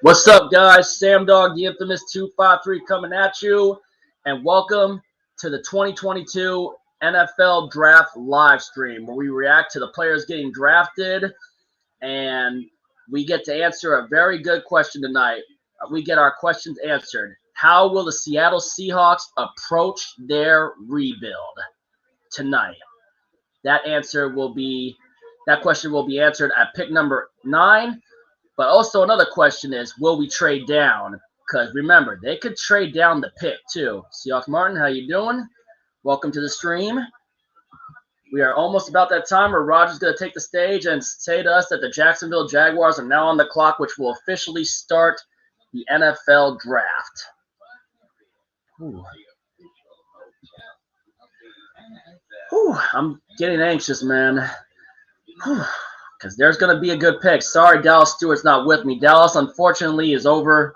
What's up, guys? Sam Dog, the infamous 253 coming at you, and welcome to the 2022 NFL Draft live stream, where we react to the players getting drafted, and we get to answer a very good question tonight. We get our questions answered. How will the Seattle Seahawks approach their rebuild tonight? That question will be answered at pick number 9. But also another question is, will we trade down? Because remember, they could trade down the pick too. Seahawks Martin, how you doing? Welcome to the stream. We are almost about that time where Roger's going to take the stage and say to us that the Jacksonville Jaguars are now on the clock, which will officially start the NFL draft. Ooh. Ooh, I'm getting anxious, man. Because there's going to be a good pick. Sorry, Dallas Stewart's not with me. Dallas, unfortunately, is over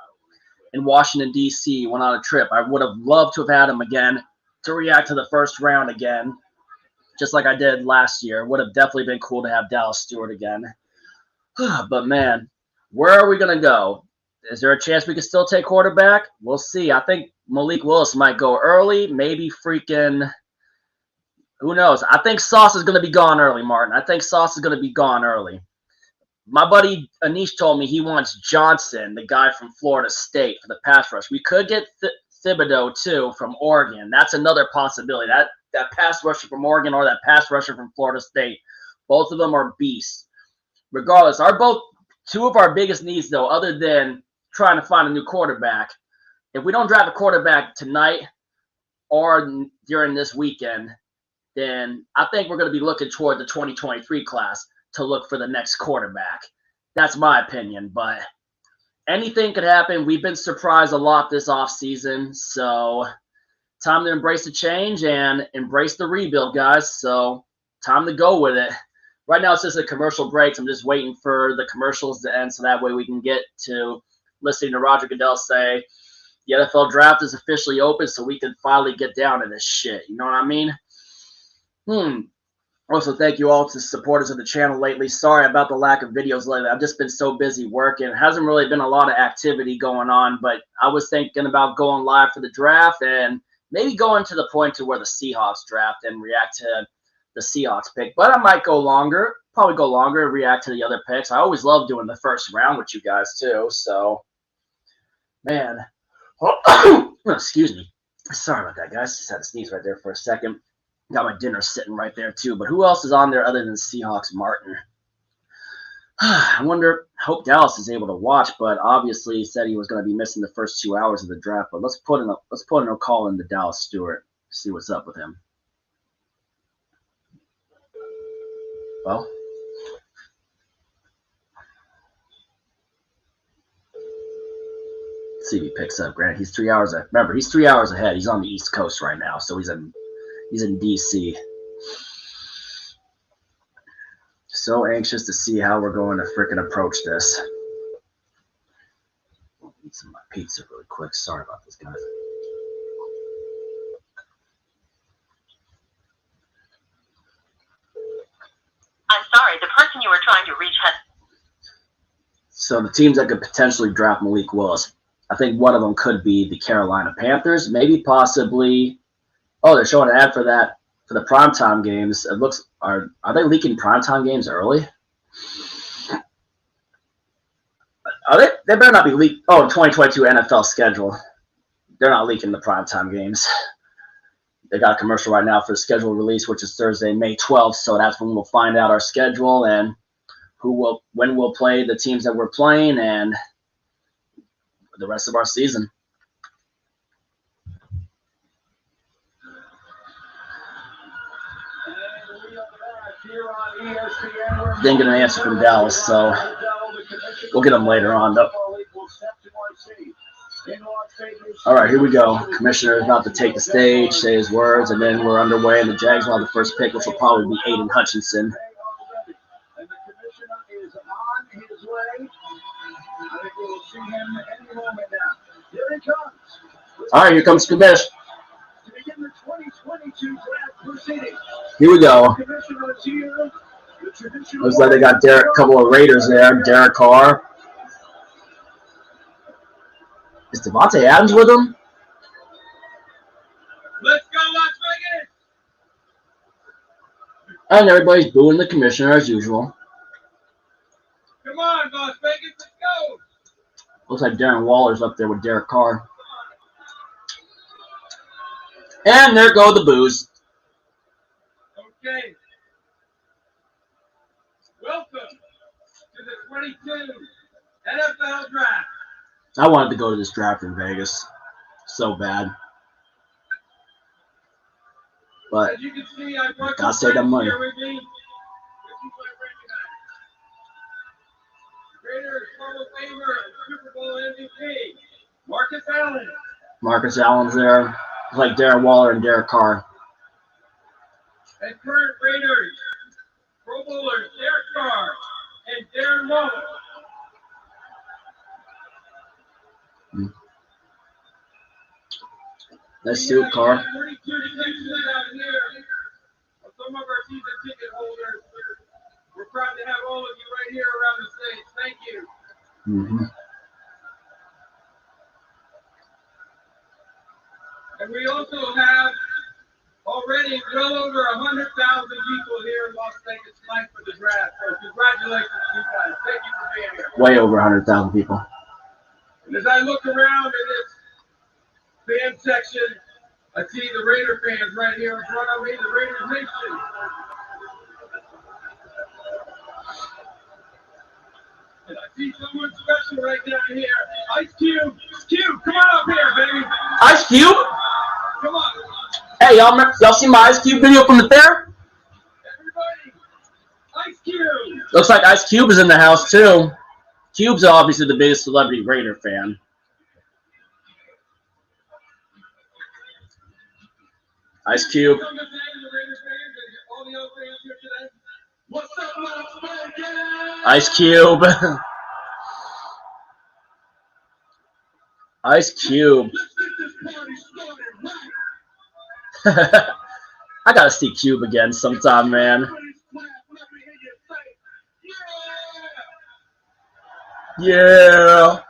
in Washington, D.C. Went on a trip. I would have loved to have had him again to react to the first round again, just like I did last year. Would have definitely been cool to have Dallas Stewart again. But, man, where are we going to go? Is there a chance we can still take quarterback? We'll see. I think Malik Willis might go early. Maybe freaking – who knows? I think Sauce is going to be gone early, Martin. I think Sauce is going to be gone early. My buddy Anish told me he wants Johnson, the guy from Florida State, for the pass rush. We could get Thibodeau, too, from Oregon. That's another possibility. That pass rusher from Oregon or that pass rusher from Florida State. Both of them are beasts. Regardless, two of our biggest needs, though, other than trying to find a new quarterback, if we don't draft a quarterback tonight or during this weekend, then I think we're going to be looking toward the 2023 class to look for the next quarterback. That's my opinion, but anything could happen. We've been surprised a lot this offseason, so time to embrace the change and embrace the rebuild, guys. So time to go with it. Right now it's just a commercial break. I'm just waiting for the commercials to end so that way we can get to listening to Roger Goodell say the NFL draft is officially open so we can finally get down to this shit. You know what I mean? Also, thank you all to supporters of the channel lately. Sorry about the lack of videos lately. I've just been so busy working. It hasn't really been a lot of activity going on, but I was thinking about going live for the draft and maybe going to the point to where the Seahawks draft and react to the Seahawks pick. But I might go longer, probably go longer and react to the other picks. I always love doing the first round with you guys too. So, man. Excuse me. Sorry about that, guys. Just had to sneeze right there for a second. Got my dinner sitting right there, too. But who else is on there other than Seahawks Martin? I wonder, hope Dallas is able to watch, but obviously he said he was going to be missing the first 2 hours of the draft. But let's put in a call in to Dallas Stewart, see what's up with him. Well, let's see if he picks up. Granted, he's 3 hours ahead. Remember, he's 3 hours ahead. He's on the East Coast right now, so he's in D.C. So anxious to see how we're going to frickin' approach this. I'll eat some of my pizza really quick. Sorry about this, guys. I'm sorry, the person you were trying to reach has... So the teams that could potentially draft Malik Willis, I think one of them could be the Carolina Panthers, maybe possibly... Oh, they're showing an ad for that for the primetime games. It looks are they leaking primetime games early? Are they? They better not be leaked. Oh, 2022 NFL schedule. They're not leaking the primetime games. They got a commercial right now for the schedule release, which is Thursday, May 12th. So that's when we'll find out our schedule and when we'll play the teams that we're playing and the rest of our season. Didn't get an answer from Dallas, so we'll get them later on, though. All right, here we go. Commissioner is about to take the stage, say his words, and then we're underway, and the Jags will have the first pick, which will probably be Aiden Hutchinson. All right, here comes Kamish. Here we go. Looks like they got a couple of Raiders there. Derek Carr, Is Devontae Adams with him? Let's go, Las Vegas! And everybody's booing the commissioner as usual. Come on, Las Vegas, let's go! Looks like Darren Waller's up there with Derek Carr. And there go the boos. Okay. Welcome to the 22 NFL Draft. I wanted to go to this draft in Vegas so bad. But As you can see, I brought gotta save that money. here with me. This is my recognizer. Raiders Hall of Famer and Super Bowl MVP, Marcus Allen. Marcus Allen's there. It's like Darren Waller and Derek Carr. And current Raiders Pro Bowlers Derek Carr and Darren Waller. Nice suit, Carr. 42 Texans out here. Some of our season ticket holders. We're proud to have all of you right here around the stage. Thank you. Mm-hmm. And we also have already well over 100,000 people here in Las Vegas tonight for the draft. So congratulations to you guys. Thank you for being here. Way over 100,000 people. And as I look around in this fan section, I see the Raider fans right here in front of me, the Raiders Nation. And I see someone special right down here. Ice Cube. Cube, come on up here, baby. Ice Cube? Come on. Hey, y'all see my Ice Cube video from the fair? Everybody. Ice Cube. Looks like Ice Cube is in the house, too. Cube's obviously the biggest celebrity Raider fan. Ice Cube. What's up, Las Vegas? Ice Cube. Ice Cube. I gotta see Cube again sometime, man. Yeah.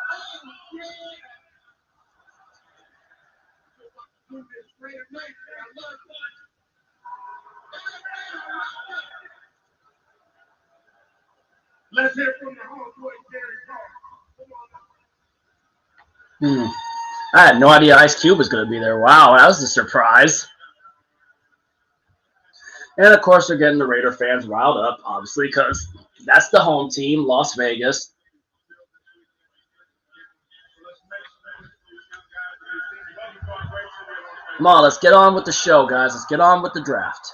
Let's hear from the homeboy, Derek Carr. I had no idea Ice Cube was going to be there. Wow, that was a surprise. And, of course, they're getting the Raider fans riled up, obviously, because that's the home team, Las Vegas. Come on, let's get on with the show, guys. Let's get on with the draft.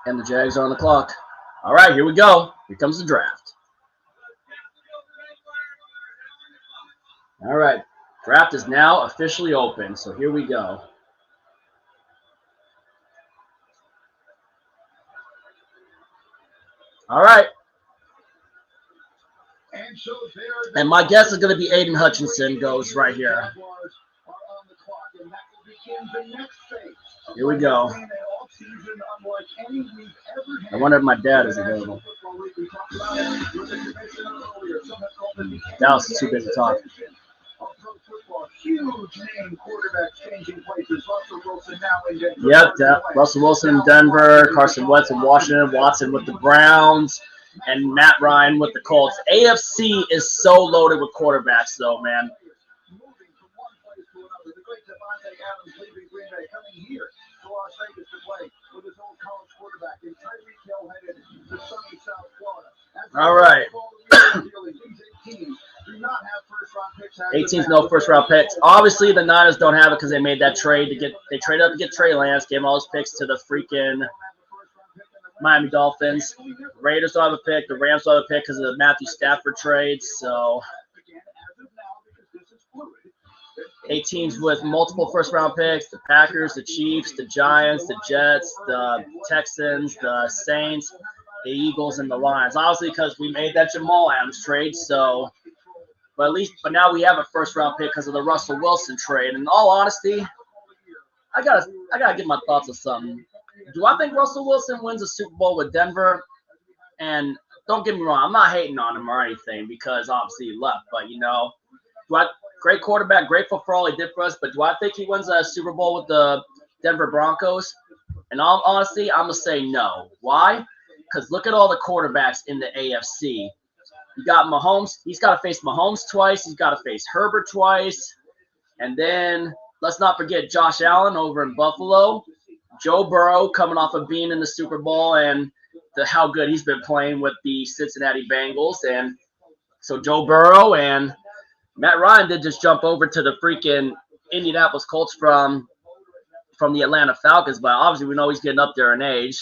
And the Jags are on the clock. All right, here we go. Here comes the draft. All right, draft is now officially open, so here we go. All right. And my guess is going to be Aiden Hutchinson goes right here. Here we go. I wonder if my dad is available. Dallas is too busy to talk. Yep, Russell Wilson in Denver, Carson Wentz in Washington, Watson with the Browns, and Matt Ryan with the Colts. AFC is so loaded with quarterbacks, though, man. All right. 18's no first-round picks. Obviously, the Niners don't have it because they made that trade they traded up to get Trey Lance, gave all his picks to the freaking Miami Dolphins. The Raiders don't have a pick. The Rams don't have a pick because of the Matthew Stafford trade. So 18's with multiple first-round picks. The Packers, the Chiefs, the Giants, the Jets, the Texans, the Saints, the Eagles, and the Lions. Obviously, because we made that Jamal Adams trade, so But now we have a first-round pick because of the Russell Wilson trade. And in all honesty, I gotta get my thoughts on something. Do I think Russell Wilson wins a Super Bowl with Denver? And don't get me wrong, I'm not hating on him or anything because obviously he left. But great quarterback, grateful for all he did for us. But do I think he wins a Super Bowl with the Denver Broncos? And all honesty, I'm gonna say no. Why? Because look at all the quarterbacks in the AFC. You got Mahomes. He's got to face Mahomes twice. He's got to face Herbert twice. And then let's not forget Josh Allen over in Buffalo. Joe Burrow coming off of being in the Super Bowl and how good he's been playing with the Cincinnati Bengals. And so Joe Burrow and Matt Ryan did just jump over to the freaking Indianapolis Colts from the Atlanta Falcons. But obviously we know he's getting up there in age.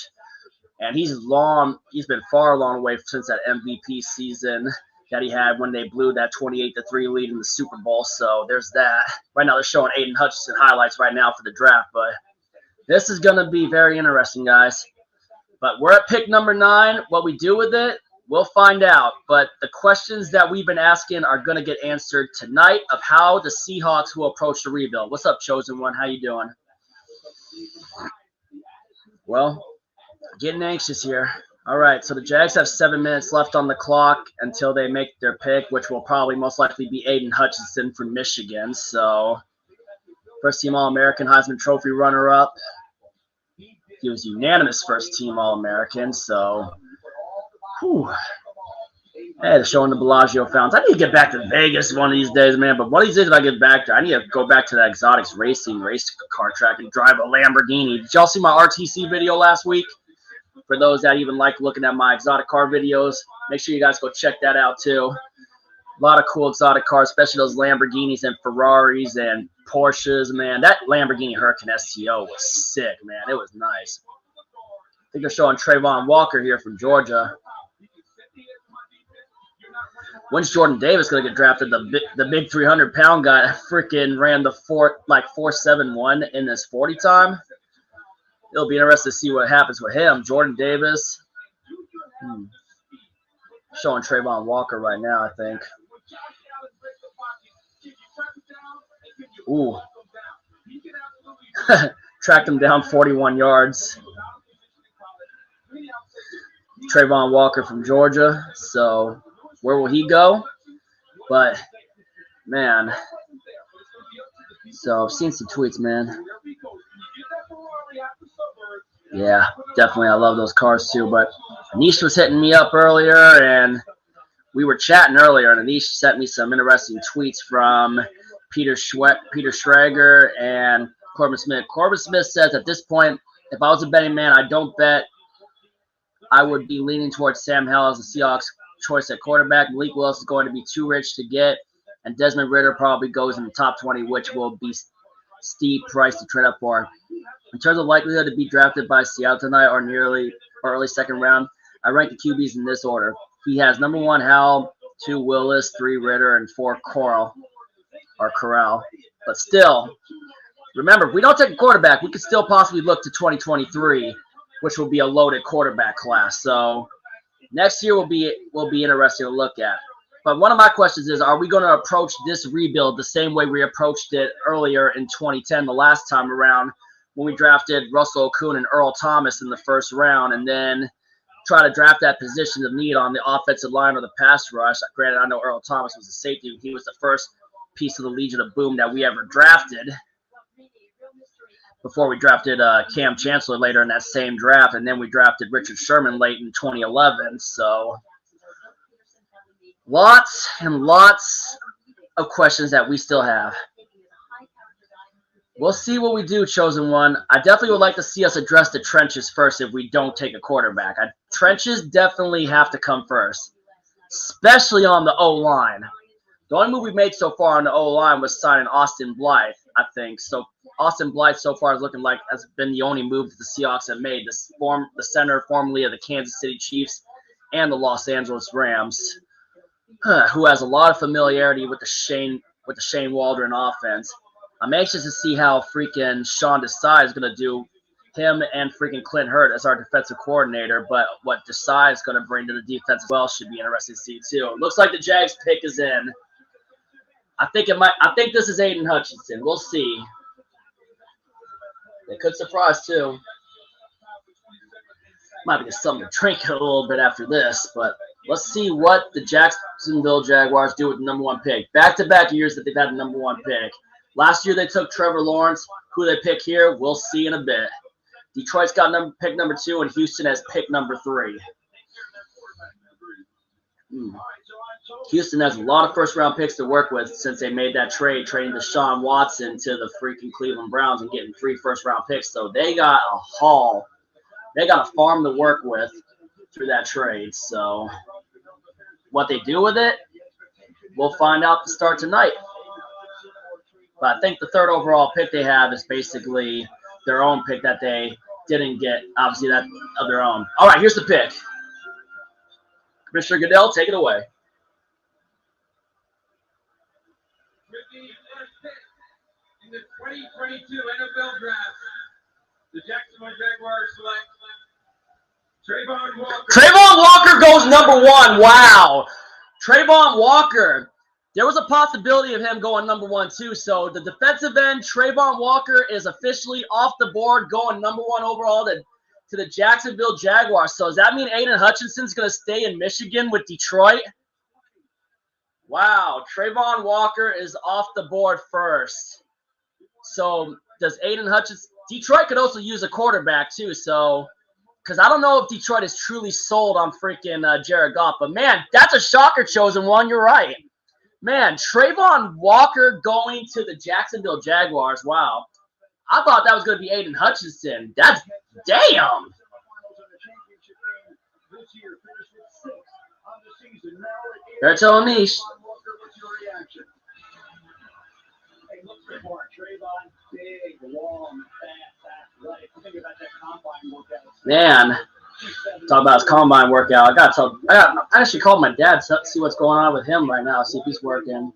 And he's been far along away since that MVP season that he had when they blew that 28-3 lead in the Super Bowl. So there's that. Right now they're showing Aiden Hutchinson highlights right now for the draft. But this is going to be very interesting, guys. But we're at pick number 9. What we do with it, we'll find out. But the questions that we've been asking are going to get answered tonight of how the Seahawks will approach the rebuild. What's up, Chosen One? How you doing? Well, getting anxious here. All right, so the Jags have 7 minutes left on the clock until they make their pick, which will probably most likely be Aiden Hutchinson from Michigan. So, first-team All-American, Heisman Trophy runner-up. He was unanimous first-team All-American, so, whew. Hey, they're showing the Bellagio fountains. I need to get back to Vegas one of these days, man. But one of these days, if I get back there, I need to go back to that Exotics Racing race car track and drive a Lamborghini. Did y'all see my RTC video last week? For those that even like looking at my exotic car videos, make sure you guys go check that out too. A lot of cool exotic cars, especially those Lamborghinis and Ferraris and Porsches, man. That Lamborghini Huracan STO was sick, man. It was nice. I think they're showing Trayvon Walker here from Georgia. When's Jordan Davis going to get drafted? The big 300-pound guy that freaking ran the 4.71 in this 40 time. It'll be interesting to see what happens with him. Jordan Davis. Showing Trayvon Walker right now, I think. Ooh. Tracked him down 41 yards. Trayvon Walker from Georgia. So, where will he go? But, man. So, I've seen some tweets, man. Yeah, definitely. I love those cars too. But Anish was hitting me up earlier, and we were chatting earlier, and Anish sent me some interesting tweets from Peter Schrager and Corbin Smith. Corbin Smith says at this point, if I was a betting man, I don't bet. I would be leaning towards Sam Howell as the Seahawks choice at quarterback. Malik Willis is going to be too rich to get, and Desmond Ritter probably goes in the top 20, which will be steep price to trade up for. In terms of likelihood to be drafted by Seattle tonight or early second round, I rank the QBs in this order. He has number 1 Howell, 2 Willis, 3 Ritter, and 4 Corral. But still, remember, if we don't take a quarterback, we could still possibly look to 2023, which will be a loaded quarterback class. So next year will be interesting to look at. But one of my questions is, are we going to approach this rebuild the same way we approached it earlier in 2010, the last time around, when we drafted Russell Okung and Earl Thomas in the first round, and then try to draft that position of need on the offensive line or the pass rush? Granted, I know Earl Thomas was a safety. He was the first piece of the Legion of Boom that we ever drafted before we drafted Cam Chancellor later in that same draft, and then we drafted Richard Sherman late in 2011. So lots and lots of questions that we still have. We'll see what we do, Chosen One. I definitely would like to see us address the trenches first if we don't take a quarterback. Trenches definitely have to come first, especially on the O-line. The only move we've made so far on the O-line was signing Austin Blythe, I think. So Austin Blythe so far is looking like has been the only move that the Seahawks have made. The center formerly of the Kansas City Chiefs and the Los Angeles Rams, who has a lot of familiarity with the Shane Waldron offense. I'm anxious to see how freaking Sean Desai is going to do. Him and freaking Clint Hurt as our defensive coordinator, but what Desai is going to bring to the defense as well should be interesting to see too. It looks like the Jags pick is in. I think this is Aiden Hutchinson. We'll see. They could surprise too. Might be just something to drink a little bit after this, but let's see what the Jacksonville Jaguars do with the #1 pick. Back-to-back years that they've had the #1 pick. Last year they took Trevor Lawrence. Who they pick here, we'll see in a bit. Detroit's got pick number 2, and Houston has pick number 3. Houston has a lot of first-round picks to work with since they made that trade, trading Deshaun Watson to the freaking Cleveland Browns and getting 3 first-round picks. So they got a haul. They got a farm to work with through that trade. So what they do with it, we'll find out to start tonight. But I think the 3rd overall pick they have is basically their own pick that they didn't get, obviously, that of their own. All right, here's the pick. Commissioner Goodell, take it away. With the first pick in the 2022 NFL Draft, the Jacksonville Jaguars select Trayvon Walker. Trayvon Walker goes #1. Wow. Trayvon Walker. There was a possibility of him going #1 too. So the defensive end, Trayvon Walker, is officially off the board, going #1 overall to the Jacksonville Jaguars. So does that mean Aiden Hutchinson's going to stay in Michigan with Detroit? Wow. Trayvon Walker is off the board first. So does Aiden Hutchinson – Detroit could also use a quarterback too. So because I don't know if Detroit is truly sold on freaking Jared Goff. But, man, that's a shocker chosen one. You're right. Man, Trayvon Walker going to the Jacksonville Jaguars. Wow. I thought that was going to be Aiden Hutchinson. That's damn. They're telling me. Man, talk about his combine workout. I actually called my dad to see what's going on with him right now. See if he's working.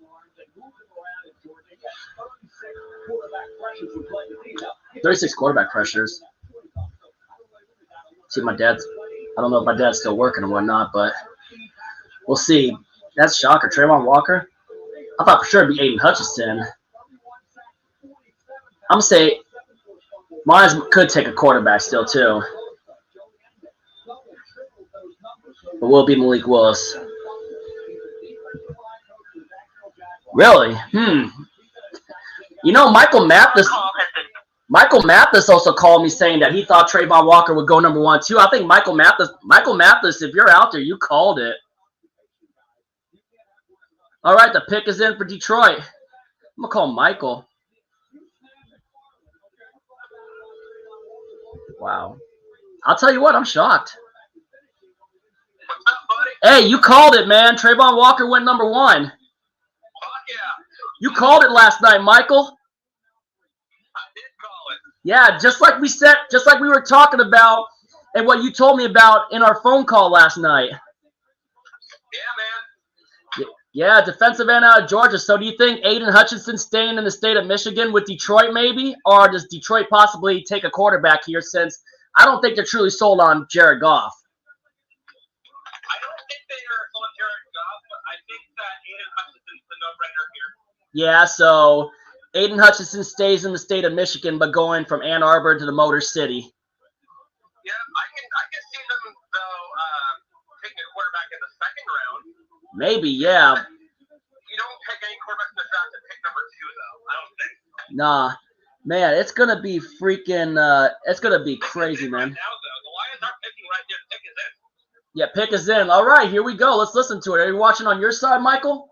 36 quarterback pressures. See, my dad's. I don't know if my dad's still working or whatnot, but we'll see. That's a shocker. Trayvon Walker. I thought for sure it'd be Aiden Hutchinson. I'm gonna say Myers could take a quarterback still too, but will be Malik Willis. Really? You know, Michael Mathis also called me saying that he thought Trayvon Walker would go #1 too. I think Michael Mathis, if you're out there, you called it. All right, the pick is in for Detroit. I'm gonna call Michael. Wow. I'll tell you what, I'm shocked. Hey, you called it, man. Trayvon Walker went #1. Fuck yeah. You called it last night, Michael. I did call it. Yeah, just like we were talking about and what you told me about in our phone call last night. Yeah, man. Yeah, defensive end out of Georgia. So do you think Aiden Hutchinson staying in the state of Michigan with Detroit maybe? Or does Detroit possibly take a quarterback here since I don't think they're truly sold on Jared Goff? I don't think they are on Jared Goff, but I think that Aiden Hutchinson's the no-brainer here. Yeah, so Aiden Hutchinson stays in the state of Michigan, but going from Ann Arbor to the Motor City. Yeah, I can see them, though, taking a quarterback in the second round. Maybe, yeah. You don't pick any quarterback in the draft at pick #2, though. I don't think. Nah. Man, it's going to be freaking it's going to be crazy, man. Right now, though, the Lions aren't picking right there. Pick is in. Yeah, pick is in. All right, here we go. Let's listen to it. Are you watching on your side, Michael?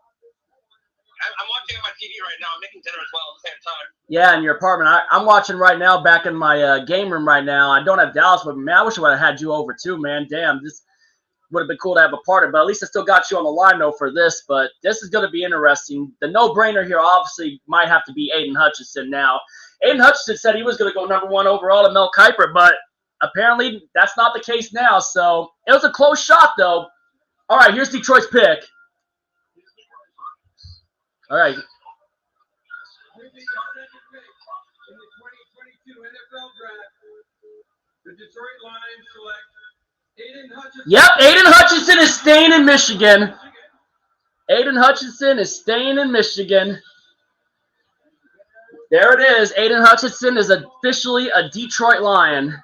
I'm watching on my TV right now. I'm making dinner as well at the same time. Yeah, in your apartment. I'm watching right now back in my game room right now. I don't have Dallas, but, man, I wish I would have had you over too, man. Damn, this would have been cool to have a part of, but at least I still got you on the line, though, for this. But this is going to be interesting. The no-brainer here obviously might have to be Aiden Hutchinson now. Aiden Hutchinson said he was going to go #1 overall to Mel Kiper, but apparently that's not the case now. So it was a close shot, though. All right, here's Detroit's pick. All right. With the second pick in the 2022 NFL Draft, the Detroit Lions select Aiden Hutchinson. Yep, Aiden Hutchinson is staying in Michigan. Aiden Hutchinson is staying in Michigan. There it is. Aiden Hutchinson is officially a Detroit Lion.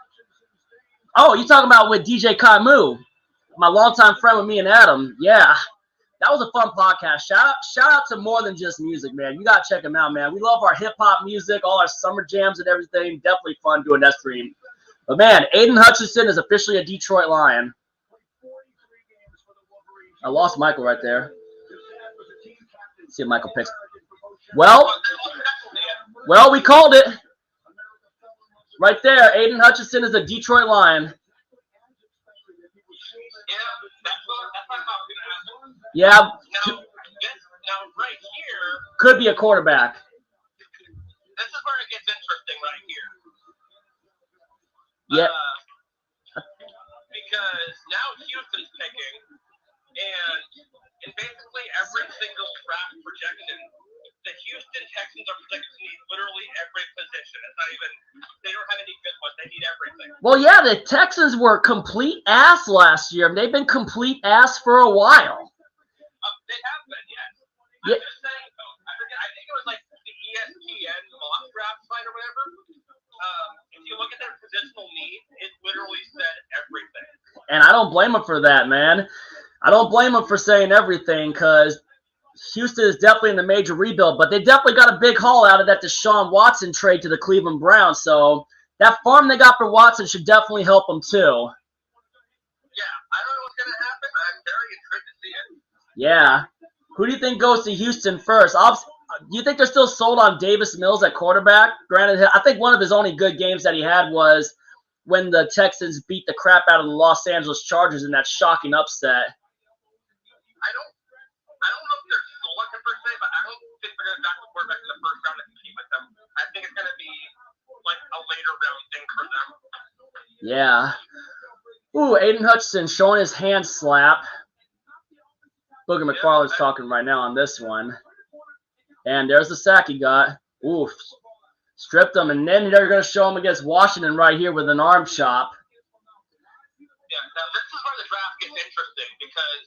Oh, you talking about with DJ Kaimu, my longtime friend with me and Adam. Yeah, that was a fun podcast. Shout out to More Than Just Music, man. You got to check them out, man. We love our hip-hop music, all our summer jams and everything. Definitely fun doing that stream. But, man, Aiden Hutchinson is officially a Detroit Lion. I lost Michael right there. Let's see if Michael picks. Well, we called it. Right there, Aiden Hutchinson is a Detroit Lion. Yeah. Now, right here. Could be a quarterback. This is where it gets interesting right here. Yeah. Because now Houston's picking, and in basically every single draft projection, the Houston Texans are projected to need literally every position. It's not even, they don't have any good ones. They need everything. Well, yeah, the Texans were complete ass last year. They've been complete ass for a while. They have been, yes. Yeah. I'm just saying, though, I think it was like the ESPN mock draft site or whatever. If you look at their positional need, it literally said everything. And I don't blame them for that, man. I don't blame them for saying everything because Houston is definitely in the major rebuild, but they definitely got a big haul out of that Deshaun Watson trade to the Cleveland Browns. So that farm they got for Watson should definitely help them too. Yeah, I don't know what's going to happen. I'm very intrigued to see it. Yeah. Who do you think goes to Houston first? Do you think they're still sold on Davis Mills at quarterback? Granted, I think one of his only good games that he had was when the Texans beat the crap out of the Los Angeles Chargers in that shocking upset. I don't know if they're sold on him per se, but I don't think they're going to draft the quarterback in the first round and compete with them. I think it's going to be like a later round thing for them. Yeah. Ooh, Aiden Hutchinson showing his hand slap. Booger McFarland's talking right now on this one. And there's the sack he got. Oof. Stripped him, and then they're going to show him against Washington right here with an arm chop. Yeah, now this is where the draft gets interesting because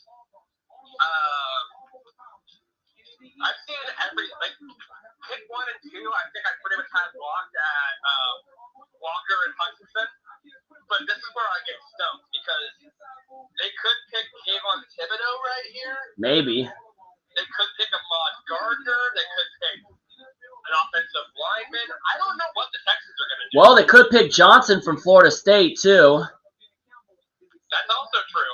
I've seen pick 1 and 2, I think I pretty much had blocked at Walker and Hutchinson. But this is where I get stumped because they could pick Kayvon Thibodeau right here. Maybe. They could pick Ahmad Gardner. They could pick an offensive lineman. I don't know what the Texans are going to do. Well, they could pick Johnson from Florida State, too. That's also true.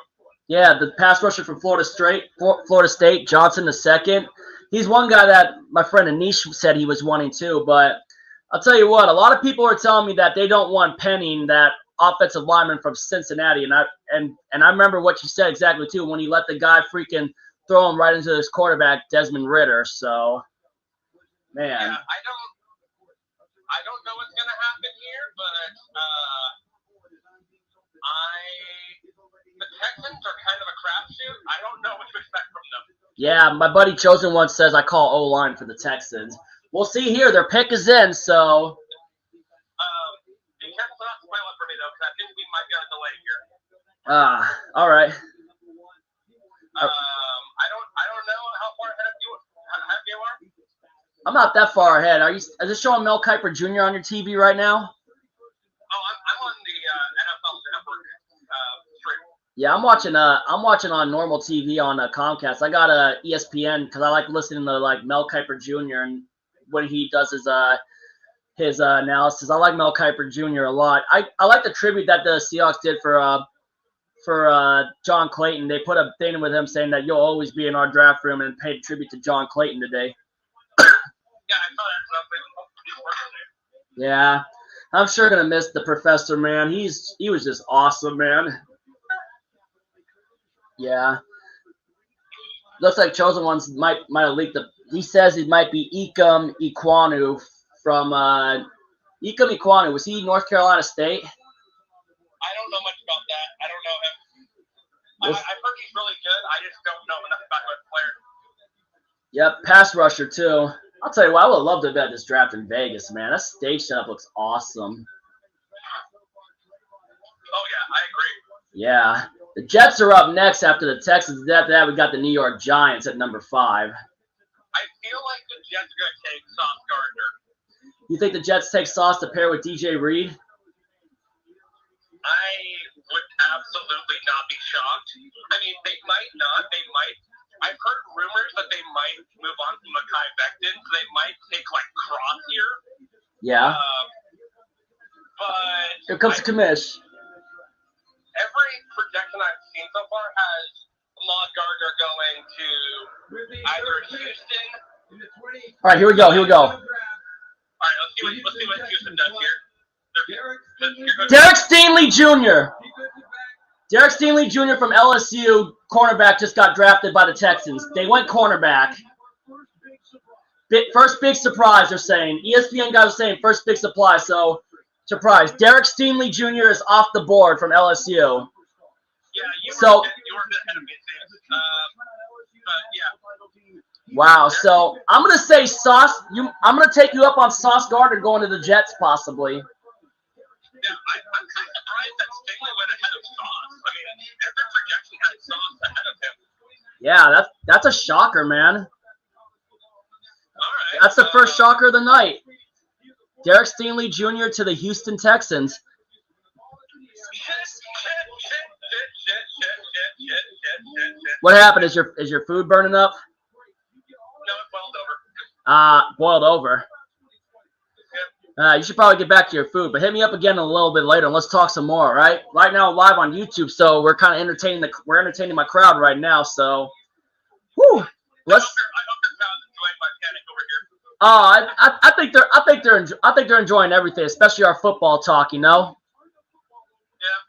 Yeah, the pass rusher from Florida State, Johnson II. He's one guy that my friend Anish said he was wanting too. But I'll tell you what, a lot of people are telling me that they don't want Penning, that offensive lineman from Cincinnati. And I remember what you said exactly too when he let the guy freaking throw him right into his quarterback, Desmond Ritter. So, man. Yeah, I don't know what's going to happen here, but the Texans are kind of a crapshoot. I don't know what to expect from them. Yeah, my buddy Chosen once says I call O-line for the Texans. We'll see here. Their pick is in, so. You can't not spoil it for me, though, because I think we might be on a delay here. All right. I don't know how far ahead of you are. I'm not that far ahead. Is it showing Mel Kiper Jr. on your TV right now? Oh, I'm on the NFL Network stream. Yeah, I'm watching on normal TV on Comcast. I got a ESPN because I like listening to Mel Kiper Jr. and when he does his analysis. I like Mel Kiper Jr. a lot. I like the tribute that the Seahawks did for John Clayton. They put a thing with him saying that you'll always be in our draft room and paid tribute to John Clayton today. Yeah, I saw that. Yeah, I'm sure gonna miss the professor, man. He was just awesome, man. Yeah. Looks like Chosen Ones might have leaked he says it might be Ikem Ekwonu from Ikem Ekwonu. Was he North Carolina State? I don't know much about that. I don't know him. I've heard he's really good. I just don't know enough about him as a player. Yep, pass rusher too. I'll tell you what, I would love to bet this draft in Vegas, man. That stage setup looks awesome. Oh yeah, I agree. Yeah. The Jets are up next after the Texans. After that, we got the New York Giants at number 5. I feel like the Jets are going to take Sauce Gardner. You think the Jets take Sauce to pair with DJ Reed? I would absolutely not be shocked. I mean, they might not. They might. I've heard rumors that they might move on from Mekhi Becton, so they might take, like, Cross here. Yeah. But Here comes the commish. Every projection I've seen so far has Lamar Gardner going to either Houston. All right, here we go. Here we go. All right, let's see what Houston does here. Derek Stingley Jr. Derek Stingley Jr. from LSU, cornerback, just got drafted by the Texans. They went cornerback. First big surprise, they're saying. ESPN guys are saying first big surprise, so surprise. Derek Stingley Jr. is off the board from LSU. Yeah, you were a bit ahead of me, but yeah. Wow, so I'm going to say Sauce. I'm going to take you up on Sauce Gardner going to the Jets possibly. Yeah, I'm kind of surprised that Stingley went ahead of Sauce. I mean, every projection had Sauce ahead of him. Yeah, that's a shocker, man. All right. That's the first shocker of the night. Derek Stingley Jr. to the Houston Texans. What happened? Is your food burning up? No, it boiled over. Boiled over. You should probably get back to your food, but hit me up again a little bit later and let's talk some more, all right? Right now, live on YouTube, so we're kind of entertaining my crowd right now. So, whew, let's. I hope your crowd's enjoying my panic over here. I think they're enjoying everything, especially our football talk. You know. Yeah.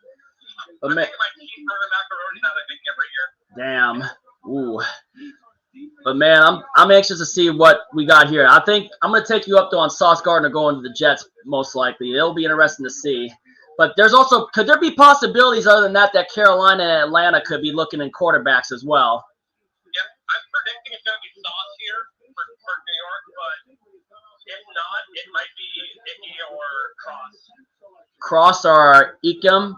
But I'm making my cheeseburger macaroni now that I make every year. damn. Ooh. But man, I'm anxious to see what we got here. I think I'm gonna take you up though on Sauce Gardner going to the Jets most likely. It'll be interesting to see. But there's also could there be possibilities other than that Carolina and Atlanta could be looking in quarterbacks as well? Yep, I'm predicting it's gonna be Sauce here for New York, but if not, it might be Icky or Cross. Cross or Ekem?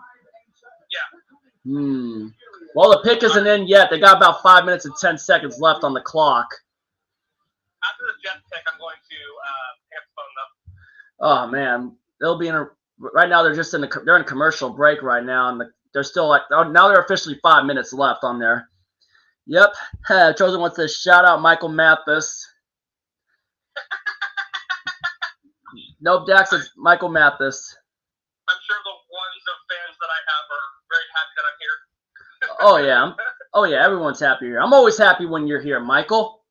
Yeah. Well, the pick isn't in yet. They got about 5 minutes and 10 seconds left on the clock. After the Jets pick, I'm going to pick up the phone up. Oh man, they'll be in a. Right now, they're in a commercial break right now, and they're still now they're officially 5 minutes left on there. Yep, Chosen wants to shout out Michael Mathis. Nope, Dax, it's Michael Mathis. I'm sure the ones of fans that I have are very happy that I'm here. Oh yeah, everyone's happy here. I'm always happy when you're here, Michael.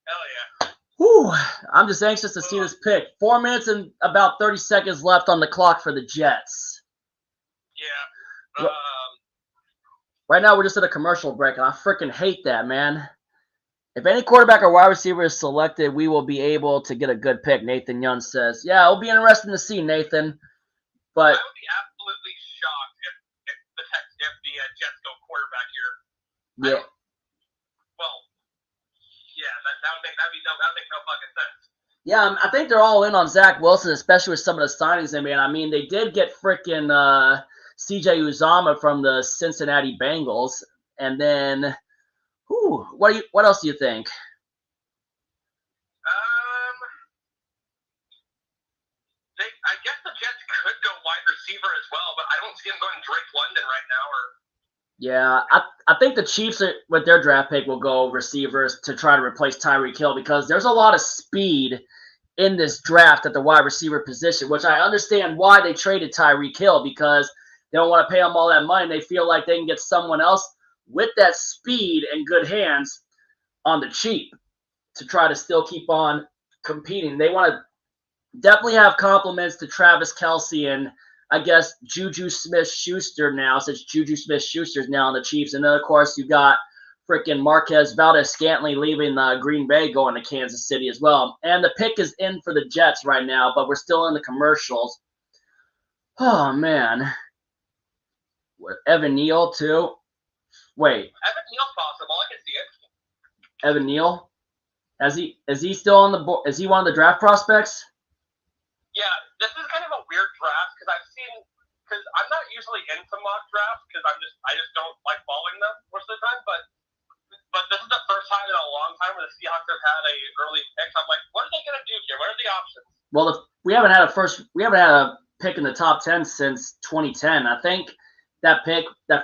Hell yeah. Whew, I'm just anxious to see this pick. 4 minutes and about 30 seconds left on the clock for the Jets. Yeah. Right now, we're just at a commercial break, and I freaking hate that, man. If any quarterback or wide receiver is selected, we will be able to get a good pick, Nathan Young says. Yeah, it'll be interesting to see, Nathan. But I would be absolutely shocked if the Jets go quarterback here. yeah. That'd make no fucking sense. Yeah, I think they're all in on Zach Wilson, especially with some of the signings they made. I mean, they did get freaking C.J. Uzomah from the Cincinnati Bengals, and then, what else do you think? I guess the Jets could go wide receiver as well, but I don't see them going Drake London right now. Yeah, I think the Chiefs, with their draft pick, will go receivers to try to replace Tyreek Hill because there's a lot of speed in this draft at the wide receiver position, which I understand why they traded Tyreek Hill because they don't want to pay him all that money. They feel like they can get someone else with that speed and good hands on the cheap to try to still keep on competing. They want to definitely have compliments to Travis Kelce and I guess Juju Smith-Schuster now, since Juju Smith-Schuster's now on the Chiefs. And then, of course, you got freaking Marquez Valdez-Scantling leaving Green Bay going to Kansas City as well. And the pick is in for the Jets right now, but we're still in the commercials. Oh, man. Evan Neal, too. Wait. Evan Neal's possible. I can see it. Evan Neal? Is he still on the board? Is he one of the draft prospects? Yeah, this is kind of a weird draft because I've seen because I'm not usually into mock drafts because I just don't like following them most of the time. But this is the first time in a long time where the Seahawks have had a early pick. I'm like, what are they gonna do here? What are the options? Well, we haven't had a pick in the top 10 since 2010. I think that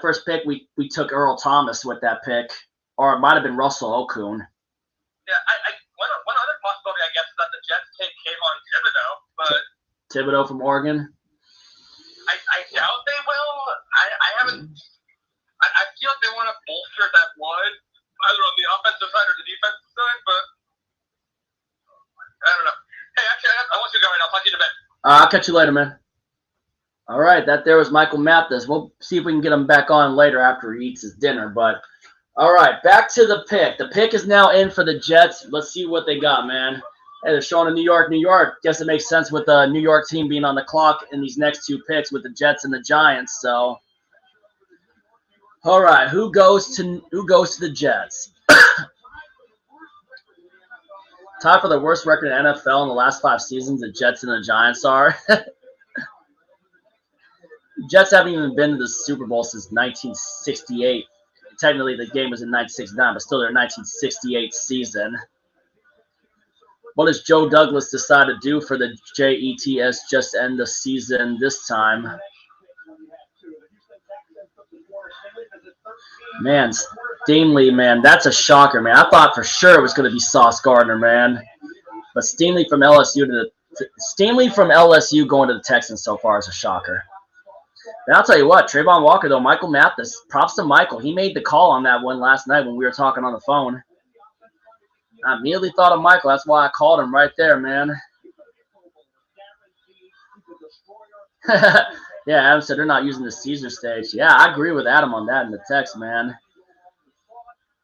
first pick, we took Earl Thomas with that pick, or it might have been Russell Okung. Yeah, one other possibility, I guess, is that the Jets take Kayvon Thibodeau, but Thibodeau from Oregon. I doubt they will. I haven't. I feel like they want to bolster that one, either on the offensive side or the defensive side, but I don't know. Hey, actually, I want you to go right now. I'll talk to you in a bit. I'll catch you later, man. All right, that there was Michael Mathis. We'll see if we can get him back on later after he eats his dinner. But all right, back to the pick. The pick is now in for the Jets. Let's see what they got, man. Hey, they're showing a New York. Guess it makes sense with the New York team being on the clock in these next two picks with the Jets and the Giants. So, all right, who goes to the Jets? Tied for the worst record in NFL in the last 5 seasons. The Jets and the Giants are. Jets haven't even been to the Super Bowl since 1968. Technically, the game was in 1969, but still their 1968 season. What does Joe Douglas decide to do for the Jets just end the season this time? Man, Stingley, man, that's a shocker, man. I thought for sure it was going to be Sauce Gardner, man. But Stingley from LSU going to the Texans so far is a shocker. And I'll tell you what, Trayvon Walker, though, Michael Mathis, props to Michael. He made the call on that one last night when we were talking on the phone. I immediately thought of Michael. That's why I called him right there, man. Yeah, Adam said they're not using the Caesar stage. Yeah, I agree with Adam on that in the text, man.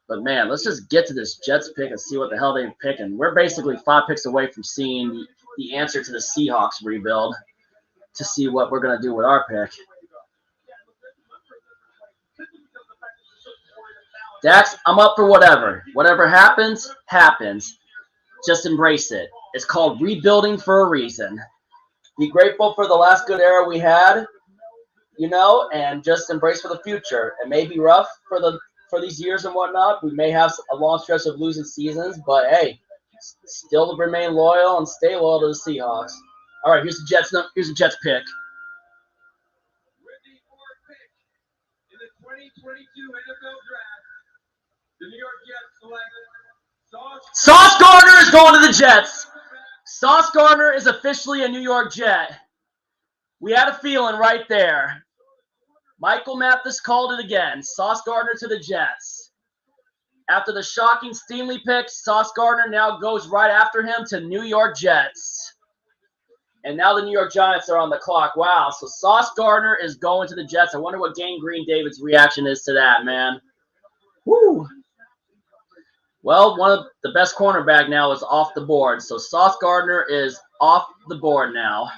But, man, let's just get to this Jets pick and see what the hell they're picking. We're basically 5 picks away from seeing the answer to the Seahawks rebuild to see what we're going to do with our pick. Dax, I'm up for whatever. Whatever happens, happens. Just embrace it. It's called rebuilding for a reason. Be grateful for the last good era we had, and just embrace for the future. It may be rough for these years and whatnot. We may have a long stretch of losing seasons, but hey, still remain loyal and stay loyal to the Seahawks. All right, here's the Jets pick. With the 4th pick in the 2022 NFL Draft, the New York Jets selected Sauce Gardner is going to the Jets. Sauce Gardner is officially a New York Jet. We had a feeling right there. Michael Mathis called it again. Sauce Gardner to the Jets. After the shocking Stingley pick, Sauce Gardner now goes right after him to New York Jets. And now the New York Giants are on the clock. Wow, so Sauce Gardner is going to the Jets. I wonder what Gang Green David's reaction is to that, man. Woo! Well, one of the best cornerback now is off the board. So Sauce Gardner is off the board now.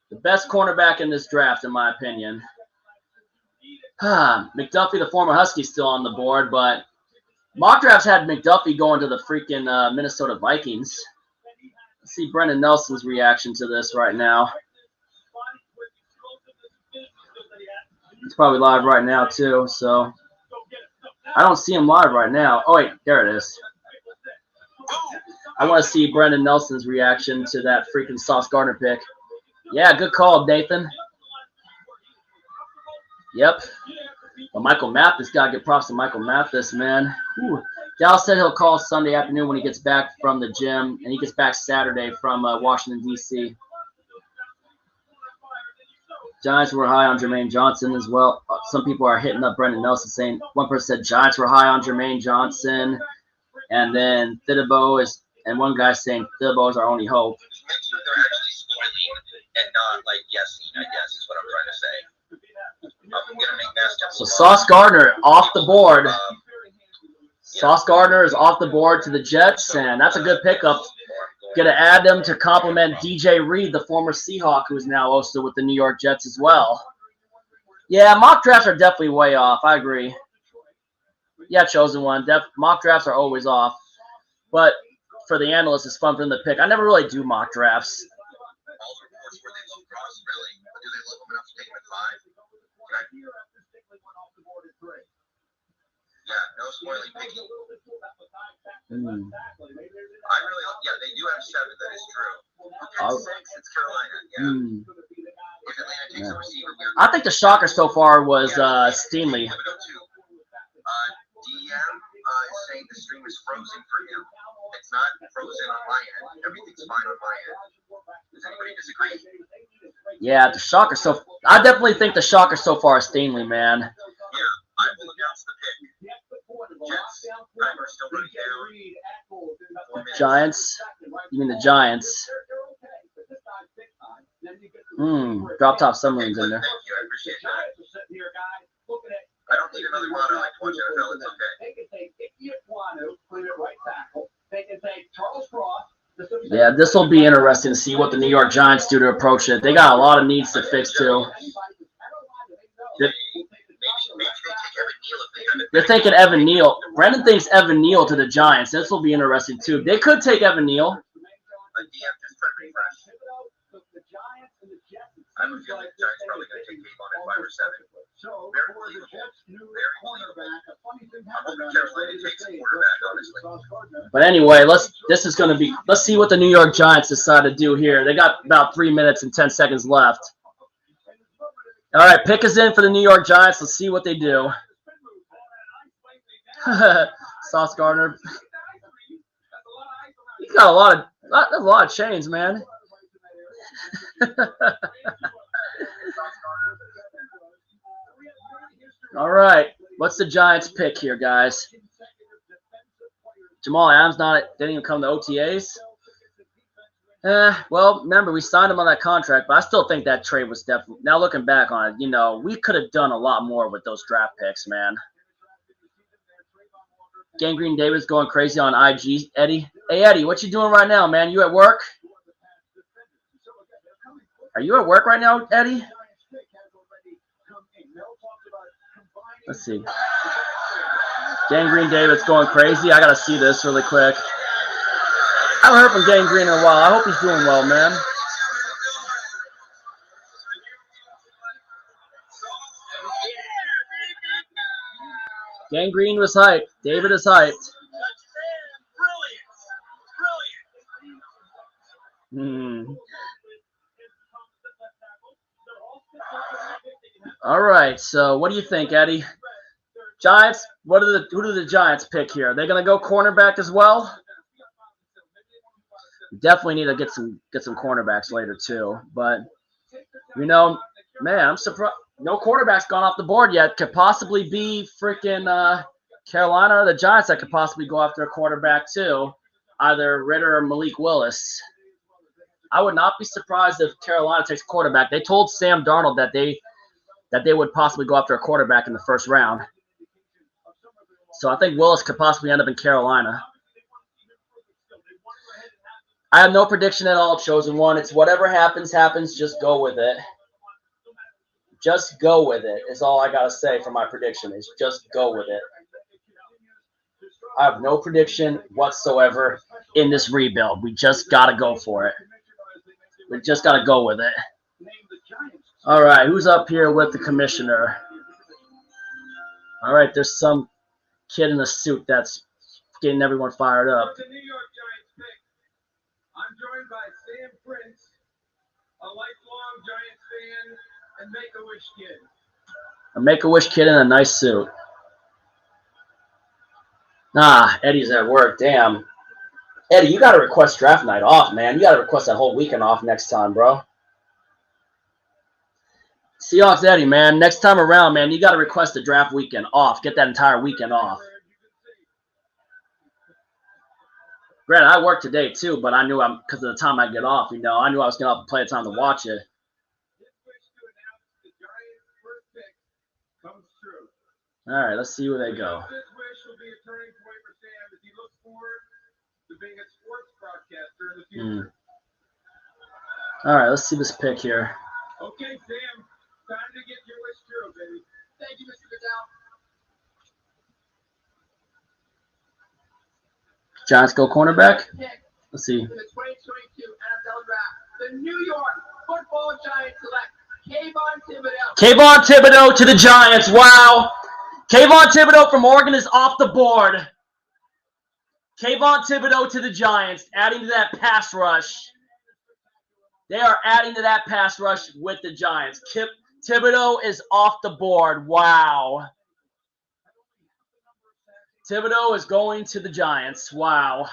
The best cornerback in this draft, in my opinion. McDuffie, the former Husky, still on the board, but mock drafts had McDuffie going to the freaking Minnesota Vikings. Let's see Brendan Nelson's reaction to this right now. It's probably live right now, too, so I don't see him live right now. Oh, wait, there it is. I want to see Brendan Nelson's reaction to that freaking Sauce Gardner pick. Yeah, good call, Nathan. Yep. Well, Michael Mathis, got to give props to Michael Mathis, man. Whew. Dallas said he'll call Sunday afternoon when he gets back from the gym, and he gets back Saturday from Washington, D.C. Giants were high on Jermaine Johnson as well. Some people are hitting up Brendan Nelson saying, one person said Giants were high on Jermaine Johnson, and then Thibodeau is, and one guy saying Thibodeau is our only hope. Make sure they're actually spoiling and not like guessing, I guess, is what I'm trying to say. I'm going to make that. So Sauce Gardner off the board. Sauce Gardner is off the board to the Jets, and that's a good pickup. Going to add them to complement DJ Reed, the former Seahawk, who is now also with the New York Jets as well. Yeah, mock drafts are definitely way off. I agree. Yeah, chosen one. Mock drafts are always off. But for the analysts, it's fun for them to pick. I never really do mock drafts. All the reports where they look cross, really? Do they Yeah, no spoiling picky. I really, they do have 7. That is true. Okay, 6. It's Carolina. Yeah. If Atlanta takes a receiver, I think the shocker so far was Stingley. DM is saying the stream is frozen for him. It's not frozen on my end. Everything's fine on my end. Does anybody disagree? Yeah, the shocker. So I definitely think the shocker so far is Stingley, man. Yeah, I will announce the pick. Jets, timer still running down. Giants? You mean the Giants? Drop top submarines in there. Thank you, I appreciate that. I don't need another monitor. I like to watch NFL. It's okay. Yeah, this will be interesting to see what the New York Giants do to approach it. They got a lot of needs to fix too. Maybe they take Evan Neal if they have it. They're taking Evan Neal. Brandon thinks Evan Neal to the Giants. This will be interesting too. They could take Evan Neal. A DM just trying to refresh. I have a feeling the Giants probably going to take Quay Walker at 5 or 7. Very believable. Very believable. I'm hoping Carolina takes a quarterback, honestly. But anyway, let's see what the New York Giants decide to do here. They got about 3 minutes and 10 seconds left. All right, pick is in for the New York Giants. Let's see what they do. Sauce Gardner. He's got a lot of chains, man. All right, what's the Giants pick here, guys? Jamal Adams didn't even come to OTAs. Well, remember we signed him on that contract, but I still think that trade was definitely. Now looking back on it, we could have done a lot more with those draft picks, man. Gangrene Davis going crazy on IG. Eddie, hey Eddie, what you doing right now, man? You at work? Are you at work right now, Eddie? Let's see. Gangrene David's going crazy. I got to see this really quick. I haven't heard from Gangrene in a while. I hope he's doing well, man. Gangrene was hyped. David is hyped. All right, so what do you think, Eddie? Giants, who do the Giants pick here? Are they going to go cornerback as well? Definitely need to get some cornerbacks later too. But man, I'm surprised no quarterback's gone off the board yet. Could possibly be freaking Carolina or the Giants that could possibly go after a quarterback too. Either Ritter or Malik Willis. I would not be surprised if Carolina takes quarterback. They told Sam Darnold that they would possibly go after a quarterback in the first round. So I think Willis could possibly end up in Carolina. I have no prediction at all, Chosen One. It's whatever happens, happens. Just go with it. Just go with it is all I got to say for my prediction is just go with it. I have no prediction whatsoever in this rebuild. We just got to go for it. We just got to go with it. All right, who's up here with the commissioner? All right, there's some kid in a suit that's getting everyone fired up. The New York Giants pick. I'm joined by Sam Prince, a lifelong Giants fan and Make-A-Wish kid. A Make-A-Wish kid in a nice suit. Eddie's at work. Damn. Eddie, you got to request draft night off, man. You got to request that whole weekend off next time, bro. Seahawks Eddie, man. Next time around, man, you got to request the draft weekend off. Get that entire weekend off. Granted, I worked today too, but I knew because of the time I get off, I knew I was going to have plenty of time to watch it. All right, let's see where they go. This wish will be a turning point for Sam as he looks forward to being a sports broadcaster in the future. All right, let's see this pick here. Okay, Sam, time to get your wish true, baby. Thank you, Mr. Goodell. Giants go cornerback. Let's see. In the 2022 NFL Draft, the New York Football Giants select Kayvon Thibodeau to the Giants. Wow. Kayvon Thibodeau from Oregon is off the board. Kayvon Thibodeau to the Giants, adding to that pass rush. They are adding to that pass rush with the Giants. Thibodeau is off the board. Wow. Thibodeau is going to the Giants. Wow.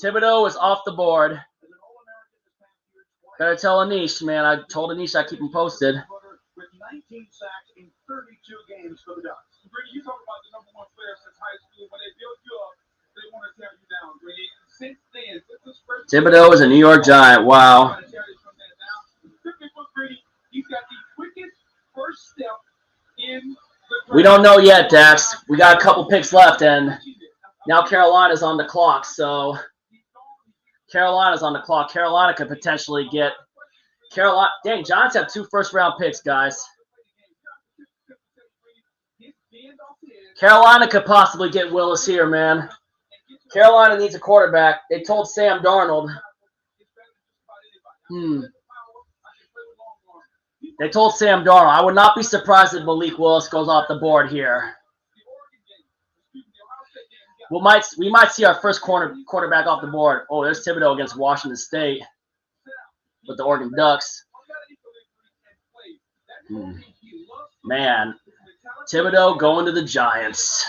Thibodeau is off the board. Better tell Anish, man. I told Anish I'd keep him posted. With 19 sacks in 32 games for the Ducks. Brady, you talk about the number one player since high school. When they build you up, they want to tear you down, Brady. Since then, Thibodeau is a New York Giant. Wow. He's got the quickest first step in the We don't know yet, Dax. We got a couple picks left, and now Carolina's on the clock. So Carolina's on the clock. Carolina could potentially get Carolina. Dang, Giants have 2 first-round picks, guys. Carolina could possibly get Willis here, man. Carolina needs a quarterback. They told Sam Darnold. They told Sam Darnold. I would not be surprised if Malik Willis goes off the board here. We might see our first quarterback off the board. Oh, there's Thibodeau against Washington State with the Oregon Ducks. Man, Thibodeau going to the Giants.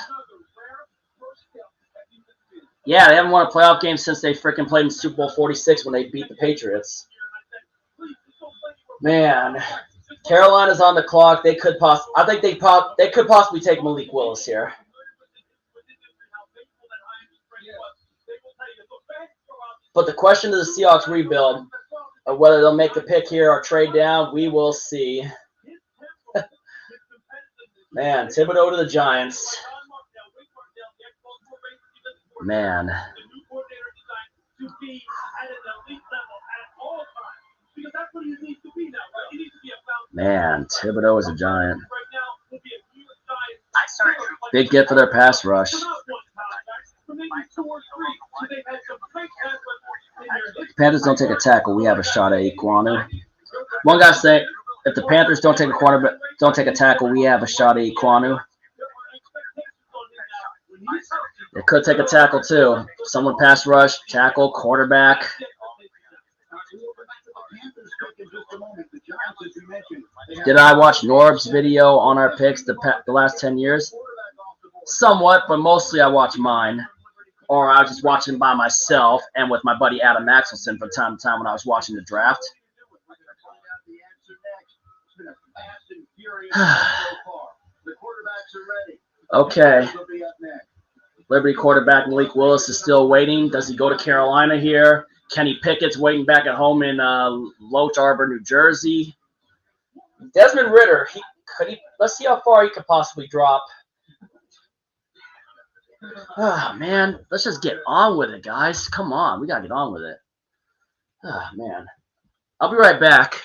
Yeah, they haven't won a playoff game since they freaking played in Super Bowl 46 when they beat the Patriots. Man, Carolina's on the clock. They could I think they could possibly take Malik Willis here. But the question to the Seahawks rebuild, or whether they'll make the pick here or trade down, we will see. Man, Thibodeau to the Giants. Man. Man, Thibodeau is a Giant. Big get for their pass rush. If the Panthers don't take a tackle, we have a shot at Iquanu. One guy say, if the Panthers don't take a tackle, we have a shot at Iquanu. They could take a tackle too. Someone pass rush, tackle, quarterback. Did I watch Norb's video on our picks the last 10 years? Somewhat, but mostly I watch mine. Or I was just watching by myself and with my buddy Adam Axelson from time to time when I was watching the draft. Okay. Liberty quarterback Malik Willis is still waiting. Does he go to Carolina here? Kenny Pickett's waiting back at home in Loch Arbor, New Jersey. Desmond Ritter, let's see how far he could possibly drop. Oh, man, let's just get on with it, guys. Come on, we got to get on with it. Oh, man. I'll be right back.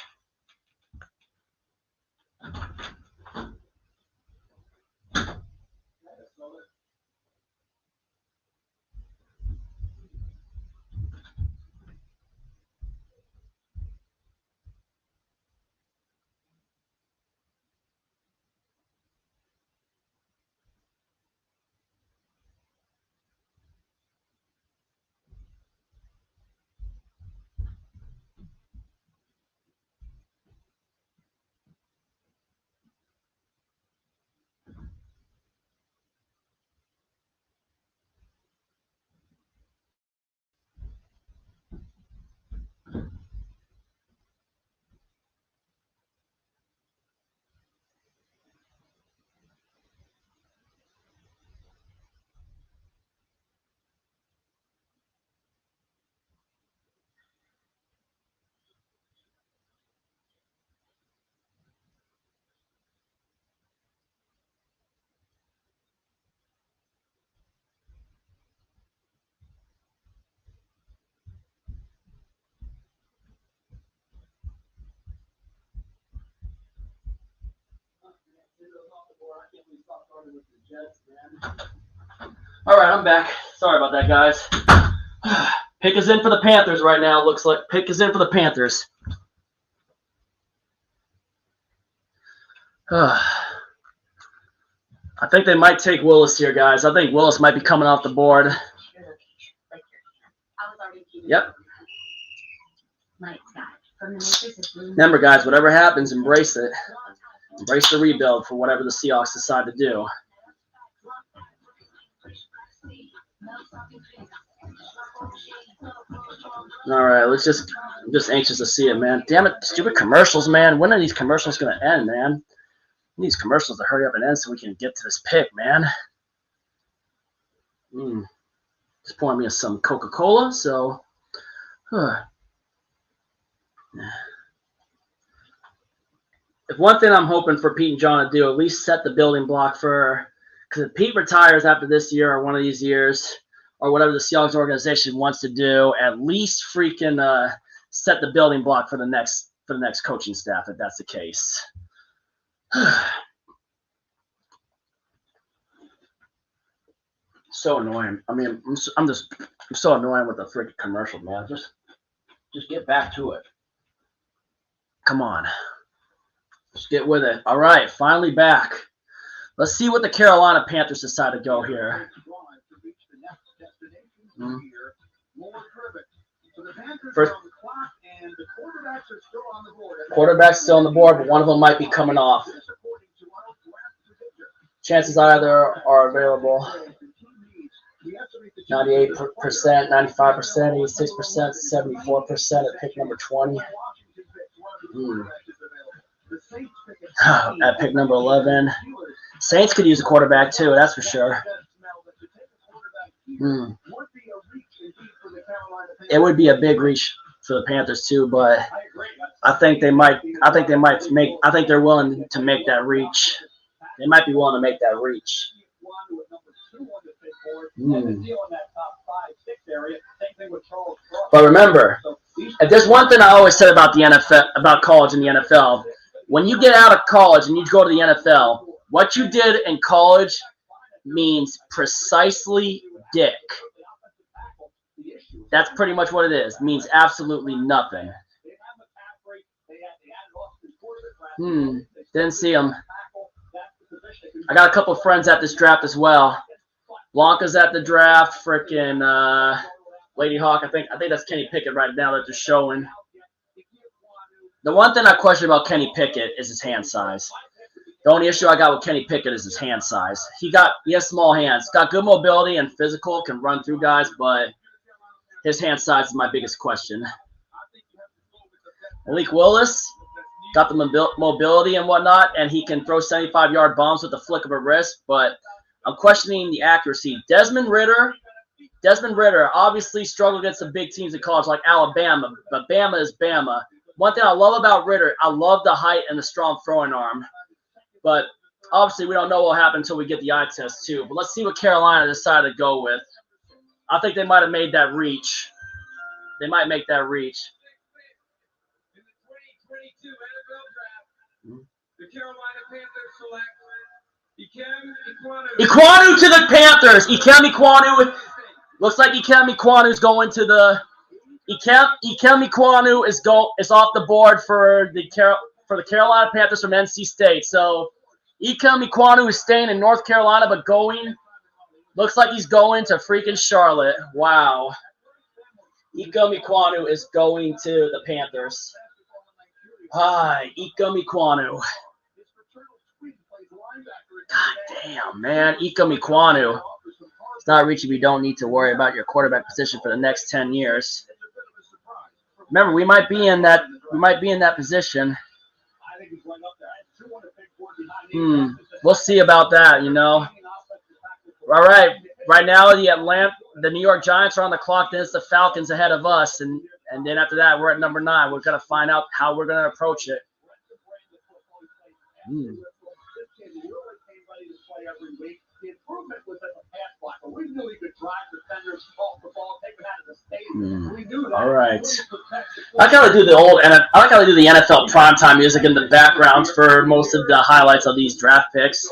All right, I'm back. Sorry about that, guys. Pick is in for the Panthers right now. Looks like pick is in for the Panthers. I think they might take Willis here, guys. I think Willis might be coming off the board. Yep. Remember, guys, whatever happens, embrace it. Embrace the rebuild for whatever the Seahawks decide to do. All right, I'm just anxious to see it, man. Damn it, stupid commercials, man. When are these commercials going to end, man? We need these commercials to hurry up and end so we can get to this pick, man. Just pouring me some Coca-Cola, so. If one thing I'm hoping for Pete and John to do, at least set the building block for, because if Pete retires after this year or one of these years, or whatever the Seahawks organization wants to do, at least freaking set the building block for the next coaching staff, if that's the case. So annoying. I mean, I'm so annoying with the freaking commercial, man. Just get back to it. Come on. Just get with it. All right, finally back. Let's see what the Carolina Panthers decide to go here. First, quarterback's still on the board, but one of them might be coming off. Chances either are available. 98%, 95%, 86%, 74% at pick number 20. At pick number 11. Saints could use a quarterback too, that's for sure. It would be a big reach for the Panthers too, but I think they're willing to make that reach. They might be willing to make that reach. But remember, if there's one thing I always said about the NFL, about college and the NFL, when you get out of college and you go to the NFL, what you did in college means precisely dick. That's pretty much what it is. It means absolutely nothing. Didn't see him. I got a couple of friends at this draft as well. Blanca's at the draft. Frickin' Lady Hawk. I think that's Kenny Pickett right now that they're showing. The one thing I question about Kenny Pickett is his hand size. The only issue I got with Kenny Pickett is his hand size. He has small hands. Got good mobility and physical, can run through guys, but his hand size is my biggest question. Malik Willis got the mobility and whatnot, and he can throw 75-yard bombs with the flick of a wrist, but I'm questioning the accuracy. Desmond Ritter obviously struggled against the big teams in college like Alabama, but Bama is Bama. One thing I love about Ritter, I love the height and the strong throwing arm. But obviously we don't know what will happen until we get the eye test too. But let's see what Carolina decided to go with. I think they might have made that reach. They might make that reach. In the 2022 NFL Draft, the Carolina Panthers select Ikwanu to the Panthers. Ikem Ikwanu. Looks like Ikem Ikwanu's going to the Ikem Ikwanu is off the board for the Carolina Panthers from NC State. So Ikem Ikwanu is staying in North Carolina, but looks like he's going to freaking Charlotte. Wow. Ikem Ikwanu is going to the Panthers. Hi, Ikem Ikwanu. God damn, man. Ikem Ikwanu. It's not reaching. We don't need to worry about your quarterback position for the next 10 years. Remember, we might be in that position. We'll see about that, you know. All right. Right now the New York Giants are on the clock, then it's the Falcons ahead of us, and then after that we're at number 9. We're gonna find out how we're gonna approach it. All right. I like how they do the NFL primetime music in the backgrounds for most of the highlights of these draft picks.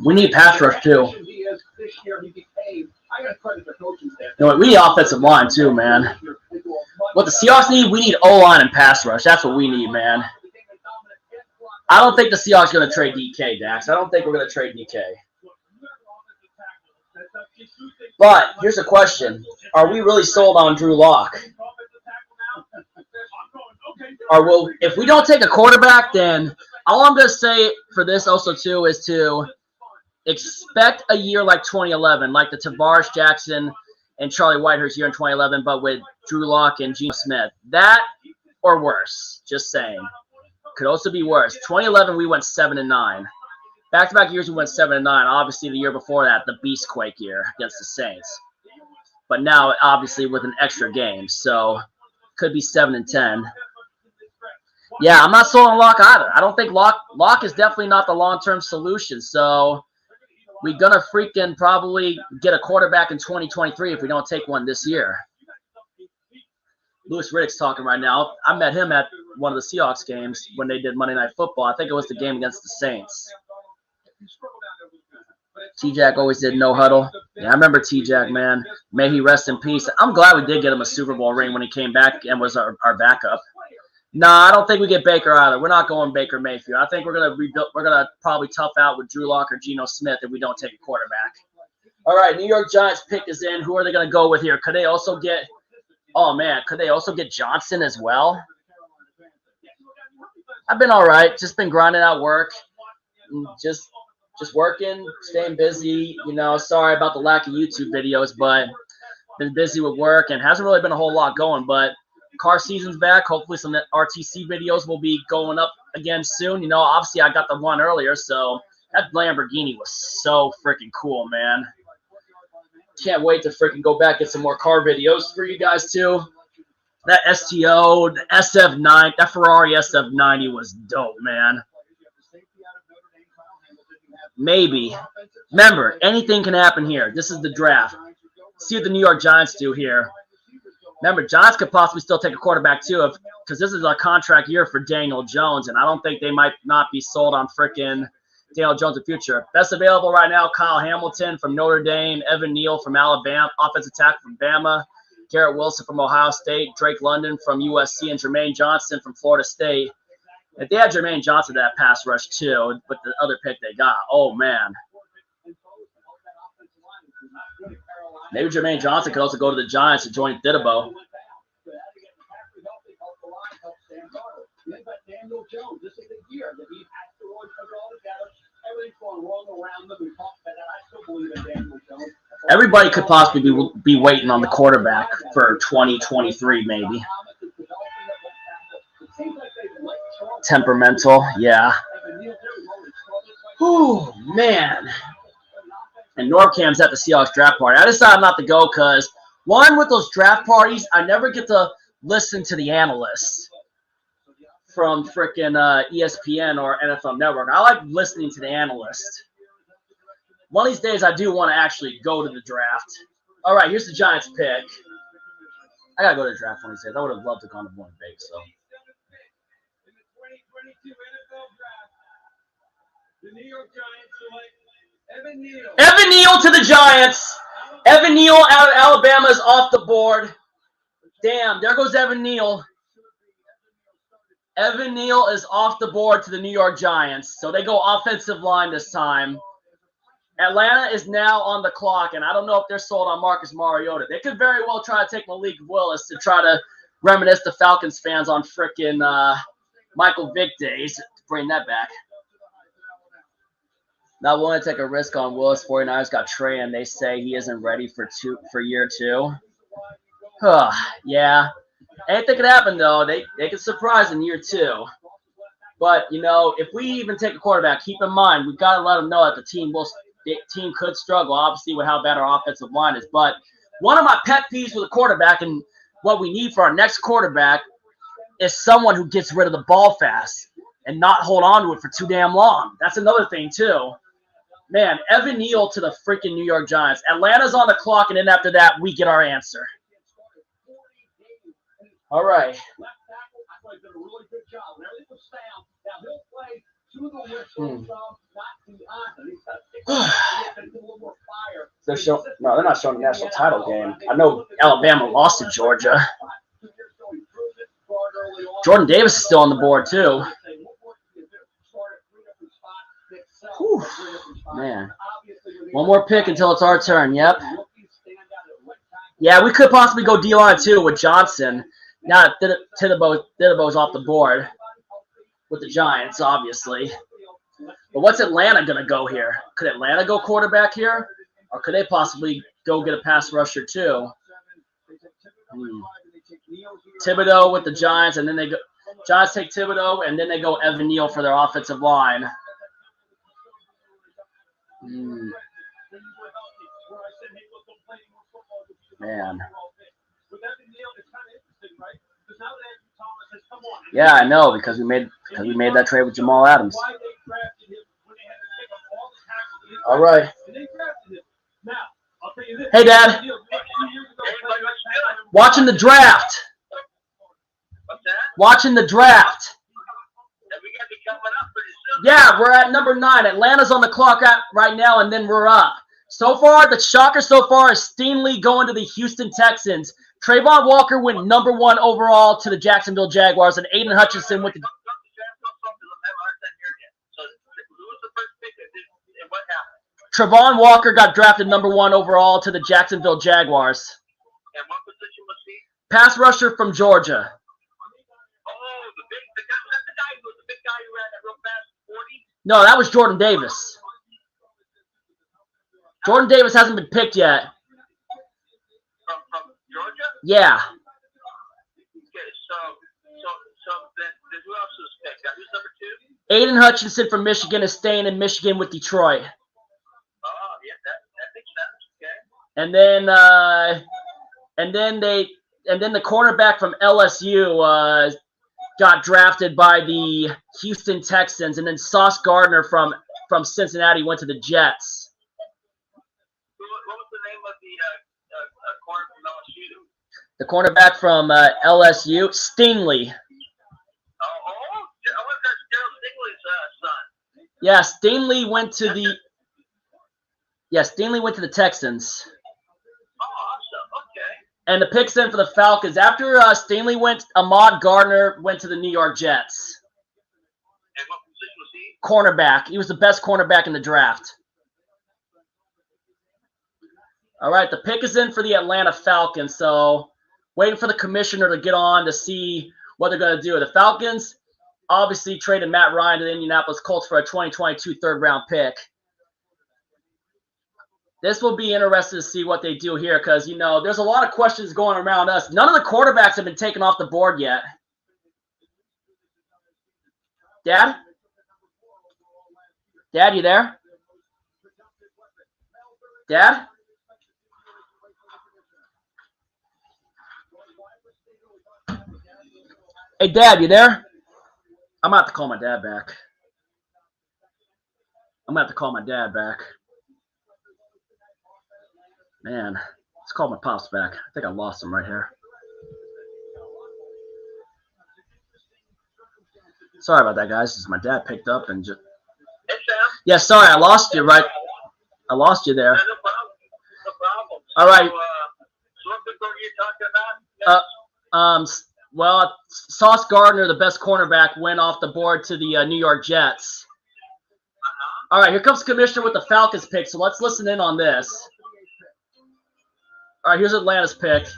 We need pass rush too. You know what? We need offensive line too, man. What the Seahawks need, we need O-line and pass rush. That's what we need, man. I don't think the Seahawks are going to trade DK, Dax. I don't think we're going to trade DK. But here's the question. Are we really sold on Drew Lock? If we don't take a quarterback, then all I'm going to say for this also, too, is to expect a year like 2011, like the Tavares Jackson and Charlie Whitehurst year in 2011, but with Drew Lock and Geno Smith. That or worse, just saying. Could also be worse. 2011, we went 7-9. Back-to-back years, we went 7-9. Obviously, the year before that, the Beastquake year against the Saints. But now, obviously, with an extra game. So, could be 7-10. Yeah, I'm not sold on Lock either. I don't think Lock is definitely not the long-term solution. So, we're going to freaking probably get a quarterback in 2023 if we don't take one this year. Louis Riddick's talking right now. I met him at one of the Seahawks games when they did Monday Night Football. I think it was the game against the Saints. T-Jack always did no huddle. Yeah, I remember T-Jack, man. May he rest in peace. I'm glad we did get him a Super Bowl ring when he came back and was our backup. Nah, I don't think we get Baker either. We're not going Baker Mayfield. I think we're gonna rebuild. We're gonna probably tough out with Drew Lock or Geno Smith if we don't take a quarterback. All right, New York Giants pick is in. Who are they gonna go with here? Could they also get? Oh man, could they also get Johnson as well? I've been all right. Just been grinding out work. Just working, staying busy. You know, sorry about the lack of YouTube videos, but been busy with work and hasn't really been a whole lot going. But car season's back. Hopefully some RTC videos will be going up again soon. You know, obviously I got the one earlier, so that Lamborghini was so freaking cool, man. Can't wait to freaking go back and get some more car videos for you guys too. That STO, the SF9, that Ferrari SF90 was dope, man. Maybe. Remember, anything can happen here. This is the draft. See what the New York Giants do here. Remember, Giants could possibly still take a quarterback too, because this is a contract year for Daniel Jones, and I don't think they might not be sold on frickin' Daniel Jones in the future. Best available right now, Kyle Hamilton from Notre Dame, Evan Neal from Alabama, offensive tackle from Bama, Garrett Wilson from Ohio State, Drake London from USC, and Jermaine Johnson from Florida State. If they had Jermaine Johnson that pass rush too, with the other pick they got, oh man. Maybe Jermaine Johnson could also go to the Giants and join Thibodeau. Everybody could possibly be waiting on the quarterback for 2023, maybe. Temperamental, yeah. Whew, man. And Norcam's at the Seahawks draft party. I decided not to go because, one, with those draft parties, I never get to listen to the analysts from frickin' ESPN or NFL Network. I like listening to the analysts. One of these days, I do want to actually go to the draft. All right, here's the Giants pick. I got to go to the draft one of these days. I would have loved to go on the one big, so. The New York Giants select Evan Neal. Evan Neal to the Giants. Evan Neal out of Alabama is off the board. Damn, there goes Evan Neal. Evan Neal is off the board to the New York Giants. So they go offensive line this time. Atlanta is now on the clock, and I don't know if they're sold on Marcus Mariota. They could very well try to take Malik Willis to try to reminisce the Falcons fans on frickin' Michael Vick days to bring that back. Not willing to take a risk on Willis. 49ers got Trey, and they say he isn't ready for year two. Yeah. Anything could happen, though. They could surprise in year two. But, you know, if we even take a quarterback, keep in mind, we've got to let them know that the team could struggle, obviously, with how bad our offensive line is. But one of my pet peeves with a quarterback and what we need for our next quarterback is someone who gets rid of the ball fast and not hold on to it for too damn long. That's another thing, too. Man, Evan Neal to the freaking New York Giants. Atlanta's on the clock, and then after that, we get our answer. All right. So No, they're not showing the national title game. I know Alabama lost to Georgia. Jordan Davis is still on the board, too. Whew, man. One more pick until it's our turn. Yep. Yeah, we could possibly go D-line, too, with Johnson. Now that Thibodeau's off the board with the Giants, obviously. But what's Atlanta going to go here? Could Atlanta go quarterback here? Or could they possibly go get a pass rusher, too? Thibodeau with the Giants, and then they go. Giants take Thibodeau, and then they go Evan Neal for their offensive line. Man. Yeah, I know because we made that trade with Jamal Adams. All right. Hey, Dad. Watching the draft. Watching the draft. Yeah, we're at number 9. Atlanta's on the clock right now, and then we're up. So far, the shocker so far is Stingley going to the Houston Texans. Trayvon Walker went number 1 overall to the Jacksonville Jaguars, and Aiden Hutchinson went to. Trayvon Walker got drafted number 1 overall to the Jacksonville Jaguars. And what position was he? Pass rusher from Georgia. Oh, the big guy who ran that real fast 40? No, that was Jordan Davis. Jordan Davis hasn't been picked yet. From Georgia? Yeah. Okay, so then who else was picked? Who's number 2? Aiden Hutchinson from Michigan is staying in Michigan with Detroit. Oh, yeah, that makes sense. Okay. And then the cornerback from LSU got drafted by the Houston Texans, and then Sauce Gardner from Cincinnati went to the Jets. What was the name of the corner from LSU? The cornerback from LSU, Stingley. That's Gerald Stingley's son. Yeah, Stingley went to the Texans. Oh, awesome. Okay. And the picks in for the Falcons. After Stingley went, Ahmad Gardner went to the New York Jets. And what position was he? Cornerback. He was the best cornerback in the draft. All right, the pick is in for the Atlanta Falcons. So waiting for the commissioner to get on to see what they're going to do. The Falcons obviously traded Matt Ryan to the Indianapolis Colts for a 2022 third-round pick. This will be interesting to see what they do here because, there's a lot of questions going around us. None of the quarterbacks have been taken off the board yet. Dad? Dad, you there? Dad? Hey, Dad, you there? I'm going to have to call my dad back. Man, let's call my pops back. I think I lost him right here. Sorry about that, guys. My dad picked up and just. Hey, Sam. Yeah, sorry, I lost you, right? I lost you there. No problem. All right. So what pick were you talking about? Well, Sauce Gardner, the best cornerback, went off the board to the New York Jets. All right, here comes the commissioner with the Falcons pick, so let's listen in on this. All right, here's Atlanta's pick.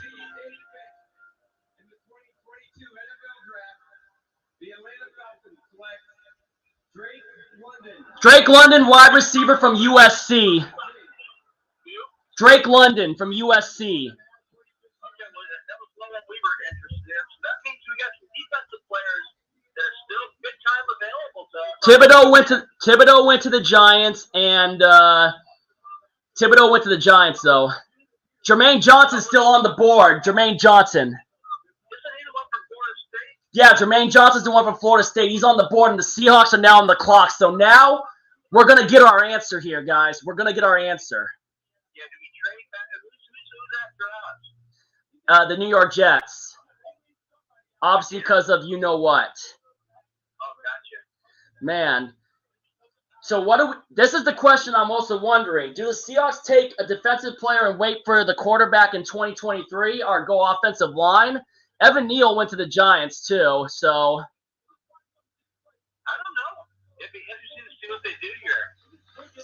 Drake London, wide receiver from USC. Drake London from USC. Thibodeau went to the Giants, and Thibodeau went to the Giants, though. Jermaine Johnson's still on the board. Jermaine Johnson. Yeah, Jermaine Johnson's the one from Florida State. He's on the board, and the Seahawks are now on the clock. So now we're going to get our answer here, guys. We're going to get our answer. Yeah, do we trade back? Who's that for us? The New York Jets. Obviously because of you-know-what. Oh, gotcha. Man. So what do we, this is the question I'm also wondering. Do the Seahawks take a defensive player and wait for the quarterback in 2023 or go offensive line? Evan Neal went to the Giants too, so I don't know. It'd be interesting to see what they do here.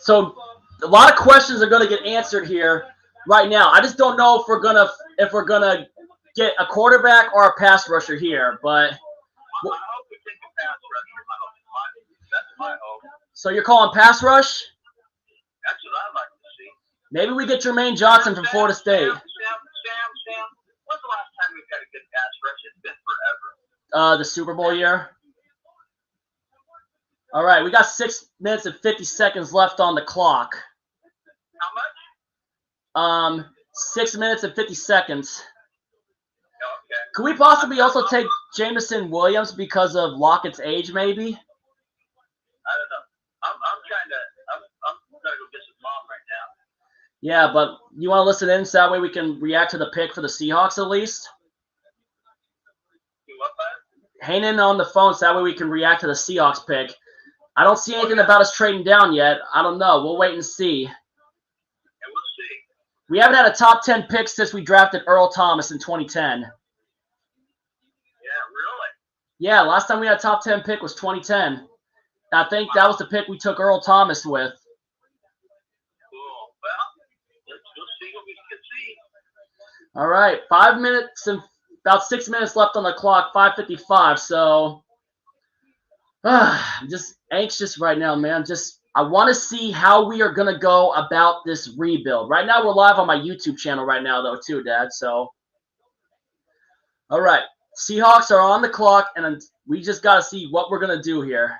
so a lot of questions are going to get answered here right now. I just don't know if we're gonna get a quarterback or a pass rusher here, but Well, I hope we take a pass rusher. That's my hope. so you're calling pass rush? That's what I'd like to see. Maybe we get Jermaine Johnson from Florida State. Sam. When's the last time we've had a good pass rush? It's been forever. The Super Bowl year. All right, we got 6 minutes and 50 seconds left on the clock. How much? 6 minutes and 50 seconds. Okay. Could we possibly also take Jameson Williams because of Lockett's age, maybe? I don't know. I'm gonna go get some mom right now. Yeah, but you want to listen in so that way we can react to the pick for the Seahawks at least? You what, bud? Hang in on the phone so that way we can react to the Seahawks pick. I don't see anything about us trading down yet. I don't know. We'll wait and see. And we'll see. We haven't had a top 10 pick since we drafted Earl Thomas in 2010. Yeah, really? Yeah, last time we had a top 10 pick was 2010. I think that was the pick we took Earl Thomas with. Cool. Well, we'll see what we can see. All right, 5 minutes and about 6 minutes left on the clock, 5:55. So I'm just anxious right now, man. I want to see how we are going to go about this rebuild. Right now, we're live on my YouTube channel right now, though, too, Dad. So, all right, Seahawks are on the clock, and we just got to see what we're going to do here.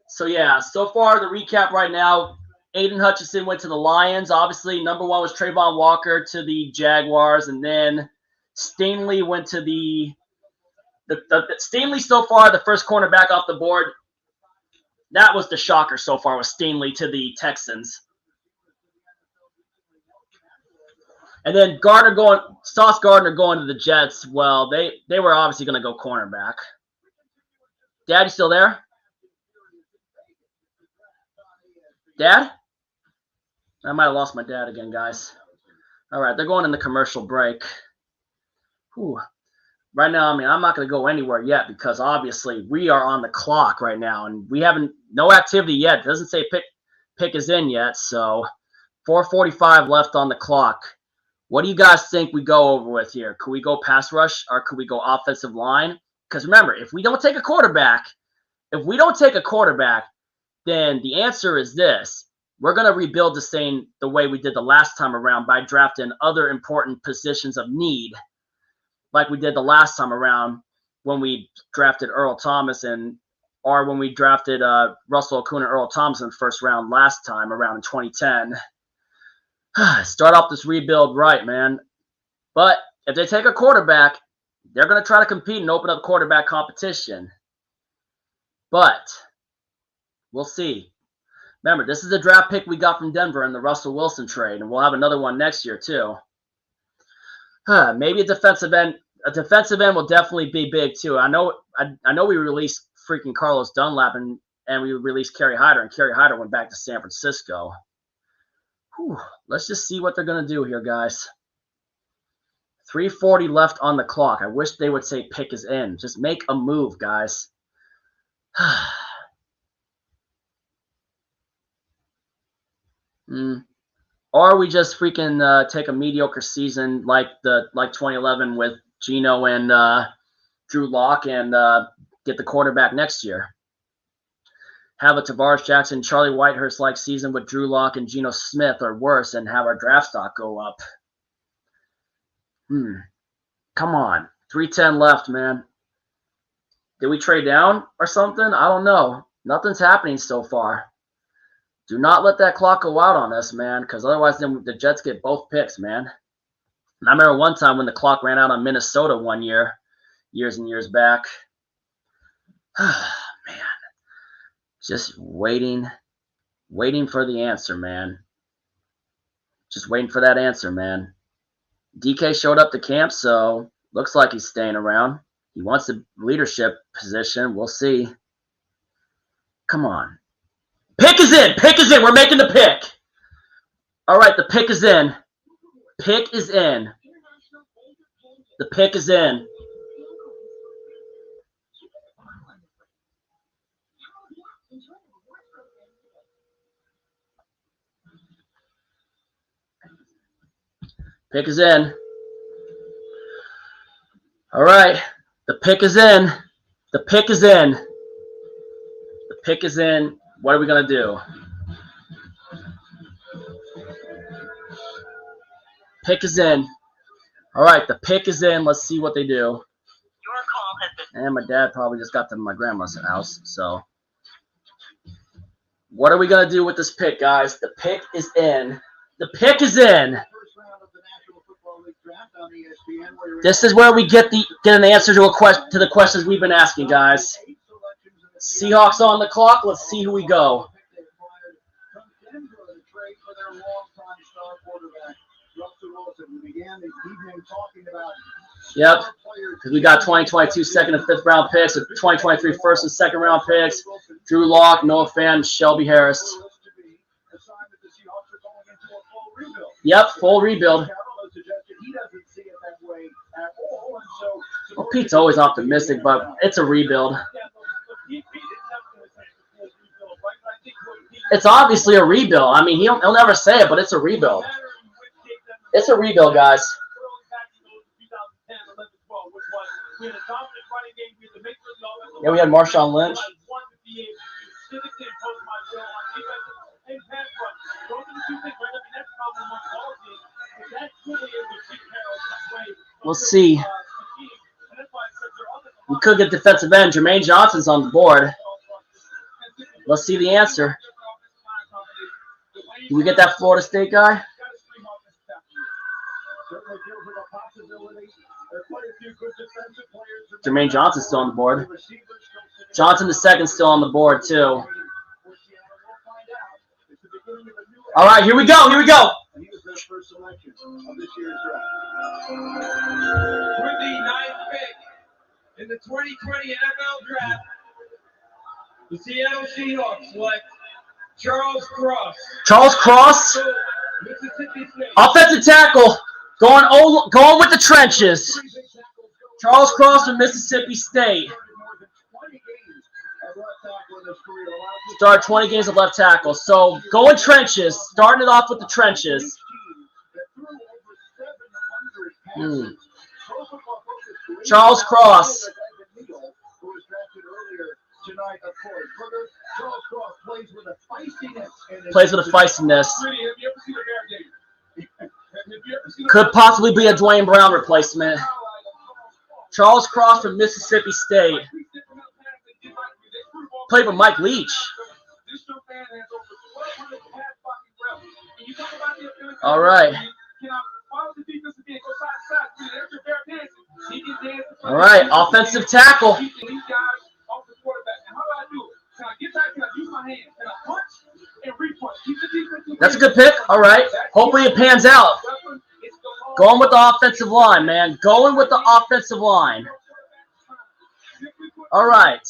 So, yeah, so far, the recap right now, Aiden Hutchinson went to the Lions. Obviously, number 1 was Quay Walker to the Jaguars, and then Stingley went to the Stingley so far, the first cornerback off the board. That was the shocker so far, was Stingley to the Texans. And then Sauce Gardner going to the Jets. Well, they were obviously going to go cornerback. Dad, you still there? Dad? I might have lost my dad again, guys. All right, they're going in the commercial break. Whew. Right now, I mean, I'm not going to go anywhere yet because obviously we are on the clock right now, and we haven't no activity yet. It doesn't say pick is in yet, so 4:45 left on the clock. What do you guys think we go over with here? Could we go pass rush or could we go offensive line? Because remember, if we don't take a quarterback, then the answer is this. We're going to rebuild the way we did the last time around by drafting other important positions of need, like we did the last time around when we drafted Earl Thomas or when we drafted Russell Okung and Earl Thomas in the first round last time around in 2010. Start off this rebuild right, man. But if they take a quarterback, they're going to try to compete and open up quarterback competition. But we'll see. Remember, this is the draft pick we got from Denver in the Russell Wilson trade, and we'll have another one next year too. Maybe a defensive end. A defensive end will definitely be big too. I know we released freaking Carlos Dunlap and we released Kerry Hyder, and Kerry Hyder went back to San Francisco. Whew. Let's just see what they're going to do here, guys. 3:40 left on the clock. I wish they would say pick is in. Just make a move, guys. Or we just freaking take a mediocre season like 2011 with Geno and Drew Lock and get the quarterback next year. Have a Tavares Jackson, Charlie Whitehurst-like season with Drew Lock and Geno Smith or worse, and have our draft stock go up. Come on. 3:10 left, man. Did we trade down or something? I don't know. Nothing's happening so far. Do not let that clock go out on us, man, because otherwise then the Jets get both picks, man. And I remember one time when the clock ran out on Minnesota one year, years and years back. Man. Just waiting for the answer, man. Just waiting for that answer, man. DK showed up to camp, so looks like he's staying around. He wants a leadership position. We'll see. Come on. Pick is in. Pick is in. We're making the pick. All right, the pick is in. Pick is in. The pick is in. Pick is in. All right. The pick is in. The pick is in. The pick is in. What are we going to do? Pick is in. All right. The pick is in. Let's see what they do. Your call has been. And my dad probably just got to my grandma's house. So what are we going to do with this pick, guys? The pick is in. The pick is in. This is where we get an answer to the questions we've been asking, guys. Seahawks on the clock. Let's see who we go. Yep, because we got 2022 second and fifth round picks, 2023 first and second round picks. Drew Lock, Noah Fan, Shelby Harris. Yep, full rebuild. Well, Pete's always optimistic, but it's a rebuild. It's obviously a rebuild. I mean, he'll never say it, but it's a rebuild. It's a rebuild, guys. Yeah, we had Marshawn Lynch. We'll see. We could get defensive end. Jermaine Johnson's on the board. Let's see the answer. Do we get that Florida State guy? Jermaine Johnson's still on the board. Johnson the second's still on the board, too. All right, here we go. Here we go. With the ninth pick in the 2020 NFL Draft, the Seattle Seahawks select Charles Cross. Charles Cross, Mississippi State. offensive tackle, going with the trenches. Charles Cross from Mississippi State. Started 20 games of left tackle. So going trenches, starting it off with the trenches. Charles Cross. Plays with a feistiness. Could possibly be a Dwayne Brown replacement. Charles Cross from Mississippi State. Played with Mike Leach. All right. All right, offensive tackle. That's a good pick. All right. Hopefully it pans out. Going with the offensive line, man. Going with the offensive line. All right.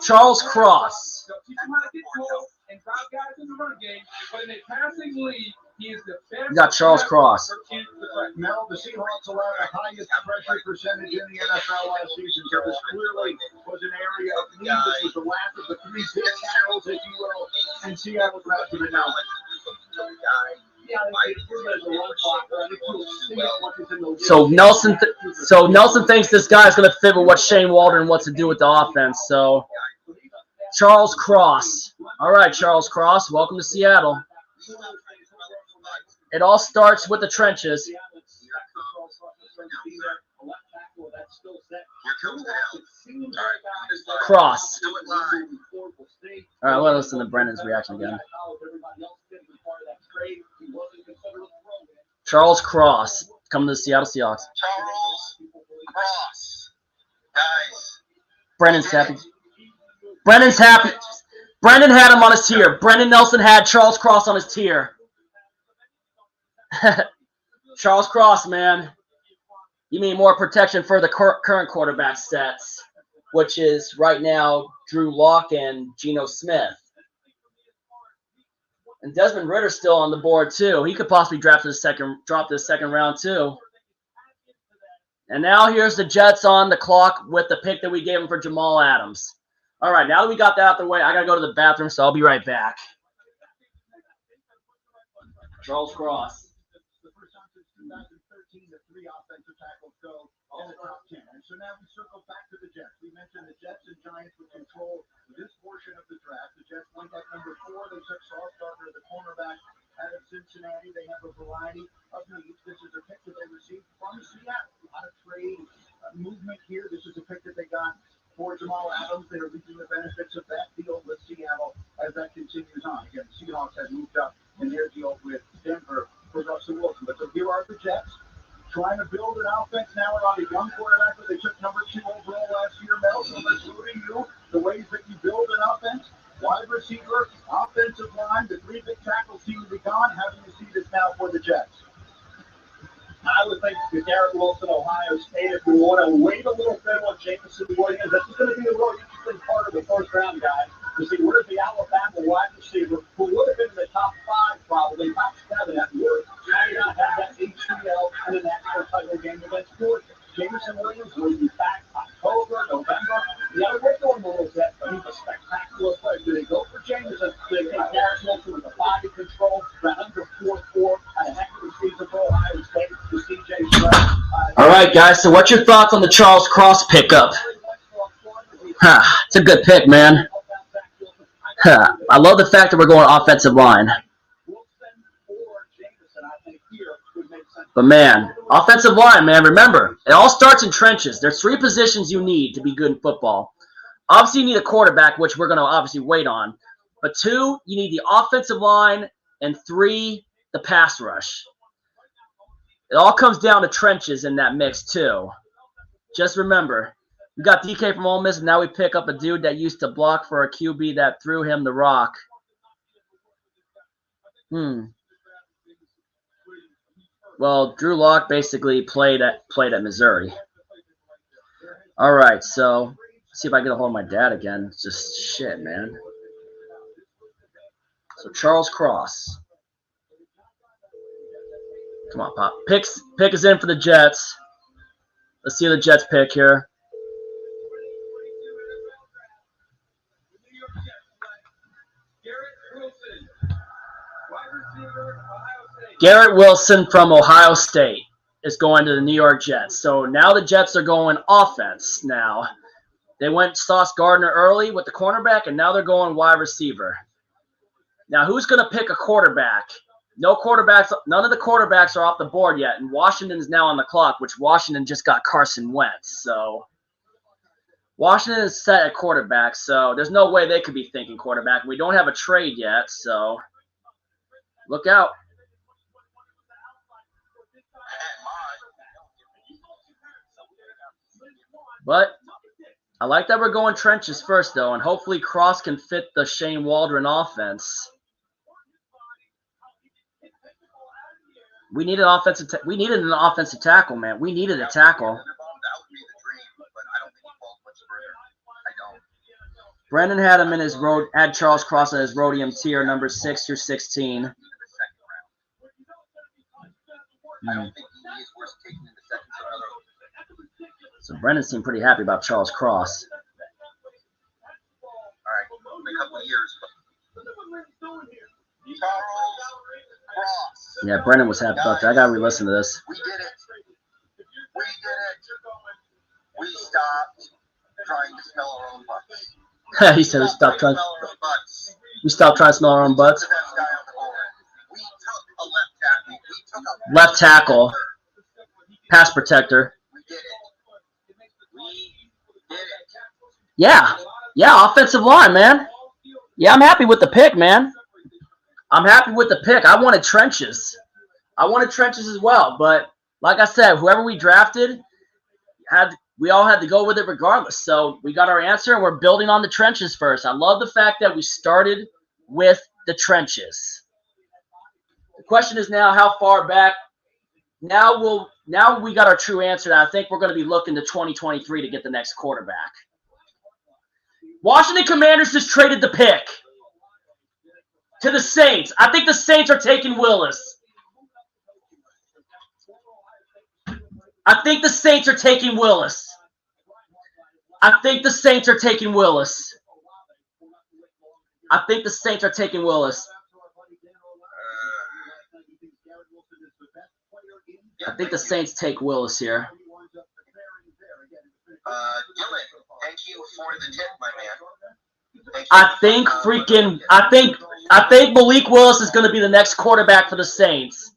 Charles Cross. We got Charles Cross. Now, the Seahawks allowed the highest pressure percentage in the NFL last season, so this clearly was an area of need. This was the last of the three big tackles, if you will, and Seattle drafted it out. So Nelson thinks this guy's going to fit with what Shane Waldron wants to do with the offense. So Charles Cross. All right, Charles Cross, welcome to Seattle. It all starts with the trenches. Cross. All right, let's listen to Brendan's reaction again. Charles Cross coming to the Seattle Seahawks. Charles Cross. Guys. Brendan's happy. Brendan's happy. Brendan had him on his tier. Brendan Nelson had Charles Cross on his tier. Charles Cross, man. You mean more protection for the current quarterback sets. which is right now Drew Lock and Geno Smith. And Desmond Ritter's still on the board too. He could possibly drop to the second round too. And now here's the Jets on the clock with the pick that we gave him for Jamal Adams. All right, now that we got that out the way, I got to go to the bathroom, so I'll be right back. Charles Cross. The first time since 2013 that 3 offensive tackles go in the top 10. And so now we circle back to the Jets. We mentioned the Jets and Giants would control this portion of the draft. The Jets went at number 4. They took Sauce Gardner, the cornerback out of Cincinnati. They have a variety of needs. This is a pick that they received from Seattle. A lot of trade movement here. This is a pick that they got for Jamal Adams. They are reaping the benefits of that deal with Seattle as that continues on. Again, the Seahawks have moved up in their deal with Denver for Russell Wilson. But so here are the Jets trying to build an offense now around a young quarterback that they took number 2 overall last year. Mel, so let's go to you. The ways that you build an offense, wide receiver, offensive line, the 3 big tackles seem to be gone. How do you see this now for the Jets? I would think the Garrett Wilson, Ohio State, if we want to wait a little bit on Jameson Williams, this is going to be a really interesting part of the first round, guys, to see where's the Alabama wide receiver who would have been in the top 5, probably top 7 at worst. Now you not have that ACL in the national title game against Georgia. Jameson Williams will be back October, November. The other way going a little bit, but he's a spectacular player. Do they go for Jameson? Do they take Garrett Wilson with the body control, the under 4-4, and a heck of a season for Ohio State to CJ Stroud? All right, guys. So what's your thoughts on the Charles Cross pickup? It's a good pick, man. I love the fact that we're going offensive line. But, man, offensive line, man, remember, it all starts in trenches. There's 3 positions you need to be good in football. Obviously, you need a quarterback, which we're going to obviously wait on. But 2, you need the offensive line, and 3, the pass rush. It all comes down to trenches in that mix, too. Just remember, we got DK from Ole Miss, and now we pick up a dude that used to block for a QB that threw him the rock. Well, Drew Lock basically played at Missouri. All right, so let's see if I get a hold of my dad again. It's just shit, man. So Charles Cross. Come on, Pop. Pick is in for the Jets. Let's see the Jets pick here. Garrett Wilson from Ohio State is going to the New York Jets. So now the Jets are going offense now. They went Sauce Gardner early with the cornerback, and now they're going wide receiver. Now, who's going to pick a quarterback? No quarterbacks. None of the quarterbacks are off the board yet, and Washington's now on the clock, which Washington just got Carson Wentz. So Washington is set at quarterback, so there's no way they could be thinking quarterback. We don't have a trade yet, so look out. But I like that we're going trenches first, though, and hopefully Cross can fit the Shane Waldron offense. We needed an offensive tackle, man. We needed a tackle. Brendan had him in his had Charles Cross in his Rhodium tier, number 6 through 16. So Brendan seemed pretty happy about Charles Cross. All right, in a couple of years. Charles Cross. Yeah, Brendan was happy about that. I gotta re-listen to this. We did it. We did it. We stopped trying to smell our own butts. He said we stopped trying to smell our own butts. We took a left tackle. We took a Left tackle. Pass protector. We did it. We did it. Yeah, offensive line, man. Yeah, I'm happy with the pick, man. I'm happy with the pick. I wanted trenches. I wanted trenches as well, but like I said, whoever we drafted, we all had to go with it regardless. So we got our answer, and we're building on the trenches first. I love the fact that we started with the trenches. The question is now how far back. Now we got our true answer, and I think we're going to be looking to 2023 to get the next quarterback. Washington Commanders just traded the pick to the Saints. I think the Saints are taking Willis. I think the Saints are taking Willis. I think the Saints are taking Willis. I think the Saints are taking Willis. I think the Saints take Willis here. Dylan, thank you for the tip, my man. I think Malik Willis is going to be the next quarterback for the Saints.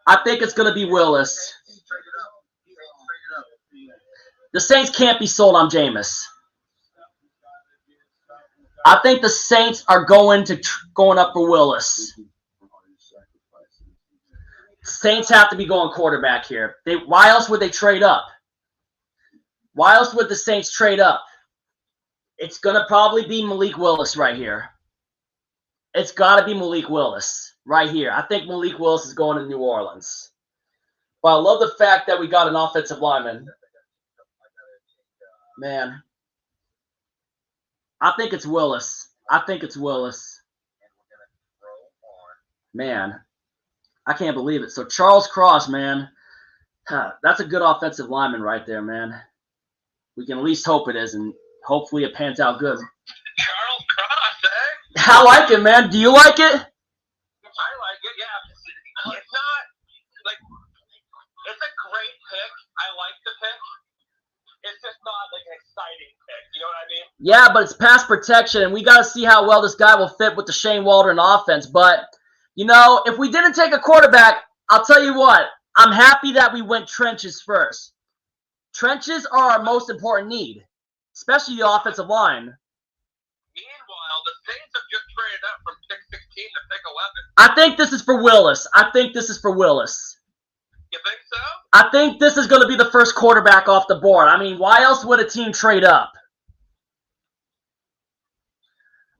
I think it's going to be Willis. The Saints can't be sold on Jameis. I think the Saints are going up for Willis. Saints have to be going quarterback here. Why else would they trade up? Why else would the Saints trade up? It's going to probably be Malik Willis right here. It's got to be Malik Willis right here. I think Malik Willis is going to New Orleans. But I love the fact that we got an offensive lineman. Man. I think it's Willis. I think it's Willis. Man. I can't believe it. So Charles Cross, man. That's a good offensive lineman right there, man. We can at least hope it is, and hopefully it pans out good. Charles Cross, eh? I like it, man. Do you like it? I like it, yeah. It's not, like, it's a great pick. I like the pick. It's just not, like, an exciting pick. You know what I mean? Yeah, but it's pass protection, and we got to see how well this guy will fit with the Shane Waldron offense. But, you know, if we didn't take a quarterback, I'll tell you what, I'm happy that we went trenches first. Trenches are our most important need, especially the offensive line. Meanwhile, the Saints have just traded up from pick 16 to pick 11. I think this is for Willis. You think so? I think this is going to be the first quarterback off the board. I mean, why else would a team trade up?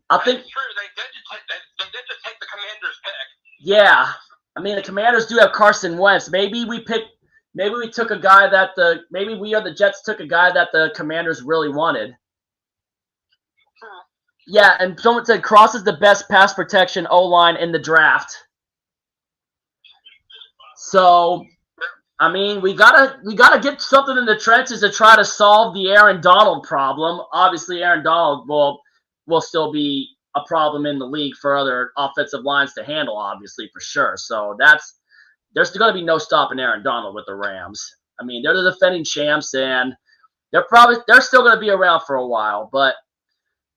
I think That's true. They did just take the Commanders' pick. Yeah. I mean, the Commanders do have Carson Wentz. Maybe we took a guy that the Jets took a guy that the Commanders really wanted. Yeah, and someone said Cross is the best pass protection O-line in the draft. So, I mean, we gotta get something in the trenches to try to solve the Aaron Donald problem. Obviously, Aaron Donald will still be a problem in the league for other offensive lines to handle, obviously, for sure. So there's going to be no stopping Aaron Donald with the Rams. I mean, they're the defending champs, and they're still going to be around for a while. But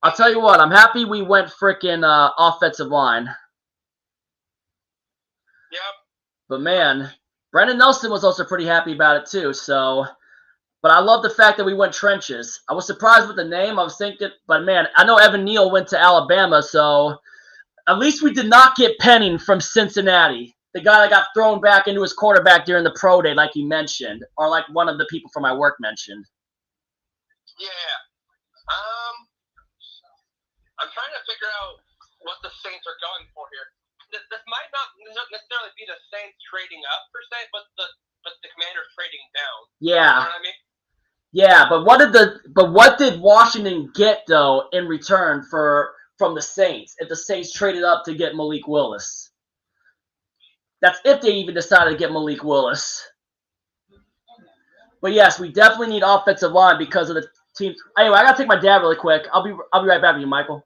I'll tell you what, I'm happy we went freaking offensive line. Yep. But man, Brendan Nelson was also pretty happy about it too. So, but I love the fact that we went trenches. I was surprised with the name. I was thinking, but man, I know Evan Neal went to Alabama, so at least we did not get Penning from Cincinnati. The guy that got thrown back into his quarterback during the pro day, like you mentioned, or like one of the people from my work mentioned. Yeah. I'm trying to figure out what the Saints are going for here. This might not necessarily be the Saints trading up per se, but the Commanders trading down. Yeah. You know what I mean? Yeah, but what did Washington get though in return from the Saints? If the Saints traded up to get Malik Willis, that's if they even decided to get Malik Willis. But yes, we definitely need offensive line because of the team. Anyway, I gotta take my dad really quick. I'll be right back with you, Michael.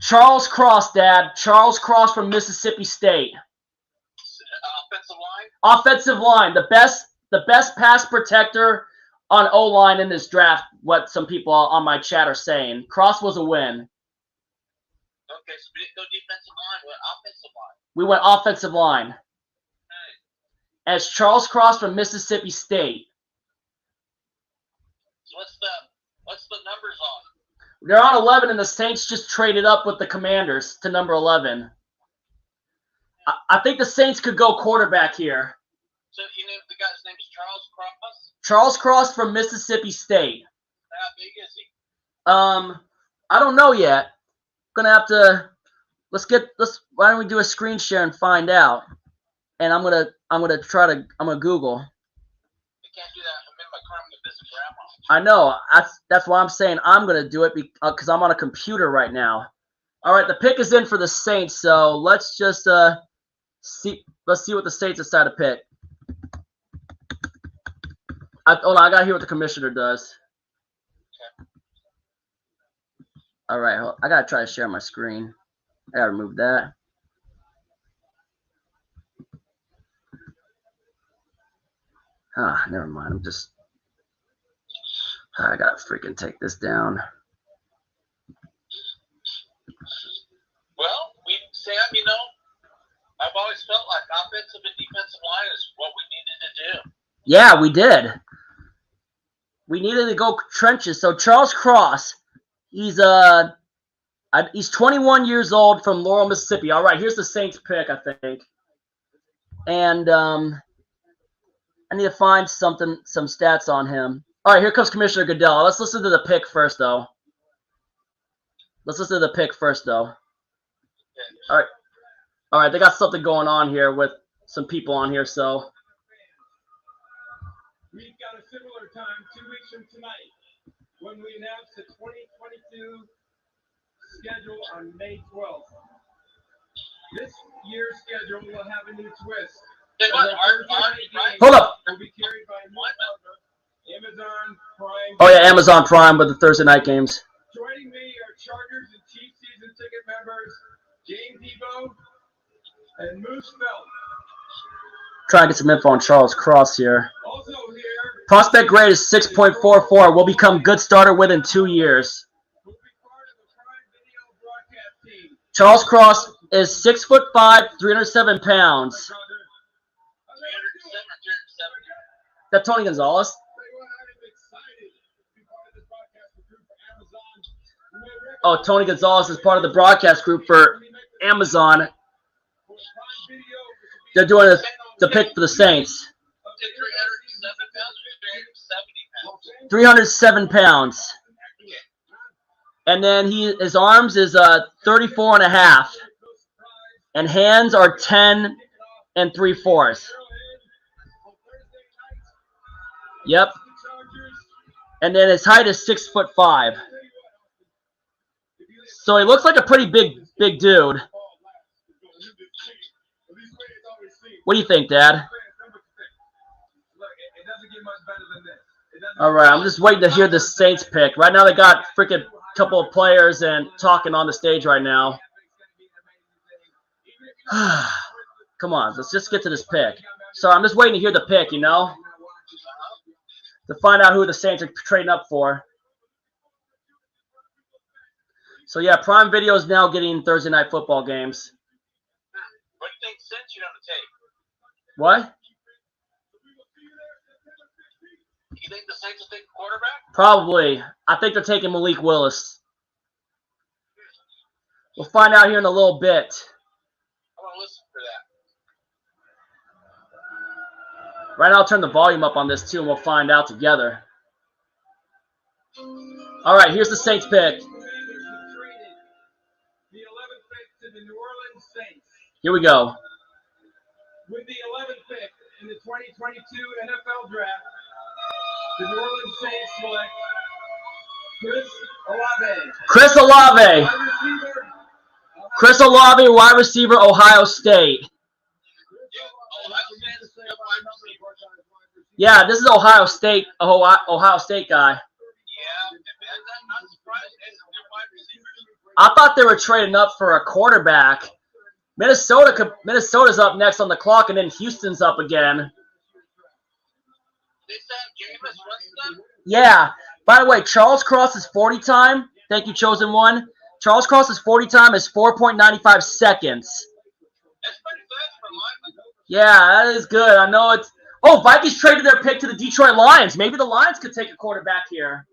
Charles Cross, Dad. Charles Cross from Mississippi State. Offensive line. Offensive line, the best pass protector on O-line in this draft. What some people on my chat are saying. Cross was a win. Okay, so we didn't go defensive line. We went offensive line. We went offensive line. Okay. As Charles Cross from Mississippi State. So what's the numbers on? They're on 11, and the Saints just traded up with the Commanders to number 11. I think the Saints could go quarterback here. So you know the guy's name is Charles Cross? Charles Cross from Mississippi State. How big is he? I don't know yet. Gonna have to why don't we do a screen share and find out? And I'm gonna Google. You can't do that. I'm in my I know. That's why I'm saying I'm going to do it because I'm on a computer right now. All right, the pick is in for the Saints, so let's just see. Let's see what the Saints decide to pick. Hold on, I got to hear what the commissioner does. All right, I got to try to share my screen. I got to remove that. Never mind. I got to freaking take this down. Well, Sam, I've always felt like offensive and defensive line is what we needed to do. Yeah, we did. We needed to go trenches. So Charles Cross, he's 21 years old from Laurel, Mississippi. All right, here's the Saints pick, I think. And I need to find some stats on him. All right, here comes Commissioner Goodell. Let's listen to the pick first, though. All right, they got something going on here with some people on here, so. We've got a similar time 2 weeks from tonight when we announce the 2022 schedule on May 12th. This year's schedule will have a new twist. Hold up. Will be carried by Amazon Prime. Oh, yeah, Amazon Prime with the Thursday night games. Joining me are Chargers and Chiefs season ticket members James Debo and Moose Felt. Try to get some info on Charles Cross here. Also here, Prospect grade is 6.44. Will become good starter within 2 years. will be part of the Prime Video broadcast team. Charles Cross is 6'5", 307 pounds. That Tony Gonzalez? Oh, Tony Gonzalez is part of the broadcast group for Amazon. They're doing the pick for the Saints. 307 pounds. And then his arms is 34.5. And hands are 10 3/4. Yep. And then his height is 6'5". So he looks like a pretty big dude. What do you think, Dad? All right, I'm just waiting to hear the Saints pick. Right now they got freaking couple of players and talking on the stage right now. Come on, let's just get to this pick. So I'm just waiting to hear the pick, to find out who the Saints are trading up for. So yeah, Prime Video is now getting Thursday night football games. What do you think Saints you're going to take? What? You think the Saints will take a quarterback? Probably. I think they're taking Malik Willis. We'll find out here in a little bit. I want to listen for that. Right now, I'll turn the volume up on this too, and we'll find out together. All right, here's the Saints pick. The 11th pick to the New Orleans Saints. Here we go. With the 11th pick in the 2022 NFL Draft, the New Orleans Saints select Chris Olave. Chris Olave, wide receiver, Ohio State. Yeah, this is Ohio State guy. I thought they were trading up for a quarterback. Minnesota's up next on the clock, and then Houston's up again. Yeah. By the way, Charles Cross's 40 time. Thank you, Chosen One. Charles Cross's 40 time is 4.95 seconds. That's pretty fast for linemen. Yeah, that is good. I know it's. Oh, Vikings traded their pick to the Detroit Lions. Maybe the Lions could take a quarterback here.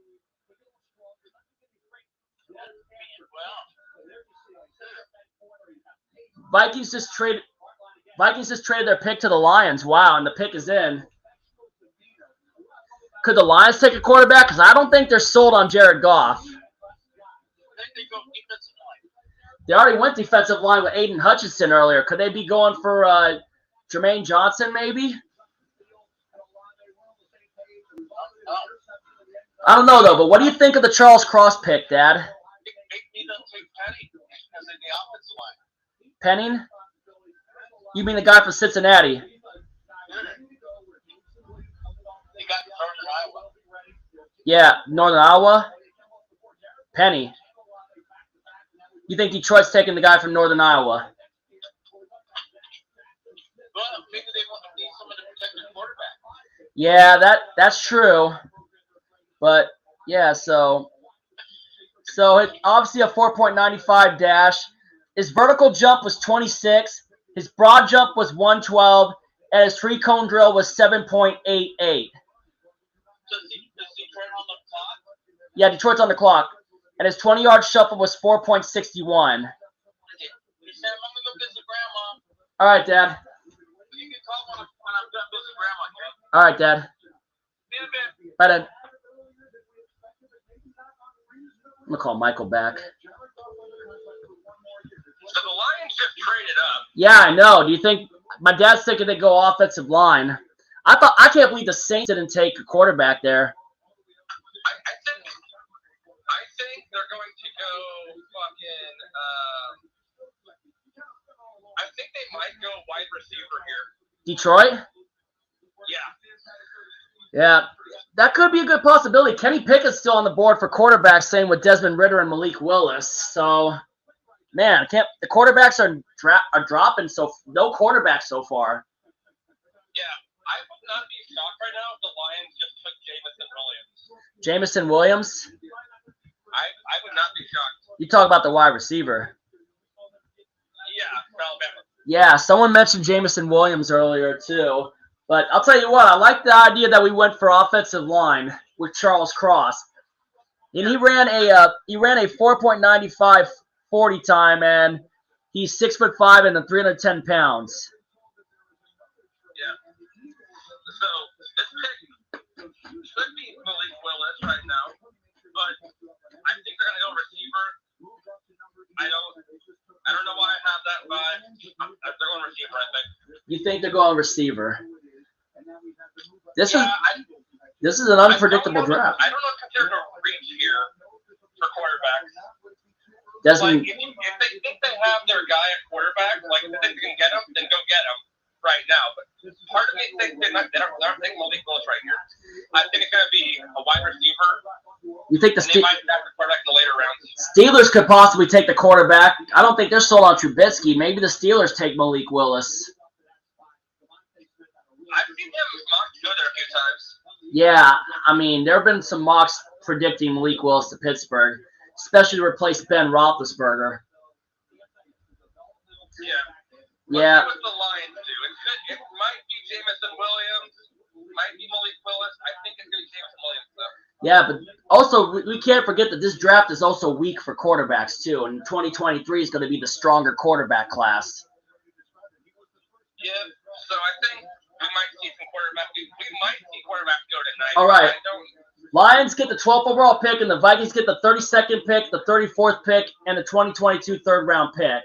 Vikings just traded their pick to the Lions. Wow, and the pick is in. Could the Lions take a quarterback? Because I don't think they're sold on Jared Goff. They already went defensive line with Aiden Hutchinson earlier. Could they be going for Jermaine Johnson maybe? I don't know, though, but what do you think of the Charles Cross pick, Dad? Maybe they'll take Penny because of the offensive line. Penning? You mean the guy from Cincinnati? He got Northern Iowa. Yeah, Northern Iowa? Penny. You think Detroit's taking the guy from Northern Iowa? Well, maybe they want to need someone to protect their quarterback. Yeah, that's true. But, yeah, so it, obviously a 4.95 dash. His vertical jump was 26. His broad jump was 112. And his three-cone drill was 7.88. Does Detroit on the clock? Yeah, Detroit's on the clock. And his 20-yard shuffle was 4.61. He said, I'm going to go visit Grandma. All right, Dad. You can call when I'm done visiting Grandma, okay? All right, Dad. See you in a bit. Bye, Dad. I'm going to call Michael back. So the Lions just traded up. Yeah, I know. Do you think – my dad's thinking they go offensive line. I can't believe the Saints didn't take a quarterback there. I think they're going to go fucking I think they might go wide receiver here. Detroit? Yeah. Yeah. That could be a good possibility. Kenny Pickett's still on the board for quarterbacks, same with Desmond Ritter and Malik Willis. So, man, the quarterbacks are dropping, so no quarterbacks so far. Yeah. I would not be shocked right now if the Lions just took Jameson Williams. Jameson Williams? I would not be shocked. You talk about the wide receiver. Yeah, Alabama. Yeah, someone mentioned Jameson Williams earlier, too. But I'll tell you what, I like the idea that we went for offensive line with Charles Cross. And he ran a 4.95 40 time, and he's 6'5" and 310 pounds. Yeah. So this pick should be Malik Willis right now, but I think they're gonna go receiver. I don't know why I have that vibe. They're going receiver, I think. You think they're going receiver? This Yeah, is an unpredictable draft. I don't know if they're going to reach here for quarterbacks. Desmond, Like, if they think they have their guy at quarterback, like, if they think they can get him, then go get him right now. But part of me thinks they don't think Malik Willis right here. I think it's going to be a wide receiver. you think And they might have the quarterback in the later rounds. Steelers could possibly take the quarterback? I don't think they're sold on Trubisky. Maybe the Steelers take Malik Willis. I've seen him mocked go there a few times. Yeah, I mean, there have been some mocks predicting Malik Willis to Pittsburgh, especially to replace Ben Roethlisberger. Yeah. Yeah. Let's see what the Lions do. It might be Jameson Williams. Might be Malik Willis. I think it's going to be Jameson Williams, though. Yeah, but also we can't forget that this draft is also weak for quarterbacks, too, and 2023 is going to be the stronger quarterback class. Yeah, so I think we might see some quarterback. We might see quarterbacks go tonight. All right. I don't, Lions get the 12th overall pick, and the Vikings get the 32nd pick, the 34th pick, and the 2022 third-round pick.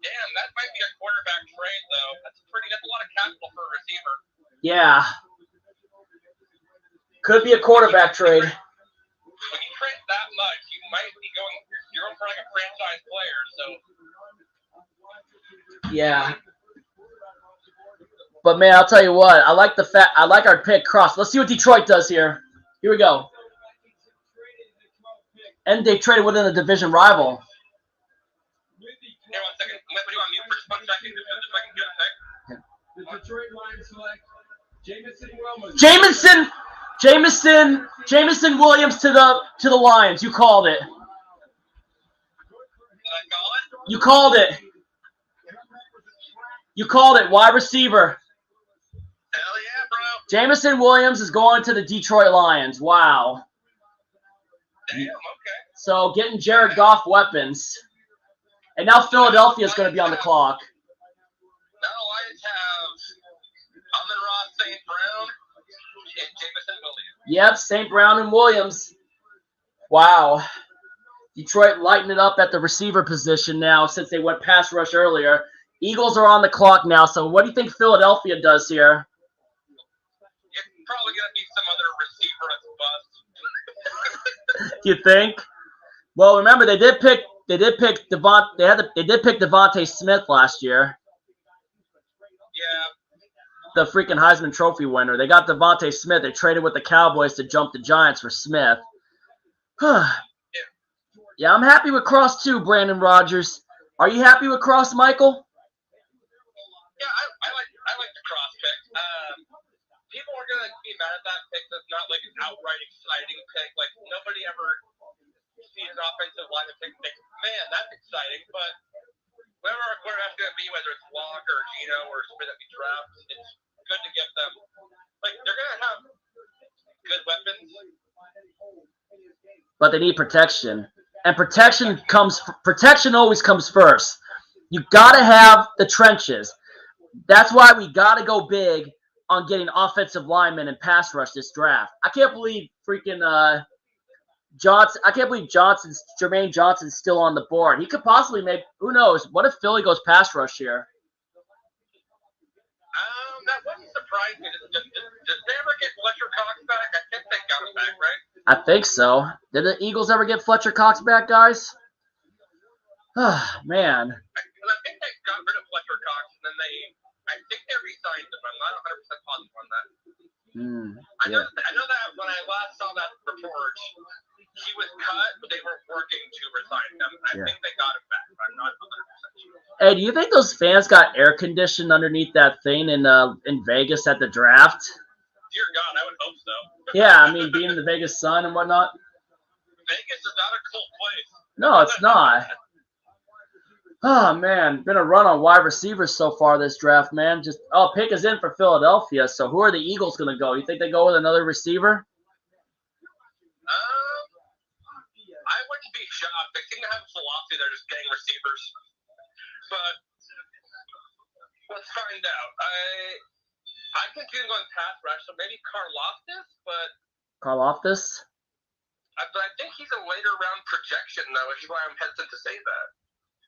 damn, that might be a quarterback trade, though. That's a lot of capital for a receiver. Yeah. Could be a quarterback trade. When you trade that much, you might be you're going for like a franchise player, so. Yeah. But man, I'll tell you what, I like our pick Cross. Let's see what Detroit does here. Here we go. And they traded within a division rival. Here, 1 second. I'm going to put you on mute for just 1 second just so I can get a pick. The Detroit Lions select Jameson Williams. Jameson Williams to the Lions. You called it. Did I call it? You called it. You called it. Wide receiver. Hell yeah, bro. Jameson Williams is going to the Detroit Lions. Wow. Damn, okay. So getting Jared Goff weapons. And now Philadelphia is going to be on the clock. Now the Lions have Amon-Ra St. Brown and Jameson Williams. Yep, St. Brown and Williams. Wow. Detroit lighting it up at the receiver position now since they went pass rush earlier. Eagles are on the clock now, so what do you think Philadelphia does here? Probably gonna be some other receiver at the bust. You think? Well, remember they did pick Devontae Smith last year. Yeah. The freaking Heisman Trophy winner. They got Devontae Smith. They traded with the Cowboys to jump the Giants for Smith. Yeah, I'm happy with Cross too, Brandon Rogers. Are you happy with Cross, Michael? Yeah, I like the Cross pick. People are gonna be mad at that pick. That's not like an outright exciting pick. Like nobody ever sees an offensive line and thinks, man, that's exciting. But whoever our quarterback's gonna be, whether it's Walker or Gino or somebody that we draft, it's good to give them. Like they're gonna have good weapons, but they need protection. And protection always comes first. You got to have the trenches. That's why we got to go big on getting offensive linemen and pass rush this draft. I can't believe freaking Jermaine Johnson's still on the board. He could possibly make, who knows, what if Philly goes pass rush here? That wouldn't surprise me. Did they ever get Fletcher Cox back? I think they got him back, right? I think so. Did the Eagles ever get Fletcher Cox back, guys? Man. I think they got rid of Fletcher Cox, and then I think they re-signed him. I'm not 100% positive on that. I know that when I last saw that report, he was cut, but they were working to resign him. I think they got him back, but I'm not 100% sure. Hey, do you think those fans got air conditioned underneath that thing in Vegas at the draft? Dear God, I would hope so. Yeah, I mean, being in the Vegas sun and whatnot. Vegas is not a cool place. No, it's not. Oh, man. Been a run on wide receivers so far this draft, man. Pick is in for Philadelphia. So who are the Eagles going to go? You think they go with another receiver? I wouldn't be shocked. They seem to have a philosophy. They're just getting receivers. But let's find out. I think he's going pass rush, so maybe Karlaftis, but I think he's a later round projection, though, which is why I'm hesitant to say that.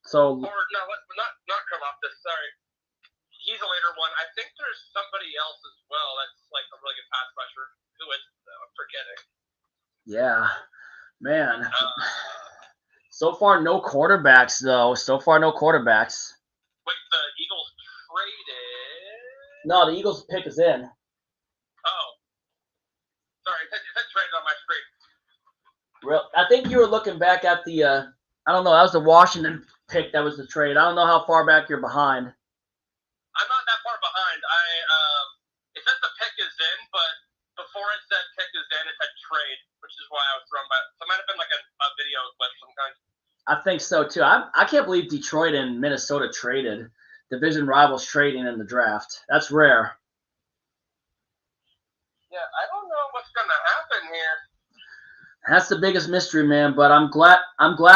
So, or no, not Karlaftis. Sorry, he's a later one. I think there's somebody else as well that's like a really good pass rusher. Who is it, though? I'm forgetting. Yeah, man. So far, no quarterbacks, though. Wait, the Eagles traded? No, the Eagles pick is in. Oh. Sorry, it said traded on my screen. I think you were looking back at the, I don't know, that was the Washington pick that was the trade. I don't know how far back you're behind. I'm not that far behind. It said the pick is in, but before it said pick is in, it said trade, which is why I was thrown back. So it might have been like a video glitch sometimes. I think so, too. I can't believe Detroit and Minnesota traded. Division rivals trading in the draft. That's rare. Yeah, I don't know what's going to happen here. That's the biggest mystery, man. But I'm glad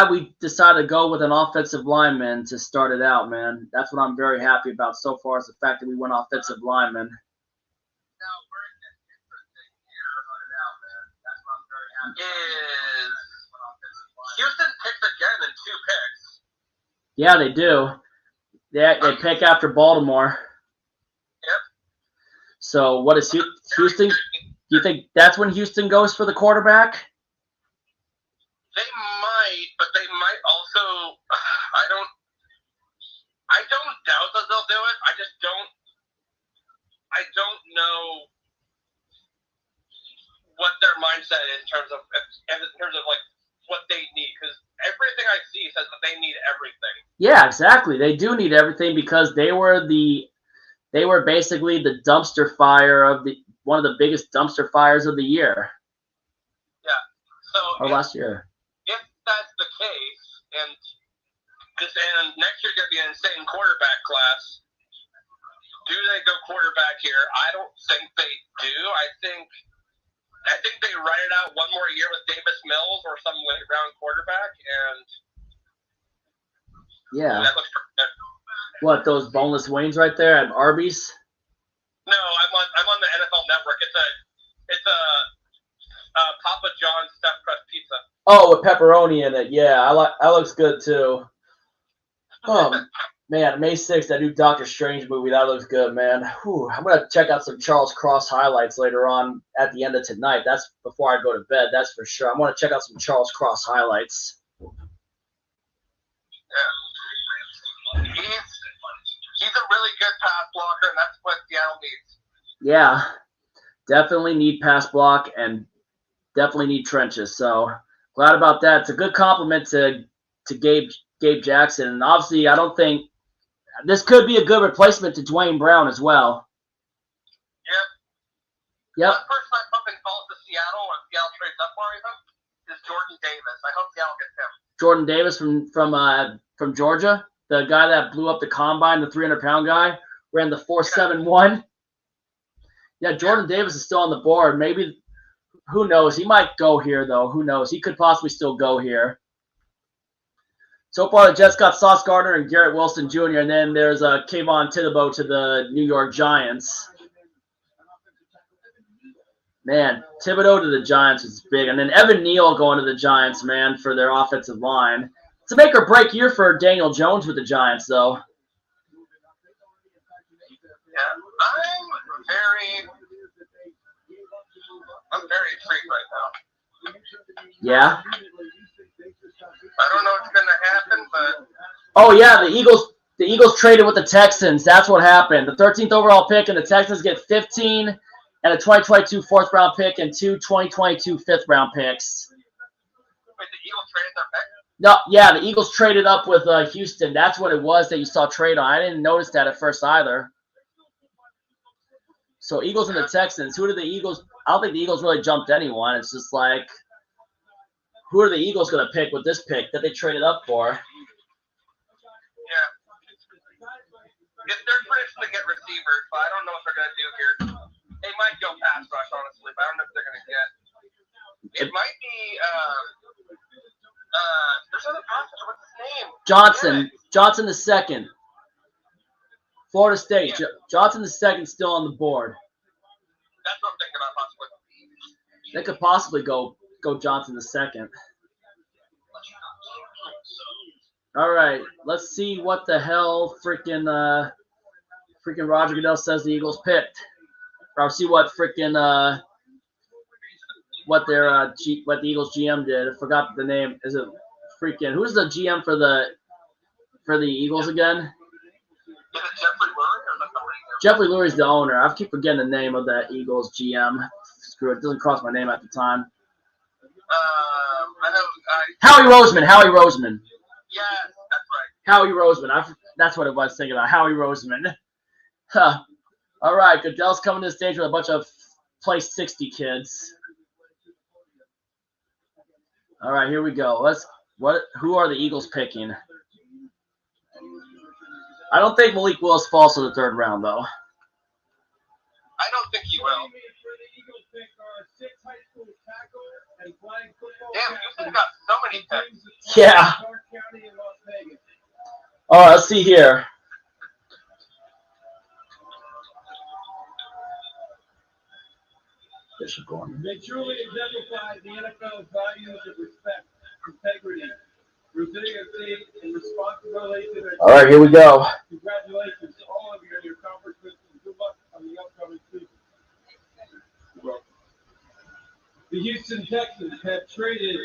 we decided to go with an offensive lineman to start it out, man. That's what I'm very happy about so far is the fact that we went offensive lineman. Now, we're in this interesting year on it out, man. That's what I'm very happy about. Houston picks again in 2 picks. Yeah, they do. They pick after Baltimore. Yep. So what is Houston? Do you think that's when Houston goes for the quarterback? They might, but they might also. I don't doubt that they'll do it. I just don't. I don't know what their mindset is in terms of like what they need, because everything I see says that they need everything. Yeah, exactly. They do need everything because they were basically the dumpster fire of one of the biggest dumpster fires of the year. Yeah. So last year. If that's the case, and next year's gonna be an insane quarterback class, do they go quarterback here? I don't think they do. I think they ride it out one more year with Davis Mills or some late round quarterback, and that looks pretty good. What, those boneless wings right there at Arby's? No, I'm on the NFL Network. It's a Papa John's stuffed crust pizza. Oh, with pepperoni in it. Yeah, that looks good too. Man, May 6th, that new Doctor Strange movie, that looks good, man. Whew, I'm going to check out some Charles Cross highlights later on at the end of tonight. That's before I go to bed, that's for sure. I'm going to check out some Charles Cross highlights. Yeah. He's a really good pass blocker, and that's what Seattle needs. Yeah, definitely need pass block and definitely need trenches. So glad about that. It's a good compliment to Gabe Jackson. And obviously, I don't think this could be a good replacement to Dwayne Brown as well. Yep. One person I'm hoping falls to Seattle or Seattle trades up for even is Jordan Davis. I hope Seattle gets him. Jordan Davis from Georgia, the guy that blew up the combine, the 300-pound guy, ran the 4.71. Yeah, Jordan Davis is still on the board. Maybe, who knows? He might go here, though. Who knows? He could possibly still go here. So far, the Jets got Sauce Gardner and Garrett Wilson Jr., and then there's Kayvon Thibodeau to the New York Giants. Man, Thibodeau to the Giants is big. And then Evan Neal going to the Giants, man, for their offensive line. It's a make or break year for Daniel Jones with the Giants, though. Yeah, I'm very intrigued right now. Yeah? I don't know what's going to happen, but... Oh, yeah, the Eagles traded with the Texans. That's what happened. The 13th overall pick, and the Texans get 15 and a 2022 fourth-round pick and 2 2022 fifth-round picks. Wait, the Eagles traded their pick? No, yeah, the Eagles traded up with Houston. That's what it was that you saw trade on. I didn't notice that at first either. So Eagles and the Texans. Who did the Eagles? I don't think the Eagles really jumped anyone. It's just like, who are the Eagles going to pick with this pick that they traded up for? Yeah. If they're traditionally to get receivers, but I don't know what they're going to do here. They might go pass rush, honestly, but I don't know if they're going to get. It might be. There's another pass rusher. What's his name? Johnson. Johnson the second. Florida State. Yeah. Johnson the second still on the board. That's what I'm thinking about possibly. They could possibly go Johnson the second. All right, let's see what the hell freaking Roger Goodell says the Eagles picked. Or see what freaking what the Eagles GM did. I forgot the name. Is it freaking who's the GM for the Eagles again? Is it Jeffrey Lurie or somebody? Jeffrey Lurie's the owner. I keep forgetting the name of that Eagles GM. Screw it, it doesn't cross my name at the time. I know. Howie Roseman. Yes, that's right. Howie Roseman. That's what I was thinking about. Howie Roseman. Huh. All right, Goodell's coming to the stage with a bunch of Play 60 kids. All right, here we go. Who are the Eagles picking? I don't think Malik Willis falls to the third round, though. I don't think he will. Damn, Houston got so many picks. Yeah. All right, let's see here. They truly exemplify the NFL's values of respect, integrity, resiliency, and responsibility to their All right, here we go. Congratulations to all of you on your accomplishments and good luck on the upcoming season. The Houston Texans have traded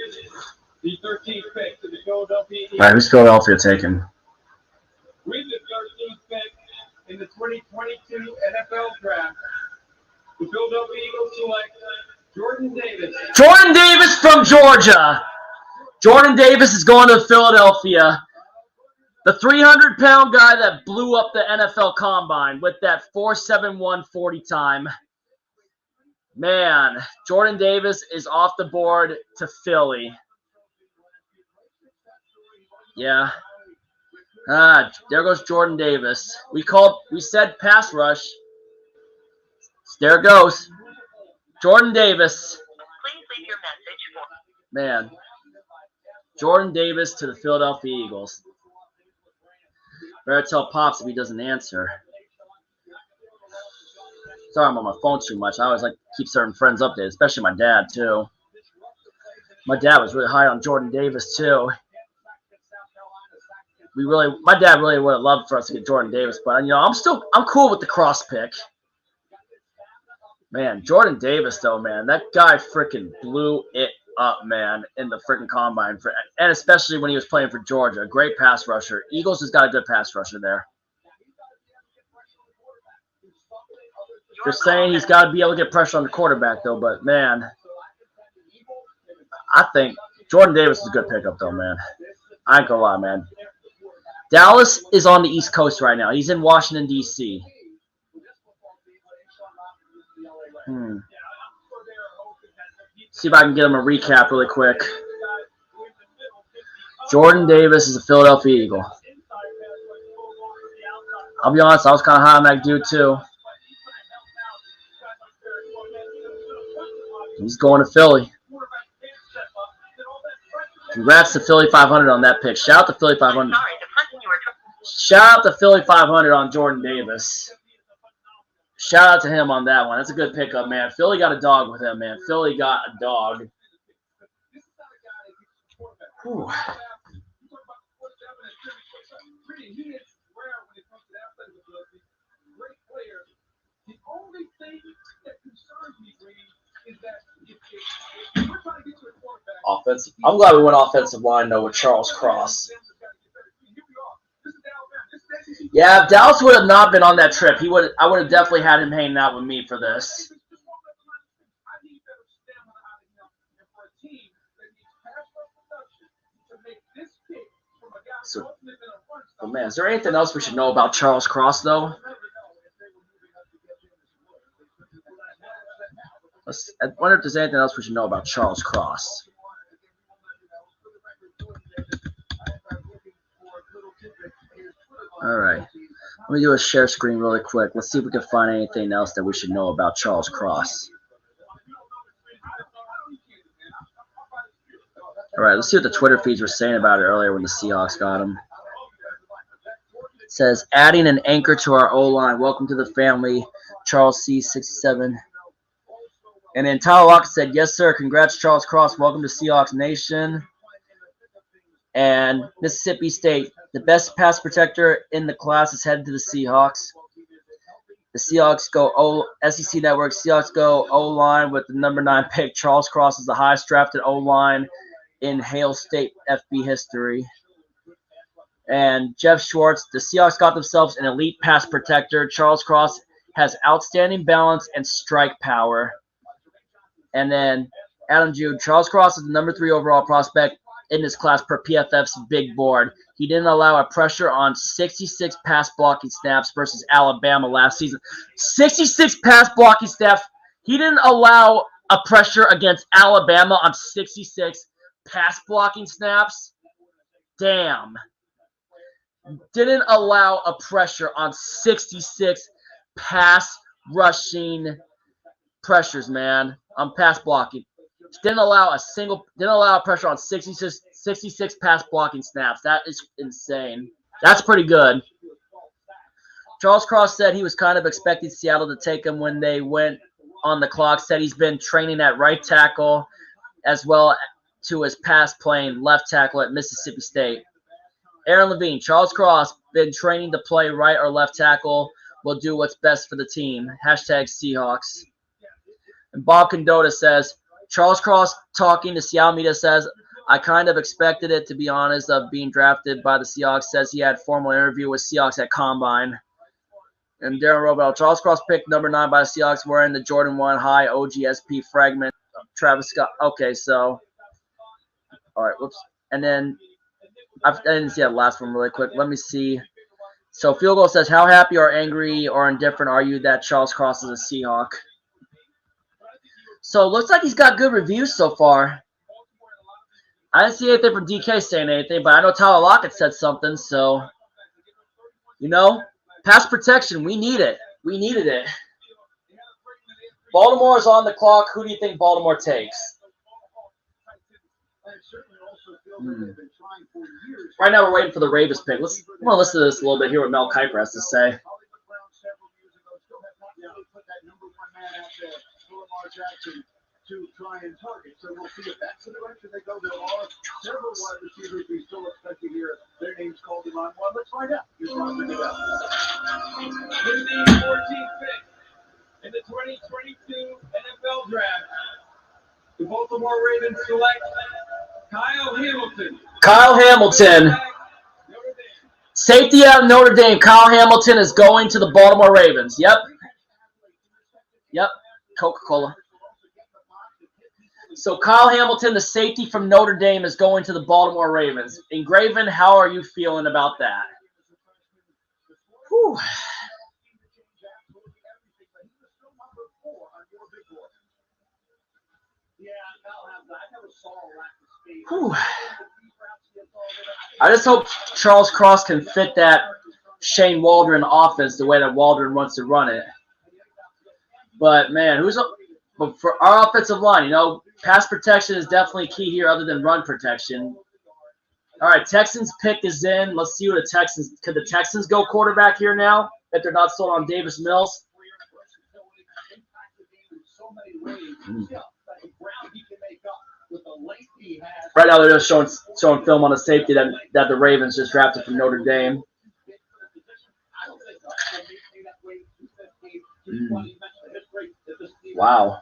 the 13th pick to the Philadelphia Eagles. All right, who's Philadelphia taking? With the 13th pick in the 2022 NFL Draft, the Philadelphia Eagles select Jordan Davis. Jordan Davis from Georgia. Jordan Davis is going to Philadelphia. The 300-pound guy that blew up the NFL Combine with that 4.71 40 time. Man, Jordan Davis is off the board to Philly. Yeah. There goes Jordan Davis. We said pass rush. There it goes. Jordan Davis. Please leave your message for. Man. Jordan Davis to the Philadelphia Eagles. Better tell Pops if he doesn't answer. Sorry, I'm on my phone too much. I always like to keep certain friends updated, especially my dad, too. My dad was really high on Jordan Davis, too. my dad really would have loved for us to get Jordan Davis, but I'm cool with the cross pick. Man, Jordan Davis though, man, that guy freaking blew it up, man, in the freaking combine, and especially when he was playing for Georgia. Great pass rusher. Eagles has got a good pass rusher there. They're saying he's got to be able to get pressure on the quarterback though, but man, I think Jordan Davis is a good pickup though, man. I ain't gonna lie, man. Dallas is on the East Coast right now. He's in Washington, D.C. See if I can get him a recap really quick. Jordan Davis is a Philadelphia Eagle. I'll be honest, I was kind of high on that dude too. He's going to Philly. Congrats to Philly 500 on that pick. Shout out to Philly 500. Shout out to Philly 500 on Jordan Davis. Shout out to him on that one. That's a good pickup, man. Philly got a dog with him, man. Philly got a dog. Whew. Offensive. I'm glad we went offensive line though with Charles Cross. Yeah, if Dallas would have not been on that trip, I would have definitely had him hanging out with me for this. So, oh man, is there anything else we should know about Charles Cross though? I wonder if there's anything else we should know about Charles Cross. All right. Let me do a share screen really quick. Let's see if we can find anything else that we should know about Charles Cross. All right, let's see what the Twitter feeds were saying about it earlier when the Seahawks got him. It says, adding an anchor to our O-line. Welcome to the family, Charles C67. And then Tyler Lockett said, yes, sir. Congrats, Charles Cross. Welcome to Seahawks Nation. And Mississippi State, the best pass protector in the class is headed to the Seahawks. The Seahawks go SEC Network. Seahawks go O-line with the number 9 pick. Charles Cross is the highest drafted O-line in Hail State FB history. And Jeff Schwartz, the Seahawks got themselves an elite pass protector. Charles Cross has outstanding balance and strike power. And then Adam Jude, Charles Cross is the number 3 overall prospect in this class per PFF's big board. He didn't allow a pressure on 66 pass blocking snaps versus Alabama last season. 66 pass blocking snaps. He didn't allow a pressure against Alabama on 66 pass blocking snaps. Damn. Didn't allow a pressure on 66 pass rushing pressures, man. On pass blocking. Didn't allow a pressure on 66 pass blocking snaps. That is insane. That's pretty good. Charles Cross said he was kind of expecting Seattle to take him when they went on the clock. Said he's been training at right tackle as well to his pass playing left tackle at Mississippi State. Aaron Levine, Charles Cross been training to play right or left tackle. Will do what's best for the team. Hashtag Seahawks. And Bob Condota says, Charles Cross talking to Seattle Media says, I kind of expected it, to be honest, of being drafted by the Seahawks. Says he had formal interview with Seahawks at Combine. And Darren Robel, Charles Cross picked number 9 by the Seahawks wearing the Jordan 1 high OGSP fragment. Travis Scott. Okay, so. All right, whoops. And then I didn't see that last one really quick. Let me see. So Field Goal says, how happy or angry or indifferent are you that Charles Cross is a Seahawk? So it looks like he's got good reviews so far. I didn't see anything from DK saying anything, but I know Tyler Lockett said something. So, pass protection, we need it. We needed it. Baltimore is on the clock. Who do you think Baltimore takes? Right now we're waiting for the Ravens pick. I'm going to listen to this a little bit, hear what Mel Kiper has to say. to try and target. So we'll see if that's the direction they go. There are several wide receivers we still expect to hear their names called in line one. Let's find out. Here's Ron Pickett. With the 14th pick in the 2022 NFL Draft, the Baltimore Ravens select Kyle Hamilton. Kyle Hamilton. Safety out of Notre Dame. Kyle Hamilton is going to the Baltimore Ravens. Yep. Coca-Cola. So Kyle Hamilton, the safety from Notre Dame, is going to the Baltimore Ravens. Engraven, how are you feeling about that? Whew. Whew. I just hope Charles Cross can fit that Shane Waldron offense the way that Waldron wants to run it. But, man, but for our offensive line, pass protection is definitely key here other than run protection. All right, Texans pick is in. Let's see what the Texans – could the Texans go quarterback here now if they're not sold on Davis Mills? Right now they're just showing film on the safety that the Ravens just drafted from Notre Dame. Wow.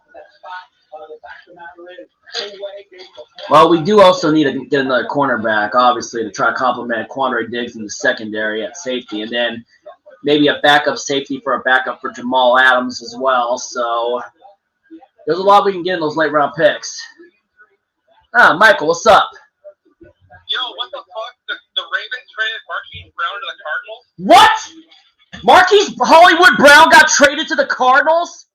Well, we do also need to get another cornerback, obviously, to try to complement Quandre Diggs in the secondary at safety, and then maybe a backup safety for a backup for Jamal Adams as well. So there's a lot we can get in those late round picks. Michael, what's up? Yo, what the fuck? The Ravens traded Marquis Brown to the Cardinals? What? Marquis Hollywood Brown got traded to the Cardinals?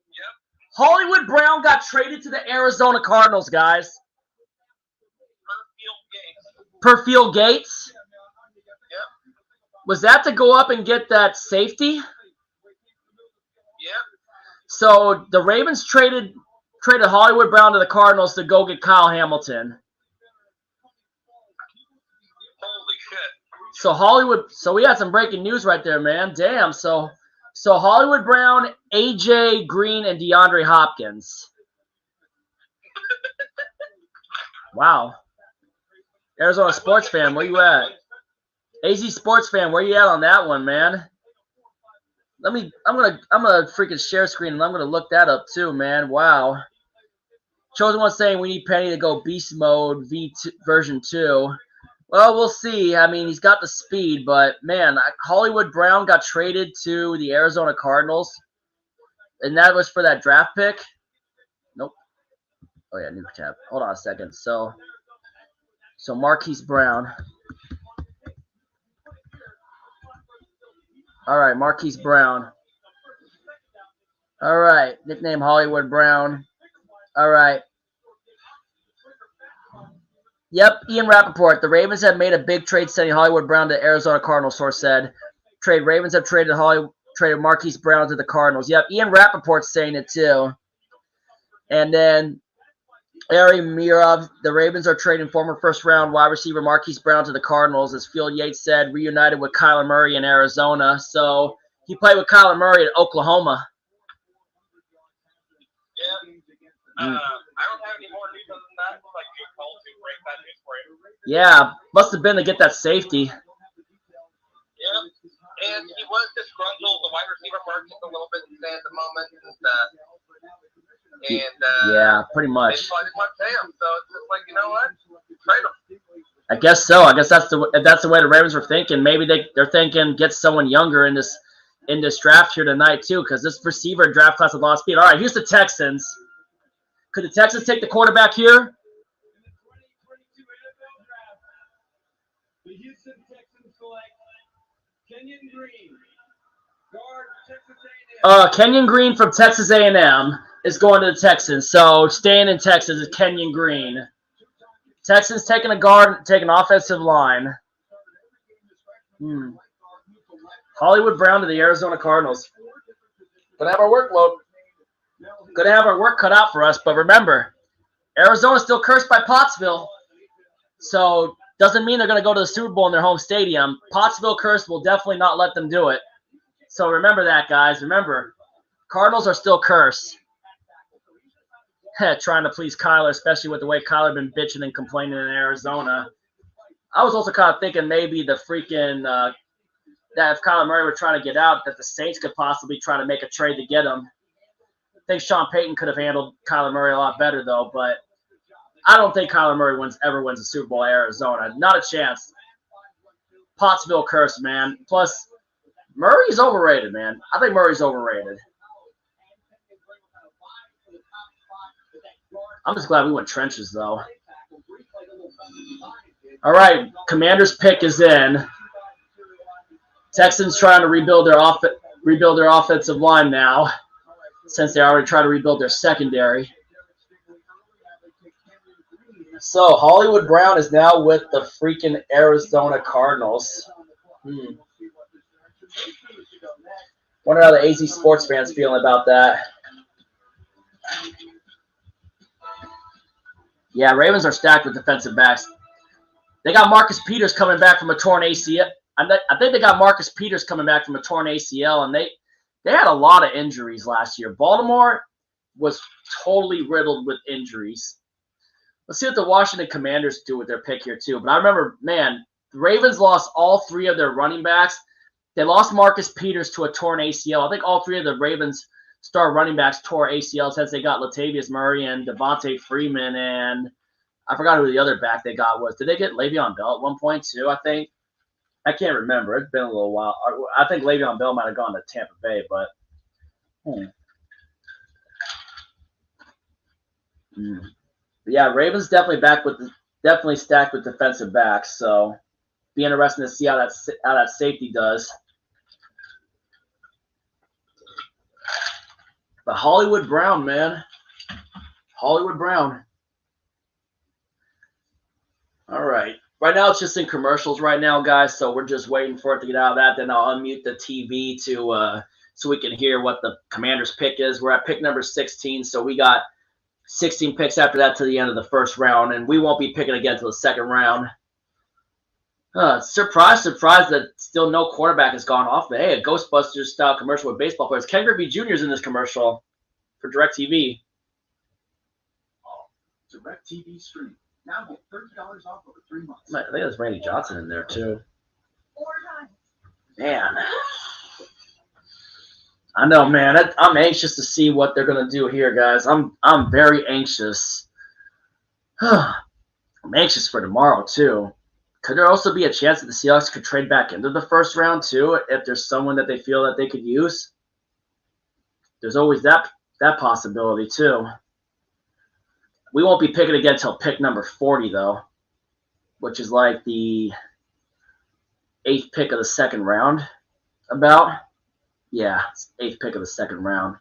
Yep. Hollywood Brown got traded to the Arizona Cardinals, guys. Per Field Gates? Yep. Was that to go up and get that safety? Yep. So the Ravens traded Hollywood Brown to the Cardinals to go get Kyle Hamilton. Holy shit. So we had some breaking news right there, man. Damn. So Hollywood Brown, AJ Green, and DeAndre Hopkins. Wow. Arizona sports fan, where you at? AZ sports fan, where you at on that one, man? I'm gonna freaking share screen and I'm gonna look that up too, man. Wow. Chosen one saying we need Penny to go beast mode version 2. Well, we'll see. I mean, he's got the speed, but man, Hollywood Brown got traded to the Arizona Cardinals, and that was for that draft pick. Nope. Oh yeah, new tab. Hold on a second. So Marquis Brown. All right, Marquis Brown. All right, nickname Hollywood Brown. All right. Yep, Ian Rappaport. The Ravens have made a big trade sending Hollywood Brown to Arizona Cardinals, source said. Ravens have traded Marquis Brown to the Cardinals. Yep, Ian Rappaport's saying it too. And then Ari Mirov, the Ravens are trading former first-round wide receiver Marquis Brown to the Cardinals, as Field Yates said, reunited with Kyler Murray in Arizona. So he played with Kyler Murray at Oklahoma. Yeah. I don't have any more news other than that. Like, you called to break that news for you. Yeah, must have been to get that safety. Yeah. And he was disgruntled. The wide receiver market a little bit sad at the moment. Yeah, pretty much. They probably didn't want to pay him, so it's just like, you know what? Trade him. I guess so. I guess that's the way the Ravens were thinking. Maybe they're thinking get someone younger in this draft here tonight too, because this receiver draft class has a lot of speed. All right, here's the Texans. Could the Texans take the quarterback here? The Houston Texans select Kenyon Green, guard, Texas A&M. Kenyon Green from Texas A&M is going to the Texans. So staying in Texas is Kenyon Green. Texans taking a guard, taking offensive line. Hollywood Brown to the Arizona Cardinals. Gonna have our workload. Gonna have our work cut out for us, but remember, Arizona's still cursed by Pottsville. So doesn't mean they're gonna go to the Super Bowl in their home stadium. Pottsville curse will definitely not let them do it. So remember that, guys. Remember, Cardinals are still cursed. trying to please Kyler, especially with the way Kyler been bitching and complaining in Arizona. I was also kind of thinking maybe the freaking that if Kyler Murray were trying to get out, that the Saints could possibly try to make a trade to get him. I think Sean Payton could have handled Kyler Murray a lot better, though, but I don't think Kyler Murray ever wins a Super Bowl at Arizona. Not a chance. Pottsville curse, man. Plus, Murray's overrated, man. I think Murray's overrated. I'm just glad we went trenches, though. All right, Commander's pick is in. Texans trying to rebuild their offensive line now, since they already tried to rebuild their secondary. So Hollywood Brown is now with the freaking Arizona Cardinals. Wonder how the AZ Sports fans feeling about that. Yeah, Ravens are stacked with defensive backs. They got Marcus Peters coming back from a torn ACL. I think they got Marcus Peters coming back from a torn ACL, and they had a lot of injuries last year. Baltimore was totally riddled with injuries. Let's see what the Washington Commanders do with their pick here, too. But I remember, man, the Ravens lost all three of their running backs. They lost Marcus Peters to a torn ACL. I think all three of the Ravens star running backs tore ACLs since they got Latavius Murray and Devontae Freeman, and I forgot who the other back they got was. Did they get Le'Veon Bell at one point, too, I think? I can't remember. It's been a little while. I think Le'Veon Bell might have gone to Tampa Bay, but yeah, Ravens definitely stacked with defensive backs. So be interesting to see how that safety does. But Hollywood Brown, man, Hollywood Brown. All right. Right now, it's just in commercials right now, guys, so we're just waiting for it to get out of that. Then I'll unmute the TV so we can hear what the Commander's pick is. We're at pick number 16, so we got 16 picks after that to the end of the first round, and we won't be picking again until the second round. Surprise that still no quarterback has gone off. But hey, a Ghostbusters-style commercial with baseball players. Ken Griffey Jr. is in this commercial for DirecTV. Oh, DirecTV stream. Now get $30 off over 3 months. I think there's Randy Johnson in there, too. Man. I know, man. I'm anxious to see what they're going to do here, guys. I'm very anxious. I'm anxious for tomorrow, too. Could there also be a chance that the Seahawks could trade back into the first round, too, if there's someone that they feel that they could use? There's always that possibility, too. We won't be picking again until pick number 40, though, which is like the 8th pick of the second round, about. Yeah, it's 8th pick of the second round.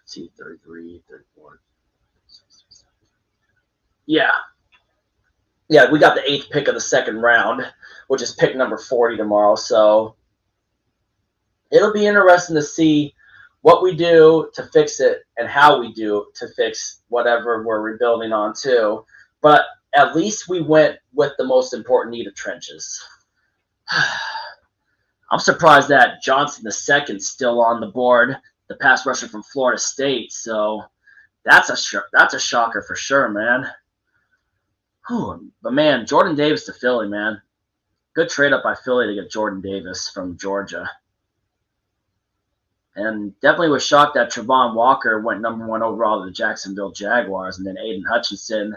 Let's see, 33, 34. Yeah. Yeah, we got the 8th pick of the second round, which is pick number 40 tomorrow. So it'll be interesting to see what we do to fix it and how we do to fix whatever we're rebuilding on too. But at least we went with the most important need of trenches. I'm surprised that Johnson II's still on the board, the pass rusher from Florida State. So that's a shocker for sure, man. But man, Jordan Davis to Philly, man. Good trade up by Philly to get Jordan Davis from Georgia. And definitely was shocked that Trevon Walker went number 1 overall to the Jacksonville Jaguars, and then Aiden Hutchinson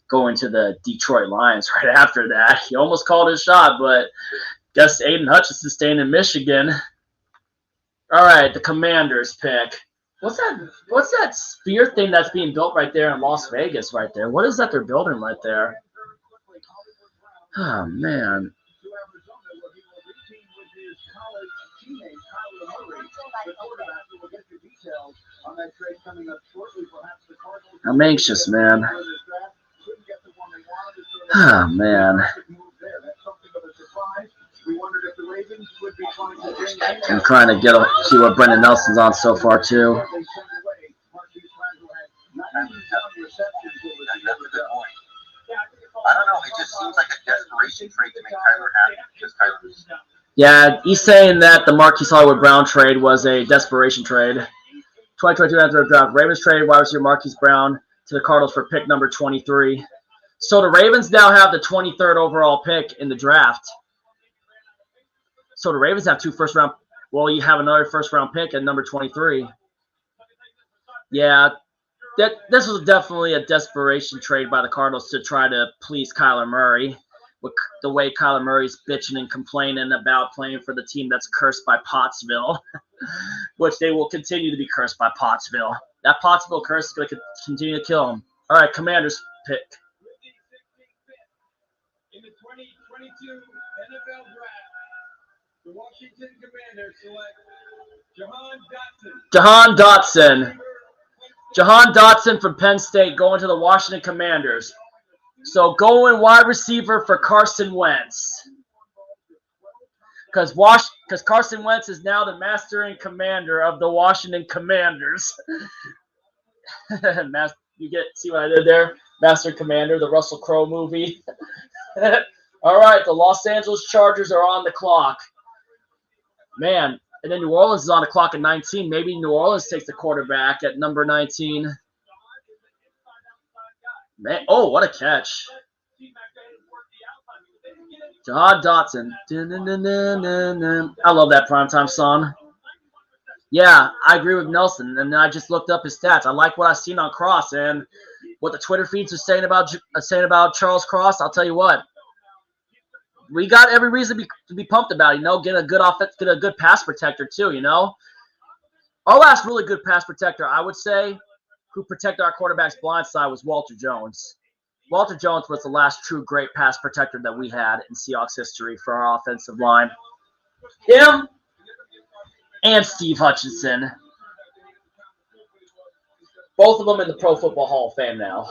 going to the Detroit Lions right after that. He almost called his shot, but guess Aiden Hutchinson staying in Michigan. All right, the Commanders pick. What's that spear thing that's being built right there in Las Vegas right there? What is that they're building right there? Oh, man. I'm anxious, man. Oh, man. I'm trying to see what Brendan Nelson's on so far, too. That's a good point. I don't know. It just seems like a desperation trade to make Tyler happy because Tyler's. Yeah, he's saying that the Marquis Brown trade was a desperation trade. 2022 after draft, Ravens trade wide receiver Marquis Brown to the Cardinals for pick number 23. So the Ravens now have the 23rd overall pick in the draft. So the Ravens have 2 first-round. Well, you have another first-round pick at number 23. Yeah, this was definitely a desperation trade by the Cardinals to try to please Kyler Murray. With the way Kyler Murray's bitching and complaining about playing for the team that's cursed by Pottsville, which they will continue to be cursed by Pottsville. That Pottsville curse is going to continue to kill him. All right, Commanders pick. In the 2022 NFL Draft, the Washington Commanders select Jahan Dotson. Jahan Dotson from Penn State going to the Washington Commanders. So going wide receiver for Carson Wentz. Because Carson Wentz is now the master and commander of the Washington Commanders. See what I did there? Master and Commander, the Russell Crowe movie. All right, the Los Angeles Chargers are on the clock. Man, and then New Orleans is on the clock at 19. Maybe New Orleans takes the quarterback at number 19. Man, oh, what a catch. Jahan Dotson. I love that primetime song. Yeah, I agree with Nelson. And I just looked up his stats. I like what I've seen on Cross. And what the Twitter feeds are saying about Charles Cross, I'll tell you what. We got every reason to be pumped about it, get a good offense, get a good pass protector too, Our last really good pass protector, I would say, who protected our quarterback's blind side was Walter Jones. Walter Jones was the last true great pass protector that we had in Seahawks history for our offensive line. Him and Steve Hutchinson. Both of them in the Pro Football Hall of Fame now.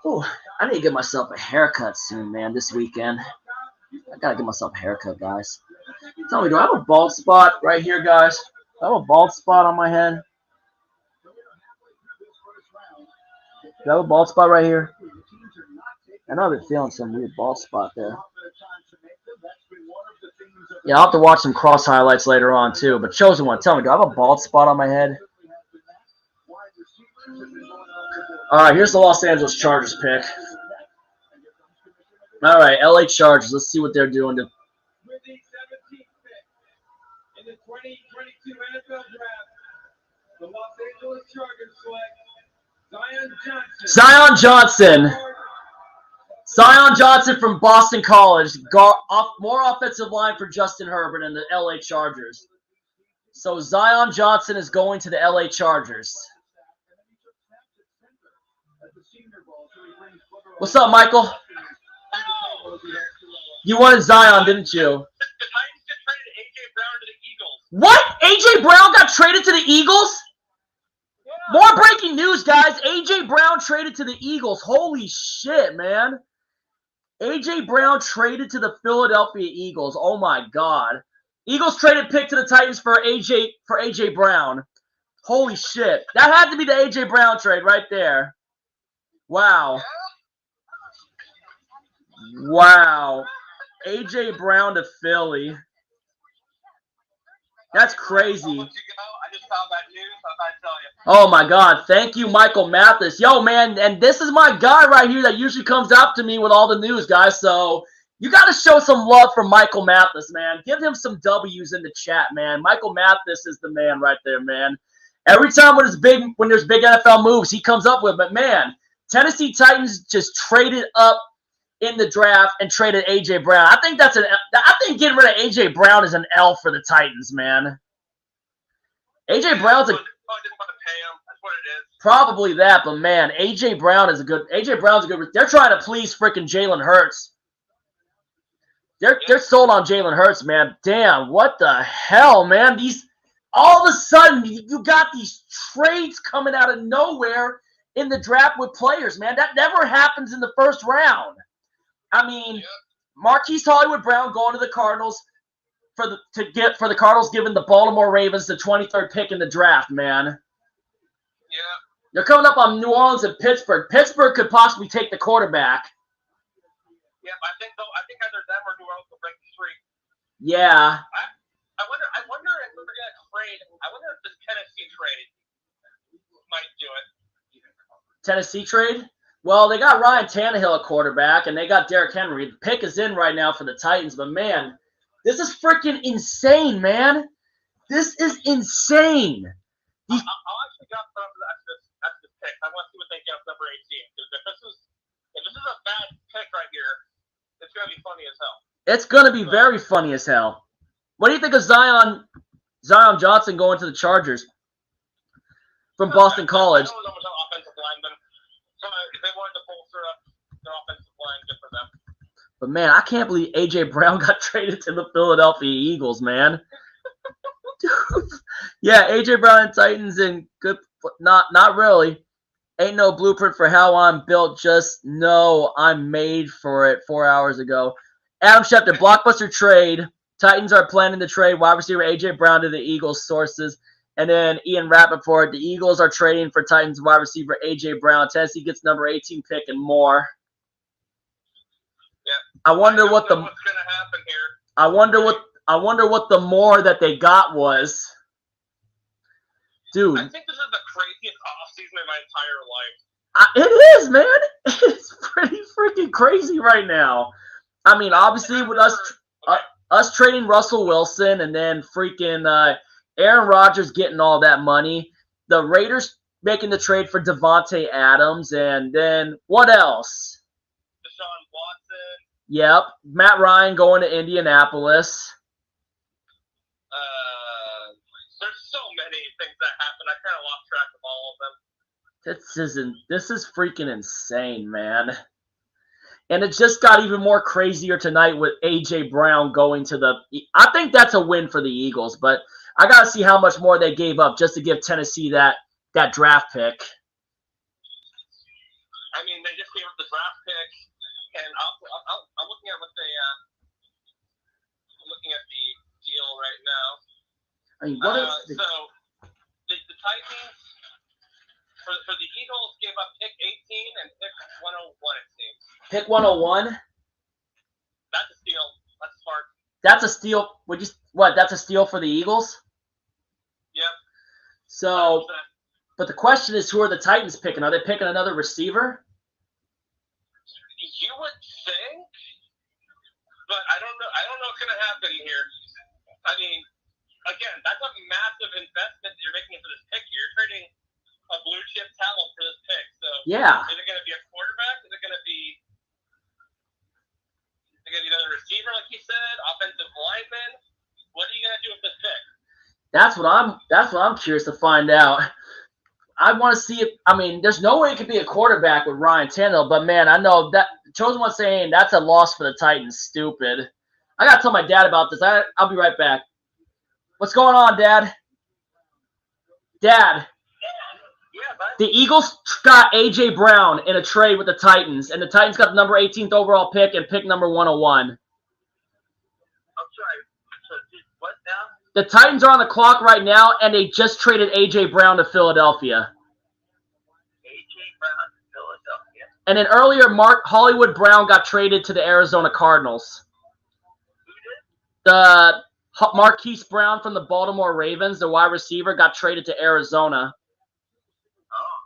Ooh, I need to get myself a haircut soon, man, this weekend. I got to get myself a haircut, guys. Tell me, do I have a bald spot right here, guys? Do I have a bald spot on my head? Do I have a bald spot right here? I know I've been feeling some weird bald spot there. Yeah, I'll have to watch some Cross highlights later on, too. But Chosen One, tell me, do I have a bald spot on my head? All right, here's the Los Angeles Chargers pick. All right, LA Chargers. Let's see what they're doing. with the 17th pick in the 2022 NFL Draft, the Los Angeles Chargers select Zion Johnson. Zion Johnson from Boston College. More offensive line for Justin Herbert and the LA Chargers. So Zion Johnson is going to the LA Chargers. What's up, Michael? You wanted Zion, didn't you? The Titans just traded A.J. Brown to the Eagles. What? A.J. Brown got traded to the Eagles? Yeah. More breaking news, guys. A.J. Brown traded to the Eagles. Holy shit, man. A.J. Brown traded to the Philadelphia Eagles. Oh, my God. Eagles traded pick to the Titans for A.J. Brown. Holy shit. That had to be the A.J. Brown trade right there. Wow. Wow. A.J. Brown to Philly. That's crazy. I'll let you go. I just found that news. I thought I'd tell you. Oh, my God. Thank you, Michael Mathis. Yo, man, and this is my guy right here that usually comes up to me with all the news, guys. So you got to show some love for Michael Mathis, man. Give him some W's in the chat, man. Michael Mathis is the man right there, man. Every time when there's big NFL moves, he comes up with it. But, man, Tennessee Titans just traded up in the draft and traded A.J. Brown. I think getting rid of A.J. Brown is an L for the Titans, man. A.J. Brown's I didn't want to pay him. That's what it is. probably that, but man, A.J. Brown's a good. They're trying to please freaking Jalen Hurts. They're sold on Jalen Hurts, man. Damn, what the hell, man? All of a sudden you got these trades coming out of nowhere in the draft with players, man. That never happens in the first round. I mean, Marquis Brown going to the Cardinals for the Cardinals giving the Baltimore Ravens the 23rd pick in the draft, man. Yeah. They're coming up on New Orleans and Pittsburgh. Pittsburgh could possibly take the quarterback. Yeah, I think either them or New Orleans will break the streak. Yeah. I wonder if we're gonna trade. I wonder if this Tennessee trade might do it. Tennessee trade? Well, they got Ryan Tannehill at quarterback, and they got Derrick Henry. The pick is in right now for the Titans, but man, this is freaking insane, man. This is insane. I'll actually go for this pick. I want to see what they get with number 18. Because if this is a bad pick right here, it's going to be funny as hell. It's going to be very funny as hell. What do you think of Zion Johnson going to the Chargers from Boston College? I don't know much about offensive linemen. So if they wanted to bolster up their offensive line, good for them. But man, I can't believe A.J. Brown got traded to the Philadelphia Eagles, man. Dude. Yeah, A.J. Brown and Titans and good. Not really. Ain't no blueprint for how I'm built. Just know I'm made for it 4 hours ago. Adam Schefter, blockbuster trade. Titans are planning to trade wide receiver A.J. Brown to the Eagles sources. And then Ian Rappaport, the Eagles are trading for Titans wide receiver A.J. Brown. Tennessee gets number 18 pick and more. Yeah. I wonder what what's going to happen here. I wonder what the more that they got was. Dude. I think this is the craziest offseason of my entire life. It is, man. It's pretty freaking crazy right now. I mean, obviously with us trading Russell Wilson and then freaking Aaron Rodgers getting all that money, the Raiders making the trade for Devontae Adams, and then what else? Deshaun Watson. Yep, Matt Ryan going to Indianapolis. There's so many things that happen. I kind of lost track of all of them. This is freaking insane, man. And it just got even more crazier tonight with A.J. Brown going to the – I think that's a win for the Eagles, but I got to see how much more they gave up just to give Tennessee that draft pick. I mean, they just gave up the draft pick, and I'm looking at what they I'm looking at the deal right now. I mean, what is so the Titans for the Eagles gave up pick 18 and pick 101, it seems. Pick 101? That's a steal. That's smart. That's a steal. That's a steal for the Eagles? Yep. So, 100%. but the question is, who are the Titans picking? Are they picking another receiver? You would think, but I don't know. I don't know what's going to happen here. I mean, again, that's a massive investment that you're making into this pick. You're trading a blue chip talent for this pick. So, Yeah. Is it going to be a quarterback? Is it going to be another receiver, like you said? Offensive lineman? What are you going to do with this pick? That's what I'm curious to find out. I want to see if – I mean, there's no way it could be a quarterback with Ryan Tannehill, but, man, I know that – Chosen One saying that's a loss for the Titans. Stupid. I got to tell my dad about this. I'll be right back. What's going on, Dad? Dad. Yeah, but The Eagles got A.J. Brown in a trade with the Titans, and the Titans got the number 18th overall pick and pick number 101. I'm sorry. So, what now? The Titans are on the clock right now, and they just traded A.J. Brown to Philadelphia. A.J. Brown to Philadelphia. And then earlier, Hollywood Brown got traded to the Arizona Cardinals. Who did? The Marquis Brown from the Baltimore Ravens, the wide receiver, got traded to Arizona. Oh.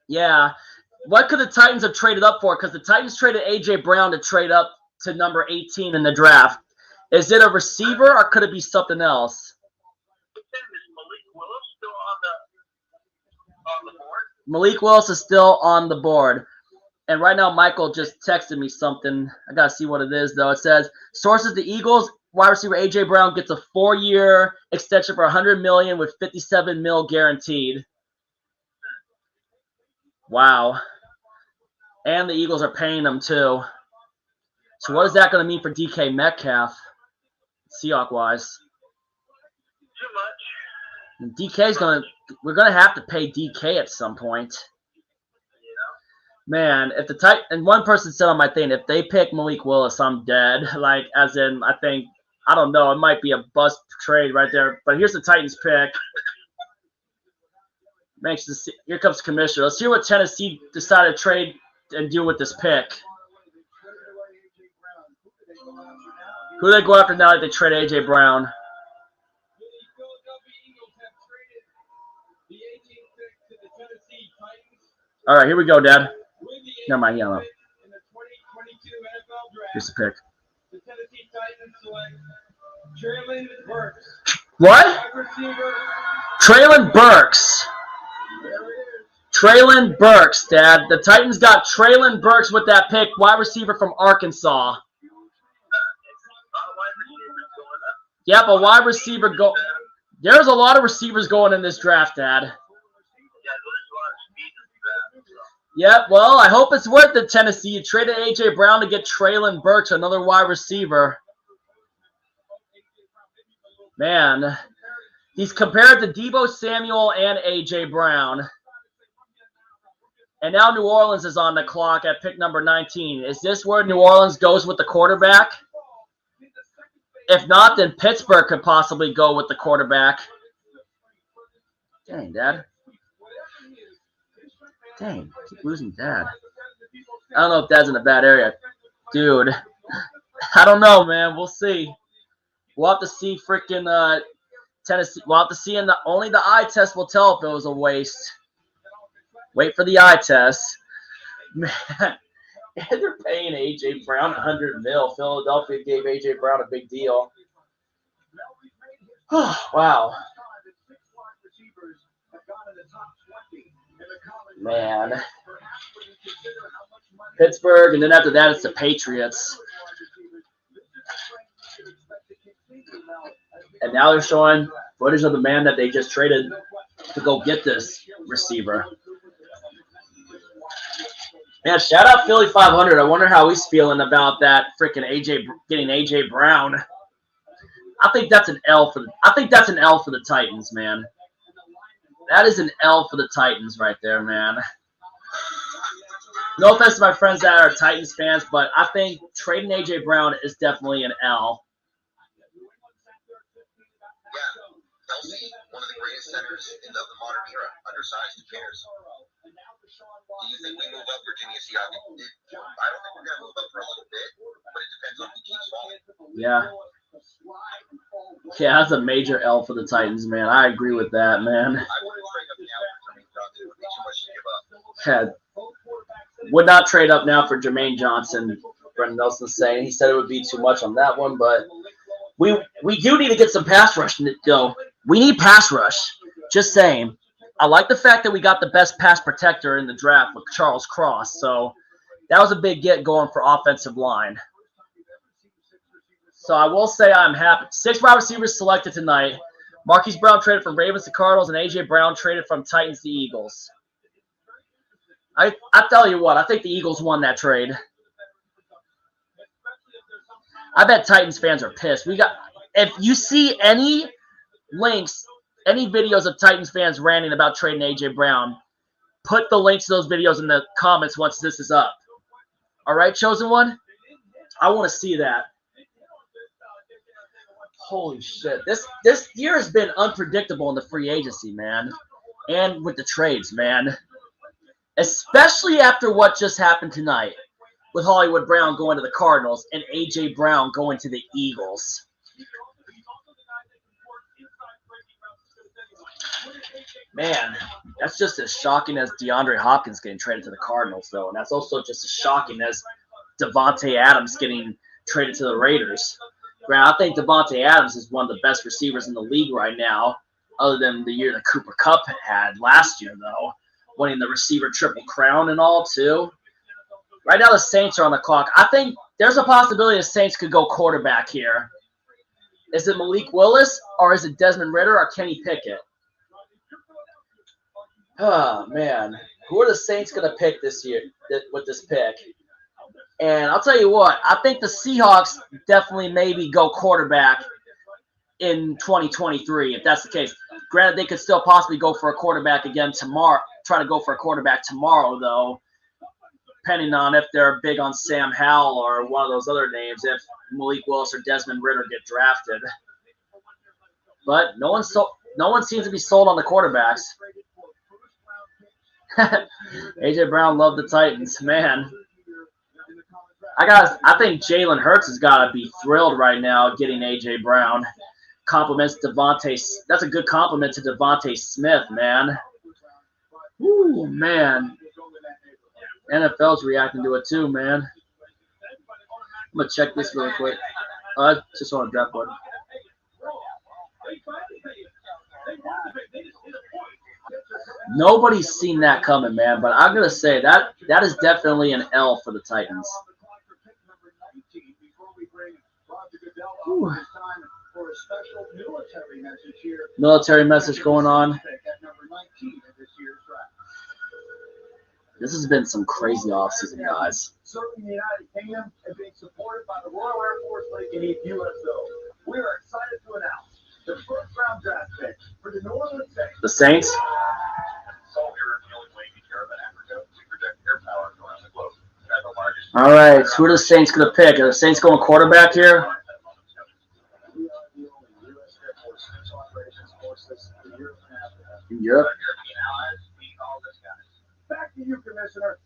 Yeah. What could the Titans have traded up for? Because the Titans traded A.J. Brown to trade up to number 18 in the draft. Is it a receiver or could it be something else? Is Malik Willis still on the board? Malik Willis is still on the board. And right now, Michael just texted me something. I got to see what it is, though. It says, sources, the Eagles wide receiver A.J. Brown gets a 4-year extension for $100 million with $57 million guaranteed. Wow. And the Eagles are paying them, too. So what is that going to mean for DK Metcalf, Seahawks-wise? Too much. DK's going to – we're going to have to pay DK at some point. Man, if the and one person said on my thing, if they pick Malik Willis, I'm dead. Like, as in, I think, I don't know, it might be a bust trade right there. But here's the Titans pick. Here comes the commissioner. Let's hear what Tennessee decided to trade and do with this pick. Who do they go after now that they trade A.J. Brown? All right, here we go, Dad. Never mind, yellow. Here's the pick. What? Traylon Burks. Traylon Burks, Dad. The Titans got Traylon Burks with that pick, wide receiver from Arkansas. Yep, a wide receiver go. There's a lot of receivers going in this draft, Dad. Yep, well, I hope it's worth it, Tennessee. You traded A.J. Brown to get Traylon Burks, another wide receiver. Man, he's compared to Deebo Samuel and A.J. Brown. And now New Orleans is on the clock at pick number 19. Is this where New Orleans goes with the quarterback? If not, then Pittsburgh could possibly go with the quarterback. Dang, Dad. Dang, I keep losing Dad. I don't know if Dad's in a bad area. Dude, I don't know, man. We'll see. We'll have to see freaking Tennessee. We'll have to see. Only the eye test will tell if it was a waste. Wait for the eye test. Man, they're paying A.J. Brown $100 million. Philadelphia gave A.J. Brown a big deal. Wow. Man. Pittsburgh, and then after that, it's the Patriots. And now they're showing footage of the man that they just traded to go get this receiver. Man, shout out Philly 500. I wonder how he's feeling about that freaking getting A.J. Brown. I think that's an L for the Titans, man. That is an L for the Titans right there, man. No offense to my friends that are Titans fans, but I think trading A.J. Brown is definitely an L. Yeah, Kelsey, one of the greatest centers of the modern era, undersized. Who cares? Do you think we move up Virginia Seahawks? I don't think we're going to move up for a little bit, but it depends on who keeps falling. Yeah. Yeah, that's a major L for the Titans, man. I agree with that, man. I wouldn't trade up now for Jermaine Johnson. It would be too much to give up. Yeah. Would not trade up now for Jermaine Johnson, Brendan Nelson's saying. He said it would be too much on that one, but we do need to get some pass rush, though. We need pass rush. Just saying. I like the fact that we got the best pass protector in the draft with Charles Cross, so that was a big get going for offensive line. So I will say I'm happy. 6 wide receivers selected tonight. Marquis Brown traded from Ravens to Cardinals, and A.J. Brown traded from Titans to Eagles. I tell you what, I think the Eagles won that trade. I bet Titans fans are pissed. If you see any links, any videos of Titans fans ranting about trading A.J. Brown, put the links to those videos in the comments once this is up. All right, Chosen One? I want to see that. Holy shit. This year has been unpredictable in the free agency, man. And with the trades, man. Especially after what just happened tonight with Hollywood Brown going to the Cardinals and A.J. Brown going to the Eagles. Man, that's just as shocking as DeAndre Hopkins getting traded to the Cardinals, though. And that's also just as shocking as Devontae Adams getting traded to the Raiders. I think Devontae Adams is one of the best receivers in the league right now, other than the year that Cooper Kupp had last year, though, winning the receiver triple crown and all, too. Right now, the Saints are on the clock. I think there's a possibility the Saints could go quarterback here. Is it Malik Willis, or is it Desmond Ritter, or Kenny Pickett? Oh, man. Who are the Saints going to pick this year with this pick? And I'll tell you what, I think the Seahawks definitely maybe go quarterback in 2023, if that's the case. Granted, they could still possibly go for a quarterback again tomorrow, try to go for a quarterback tomorrow, though, depending on if they're big on Sam Howell or one of those other names, if Malik Willis or Desmond Ritter get drafted. But no one seems to be sold on the quarterbacks. A.J. Brown loved the Titans. Man. I think Jalen Hurts has got to be thrilled right now getting A.J. Brown. Compliments Devontae. That's a good compliment to Devontae Smith, man. Ooh, man. NFL's reacting to it too, man. I'm gonna check this really quick. Just on a draft board. Nobody's seen that coming, man. But I'm gonna say that is definitely an L for the Titans. Whew. Military message going on. This has been some crazy offseason, guys. Serving the United Kingdom and being supported by the Royal Air Force beneath USO. We are excited to announce the first-round draft pick for the New Orleans Saints. The Saints? Salt air is the only way you care about Africa. We project air power around the globe. That's the largest. All right, who are the Saints going to pick? Are the Saints going quarterback here? We are the only U.S. Air Force special operations forces in Europe and Africa. Europe. European allies, we call this guy. Back to you, Commissioner.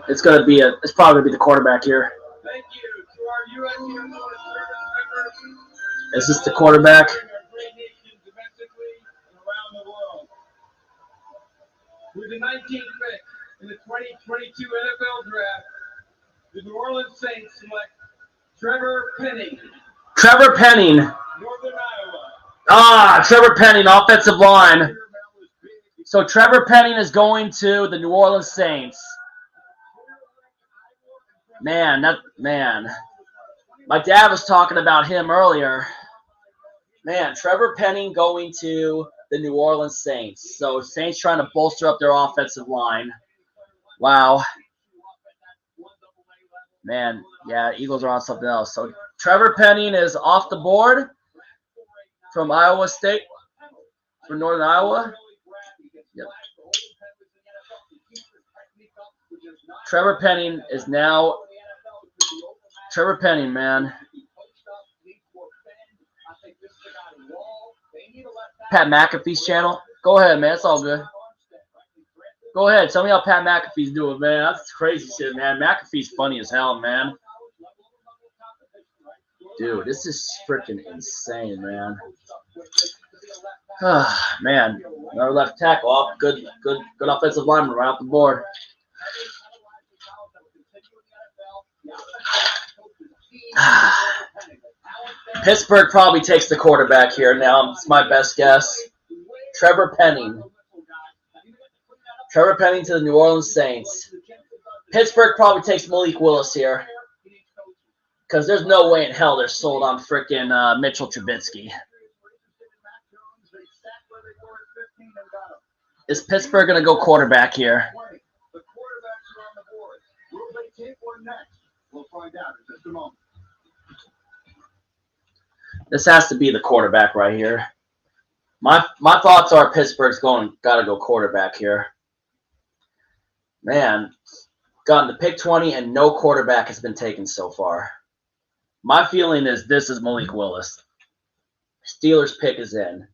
It's probably gonna be the quarterback here. Thank you to our U.S. Air Force service members. Is this the quarterback? Great nation domestically and around the world. With the 19th pick in the 2022 NFL Draft, the New Orleans Saints select Trevor Penning, Trevor Penning. Northern Iowa. Trevor Penning, offensive line. So Trevor Penning is going to the New Orleans Saints. Man. My dad was talking about him earlier. Man, Trevor Penning going to the New Orleans Saints. So Saints trying to bolster up their offensive line. Wow. Man, yeah, Eagles are on something else. So Trevor Penning is off the board from Iowa State, from Northern Iowa. Yep. Trevor Penning is now Trevor Penning, man. Pat McAfee's channel. Go ahead, man. It's all good. Go ahead. Tell me how Pat McAfee's doing, man. That's crazy shit, man. McAfee's funny as hell, man. Dude, this is freaking insane, man. Man, another left tackle off. Good offensive lineman right off the board. Pittsburgh probably takes the quarterback here now. It's my best guess. Trevor Penning. Trevor Penning to the New Orleans Saints. Pittsburgh probably takes Malik Willis here. Because there's no way in hell they're sold on freaking Mitchell Trubisky. Is Pittsburgh going to go quarterback here? The quarterbacks are on the board. Will they take one next? We'll find out in just a moment. This has to be the quarterback right here. My thoughts are Pittsburgh's got to go quarterback here. Man, gotten to pick 20 and no quarterback has been taken so far. My feeling is this is Malik Willis. Steelers pick is in.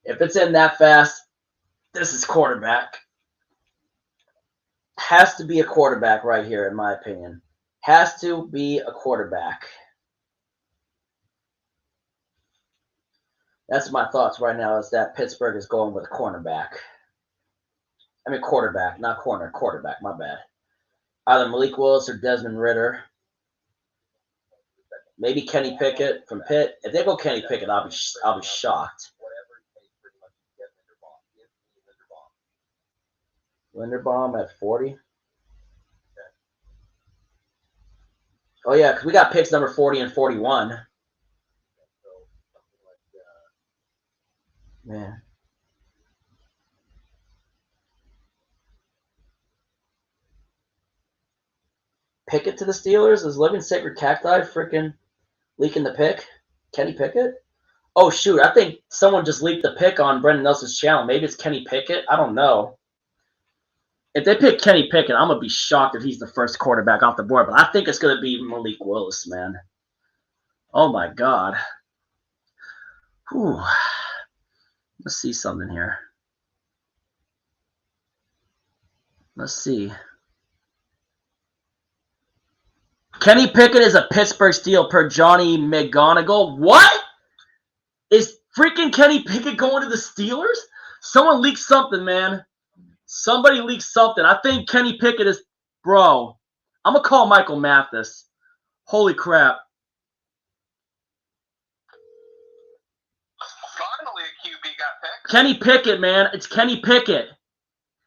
If it's in that fast, this is quarterback. Has to be a quarterback right here, in my opinion. Has to be a quarterback. That's my thoughts right now, is that Pittsburgh is going with a cornerback. I mean quarterback, not corner. Quarterback, my bad. Either Malik Willis or Desmond Ritter. Maybe Kenny Pickett from Pitt. If they go Kenny Pickett, I'll be shocked. Linderbaum at 40. Oh, yeah, because we got picks number 40 and 41. Man. Pickett to the Steelers? Is Living Sacred Cacti freaking leaking the pick? Kenny Pickett? Oh, shoot. I think someone just leaked the pick on Brendan Nelson's channel. Maybe it's Kenny Pickett. I don't know. If they pick Kenny Pickett, I'm going to be shocked if he's the first quarterback off the board. But I think it's going to be Malik Willis, man. Oh, my God. Whew. Let's see something here. Let's see. Kenny Pickett is a Pittsburgh Steel per Johnny McGonigal. What? Is freaking Kenny Pickett going to the Steelers? Someone leaked something, man. Somebody leaked something. I think Kenny Pickett is, bro. I'm going to call Michael Mathis. Holy crap. Finally, a QB got picked. Kenny Pickett, man. It's Kenny Pickett.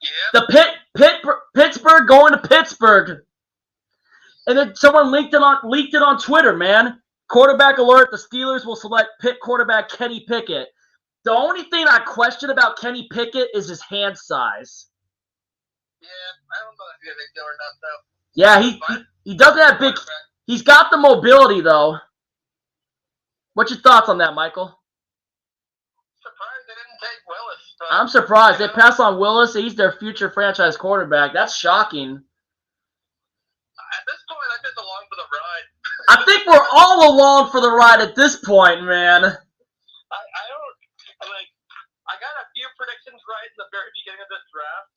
Yeah. The Pittsburgh going to Pittsburgh. And then someone leaked it on Twitter, man. Quarterback alert, the Steelers will select Pitt quarterback Kenny Pickett. The only thing I question about Kenny Pickett is his hand size. Yeah, I don't know if he's a big deal or not, though. Yeah, he doesn't have big. He's got the mobility, though. What's your thoughts on that, Michael? Surprised they didn't take Willis. But, I'm surprised. They passed on Willis. He's their future franchise quarterback. That's shocking. At this point, I'm just along for the ride. I think we're all along for the ride at this point, man. I got a few predictions right in the very beginning of this draft,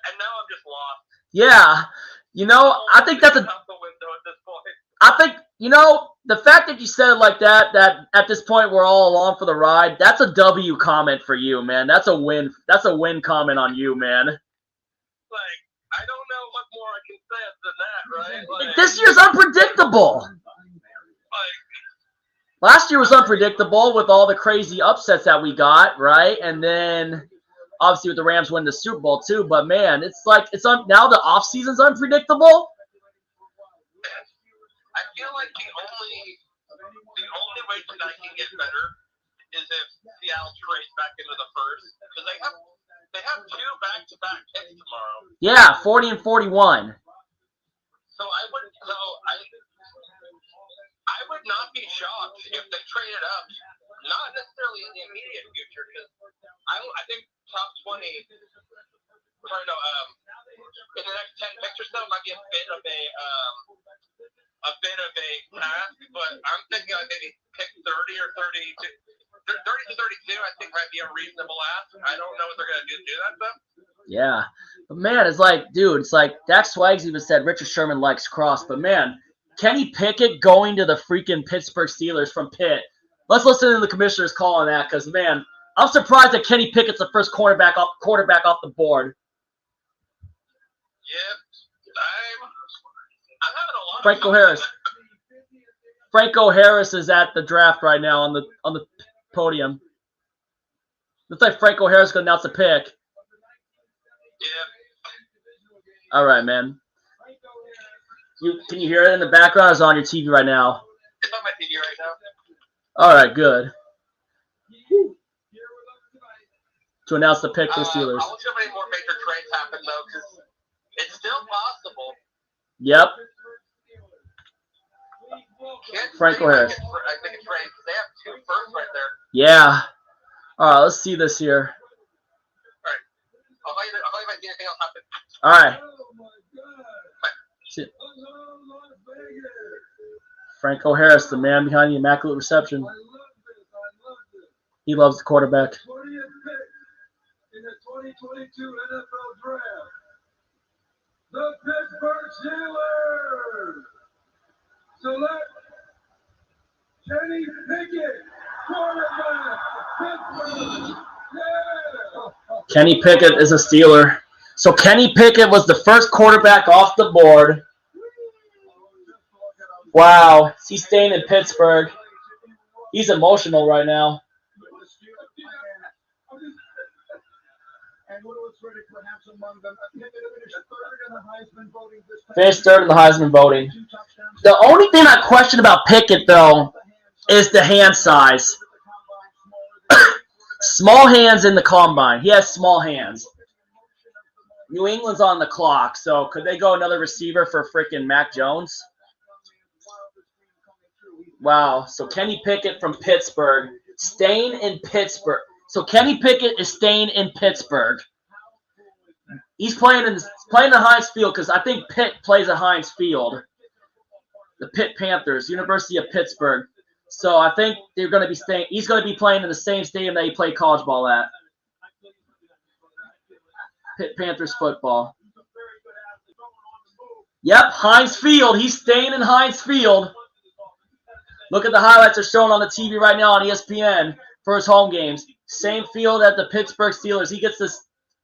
and now I'm just lost. Yeah. You know, I think that's out the window at this point. I think, you know, the fact that you said it like that at this point we're all along for the ride, that's a W comment for you, man. That's a win. That's a win comment on you, man. Like, I don't know what more I can say than that, right? Like, This year's unpredictable. like, Last year was unpredictable with all the crazy upsets that we got, right? And then obviously with the Rams winning the Super Bowl too. But man, it's like now the offseason's unpredictable. I feel like the only way tonight can get better is if Seattle trades back into the first, because they have two back-to-back picks tomorrow. Yeah, 40 and 41. So I would not be shocked if they traded up, not necessarily in the immediate future, because I think top 20, in the next 10 picks or so might be a bit of a task, but I'm thinking like maybe pick 30 or 32. 30 to 32, I think might be a reasonable ask. I don't know what they're going to do that though. Yeah. But man, it's like, dude, it's like Dax Swags even said Richard Sherman likes cross. But man, Kenny Pickett going to the freaking Pittsburgh Steelers from Pitt. Let's listen to the commissioner's call on that, because man, I'm surprised that Kenny Pickett's the first quarterback off the board. Yep. I'm having a lot Franco of Harris. Franco Harris is at the draft right now on the podium. Looks like Franco Harris is going to announce the pick. Yeah. All right, man. Can you hear it in the background, or is it on your TV right now? It's on my TV right now. All right, good. To announce the pick for the Steelers. I'll see how many more major trades happen, though, because it's still possible. Yep. Franco Harris. I think it's right, because they have two firsts right there. Yeah. All right, let's see this here. All right. I'll tell you if I see anything else happen. All right. Franco Harris, the man behind the immaculate reception. He loves the quarterback. In the 2022 NFL Draft, the Pittsburgh Steelers select Kenny Pickett, quarterback, Pittsburgh. Yeah. Kenny Pickett is a Steeler. So Kenny Pickett was the first quarterback off the board. Wow. He's staying in Pittsburgh. He's emotional right now. Finished third in the Heisman voting. The only thing I question about Pickett, though, is the hand size. Small hands in the combine. He has small hands. New England's on the clock, so could they go another receiver for freaking Mac Jones? Wow. So Kenny Pickett from Pittsburgh, staying in Pittsburgh. So Kenny Pickett is staying in Pittsburgh. He's playing in Heinz Field, because I think Pitt plays at Heinz Field. The Pitt Panthers, University of Pittsburgh. So I think they're going to be staying. He's going to be playing in the same stadium that he played college ball at. Pitt Panthers football. Yep, Heinz Field. He's staying in Heinz Field. Look at the highlights are shown on the TV right now on ESPN for his home games. Same field at the Pittsburgh Steelers. He gets to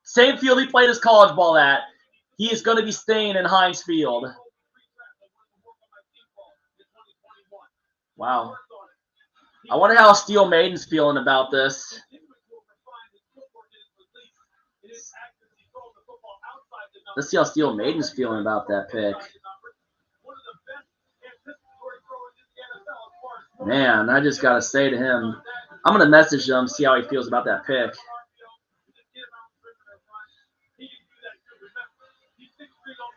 Same field he played his college ball at. He is going to be staying in Heinz Field. Wow. I wonder how Steel Maiden's feeling about this. Let's see how Steel Maiden's feeling about that pick. Man, I just got to say to him, I'm going to message him, see how he feels about that pick.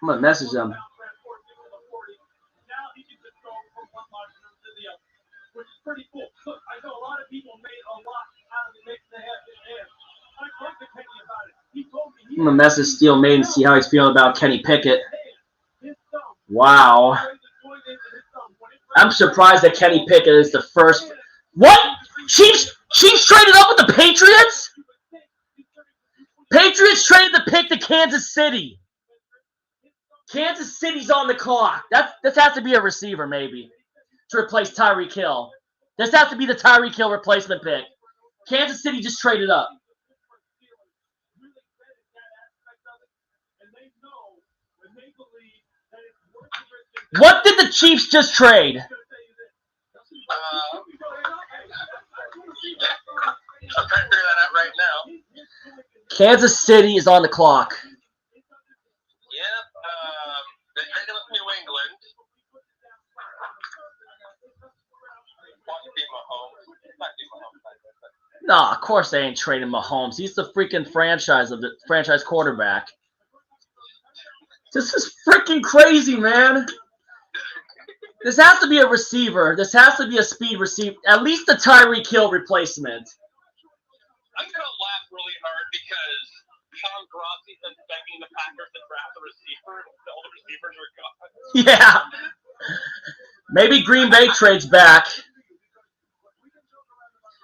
I'm going to message him. I'm going to message Steel Maiden, see how he's feeling about Kenny Pickett. Wow. I'm surprised that Kenny Pickett is the first. What? Chiefs traded up with the Patriots? Patriots traded the pick to Kansas City. Kansas City's on the clock. This has to be a receiver, maybe, to replace Tyreek Hill. This has to be the Tyreek Hill replacement pick. Kansas City just traded up. What did the Chiefs just trade? I'm trying to figure that out right now. Kansas City is on the clock. Yep. They traded with New England. Nah, of course they ain't trading Mahomes. He's the freaking franchise quarterback. This is freaking crazy, man. This has to be a receiver. This has to be a speed receiver. At least the Tyreek Hill replacement. I'm going to laugh really hard because Sean Grossi is begging the Packers to draft a receiver. All the receivers are gone. Yeah. Maybe Green Bay trades back.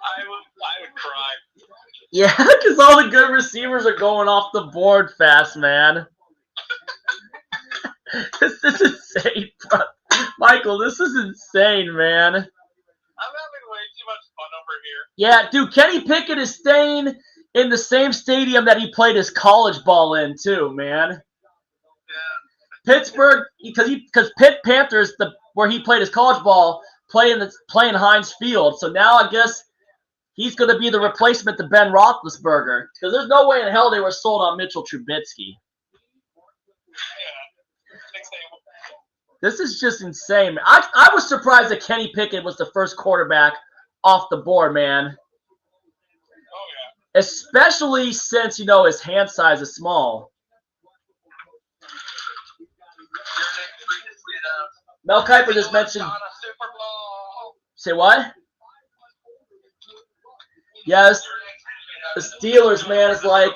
I would cry. Yeah, because all the good receivers are going off the board fast, man. This is insane, bro. Michael, this is insane, man. I'm having way too much fun over here. Yeah, dude, Kenny Pickett is staying in the same stadium that he played his college ball in, too, man. Yeah. Pittsburgh, because Pitt Panthers, where he played his college ball, playing Heinz Field. So now I guess he's going to be the replacement to Ben Roethlisberger. Because there's no way in hell they were sold on Mitchell Trubisky. This is just insane. I was surprised that Kenny Pickett was the first quarterback off the board, man. Oh, yeah. Especially since, his hand size is small. Mel Kiper just mentioned. Say what? Yes. The Steelers, man, is like.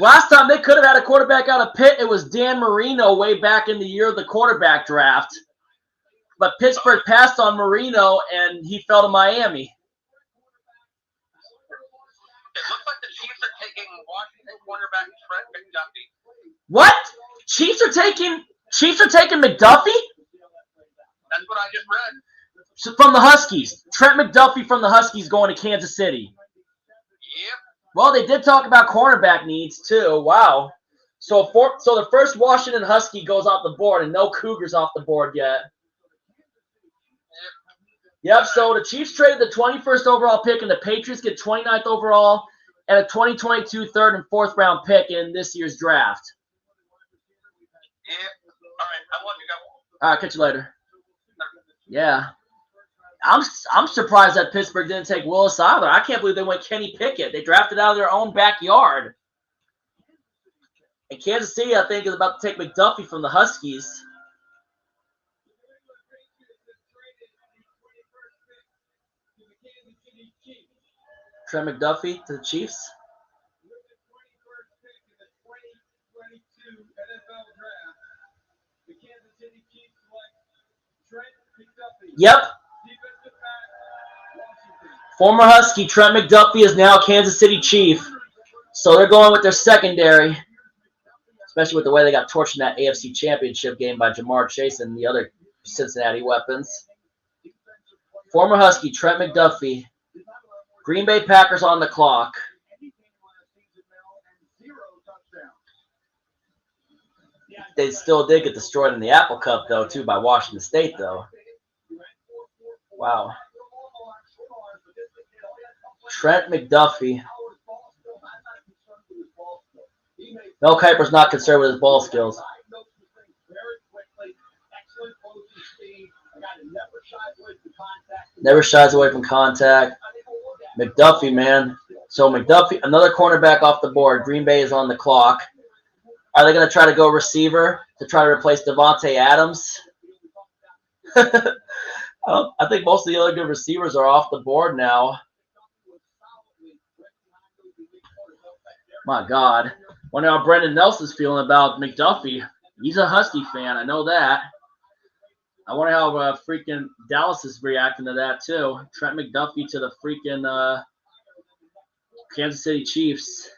Last time they could have had a quarterback out of Pitt, it was Dan Marino way back in the year of the quarterback draft. But Pittsburgh passed on Marino, and he fell to Miami. It looks like the Chiefs are taking Washington quarterback Trent McDuffie. What? Chiefs are taking McDuffie? That's what I just read. From the Huskies. Trent McDuffie from the Huskies going to Kansas City. Yep. Well, they did talk about cornerback needs, too. Wow. So the first Washington Husky goes off the board, and no Cougars off the board yet. Yep, so the Chiefs traded the 21st overall pick, and the Patriots get 29th overall and a 2022 third and fourth round pick in this year's draft. Yep. All right, I want to go. All right, catch you later. Yeah. I'm surprised that Pittsburgh didn't take Willis either. I can't believe they went Kenny Pickett. They drafted out of their own backyard. And Kansas City, I think, is about to take McDuffie from the Huskies. Trent McDuffie to the Chiefs. Yep. Former Husky Trent McDuffie is now Kansas City Chief. So they're going with their secondary, especially with the way they got torched in that AFC Championship game by Jamar Chase and the other Cincinnati weapons. Former Husky Trent McDuffie. Green Bay Packers on the clock. They still did get destroyed in the Apple Cup, though, too, by Washington State, though. Wow. Trent McDuffie. Mel Kiper's not concerned with his ball skills. Never shies away from contact. McDuffie, man. So McDuffie, another cornerback off the board. Green Bay is on the clock. Are they going to try to go receiver to try to replace Devontae Adams? I think most of the other good receivers are off the board now. My God. Wonder how Brendan Nelson's feeling about McDuffie. He's a Husky fan. I know that. I wonder how freaking Dallas is reacting to that, too. Trent McDuffie to the freaking Kansas City Chiefs.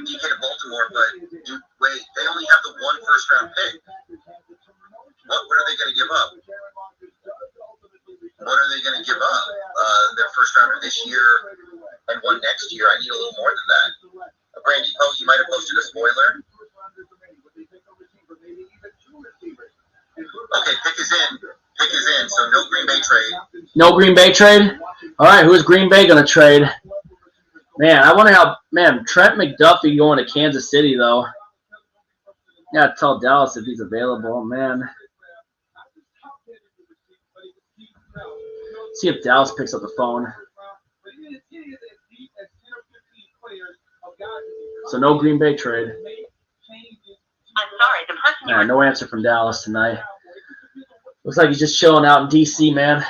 DK to Baltimore, but wait, they only have the one first-round pick. What are they going to give up? What are they going to give up? Their first rounder this year and one next year. I need a little more than that. Brandy Poe, you might have posted a spoiler. Okay, pick is in. Pick is in. So no Green Bay trade. No Green Bay trade? All right, who is Green Bay going to trade? Man, I wonder how, man, Trent McDuffie going to Kansas City, though. Yeah, tell Dallas if he's available, man. See if Dallas picks up the phone. So no Green Bay trade. I'm sorry, the person you Yeah, no answer from Dallas tonight. Looks like he's just chilling out in D.C., man.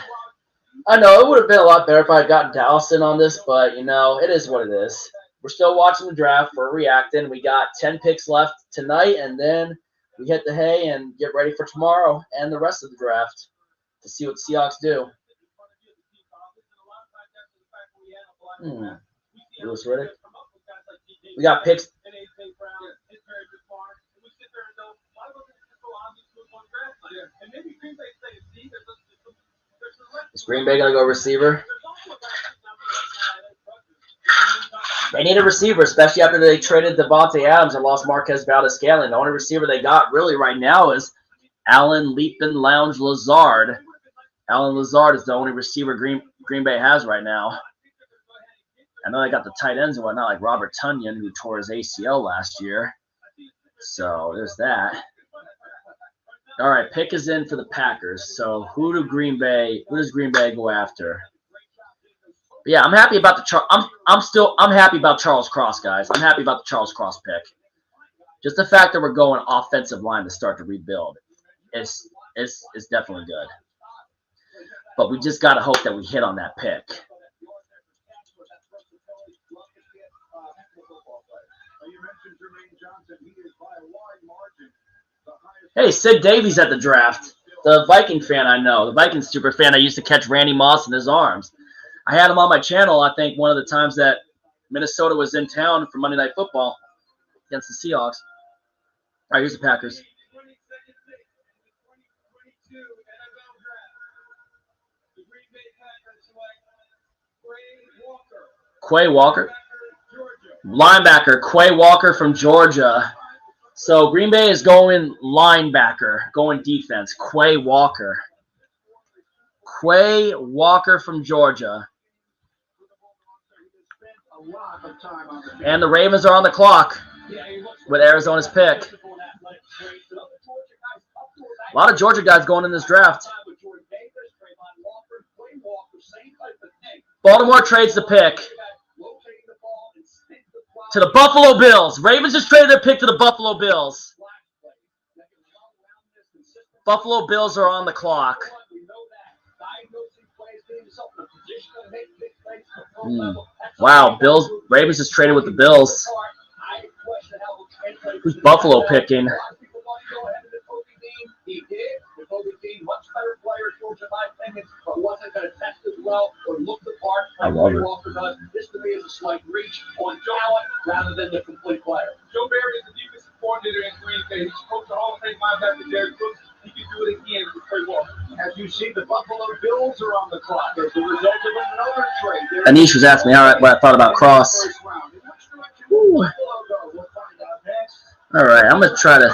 I know it would have been a lot better if I had gotten Dallas in on this, but, you know, it is what it is. We're still watching the draft. We're reacting. We got 10 picks left tonight, and then we hit the hay and get ready for tomorrow and the rest of the draft to see what the Seahawks do. Lewis Riddick. We got picks. Is Green Bay going to go receiver? They need a receiver, especially after they traded Devontae Adams and lost Marquez Valdez-Scantling. The only receiver they got really right now is Allen Leapin Lounge Lazard. Allen Lazard is the only receiver Green Bay has right now. I know they got the tight ends and whatnot, like Robert Tonyan, who tore his ACL last year. So there's that. All right, pick is in for the Packers. So who does Green Bay go after? But yeah, I'm happy about I'm happy about Charles Cross, guys. I'm happy about the Charles Cross pick. Just the fact that we're going offensive line to start to rebuild is definitely good. But we just got to hope that we hit on that pick. Hey, Sid Davies at the draft. The Viking fan I know. The Viking super fan. I used to catch Randy Moss in his arms. I had him on my channel, I think, one of the times that Minnesota was in town for Monday Night Football against the Seahawks. All right, here's the Packers. Quay Walker. Linebacker, Quay Walker from Georgia. So Green Bay is going linebacker, going defense. Quay Walker. Quay Walker from Georgia. And the Ravens are on the clock with Arizona's pick. A lot of Georgia guys going in this draft. Baltimore trades the pick to the Buffalo Bills. Ravens just traded their pick to the Buffalo Bills. Buffalo Bills are on the clock. Wow, Ravens just traded with the Bills. Who's Buffalo picking? I love it. This to me is a slight reach on talent rather than the complete player. Joe Barry is the defensive coordinator. coordinator in Green Bay. He's supposed to Hall of Fame linebacker Derek Brooks. He can do it again with Quay Walker. As you see, the Buffalo Bills are on the clock as the result of another trade. Anish was asking me what I thought about Cross. Ooh. All right, I'm gonna try to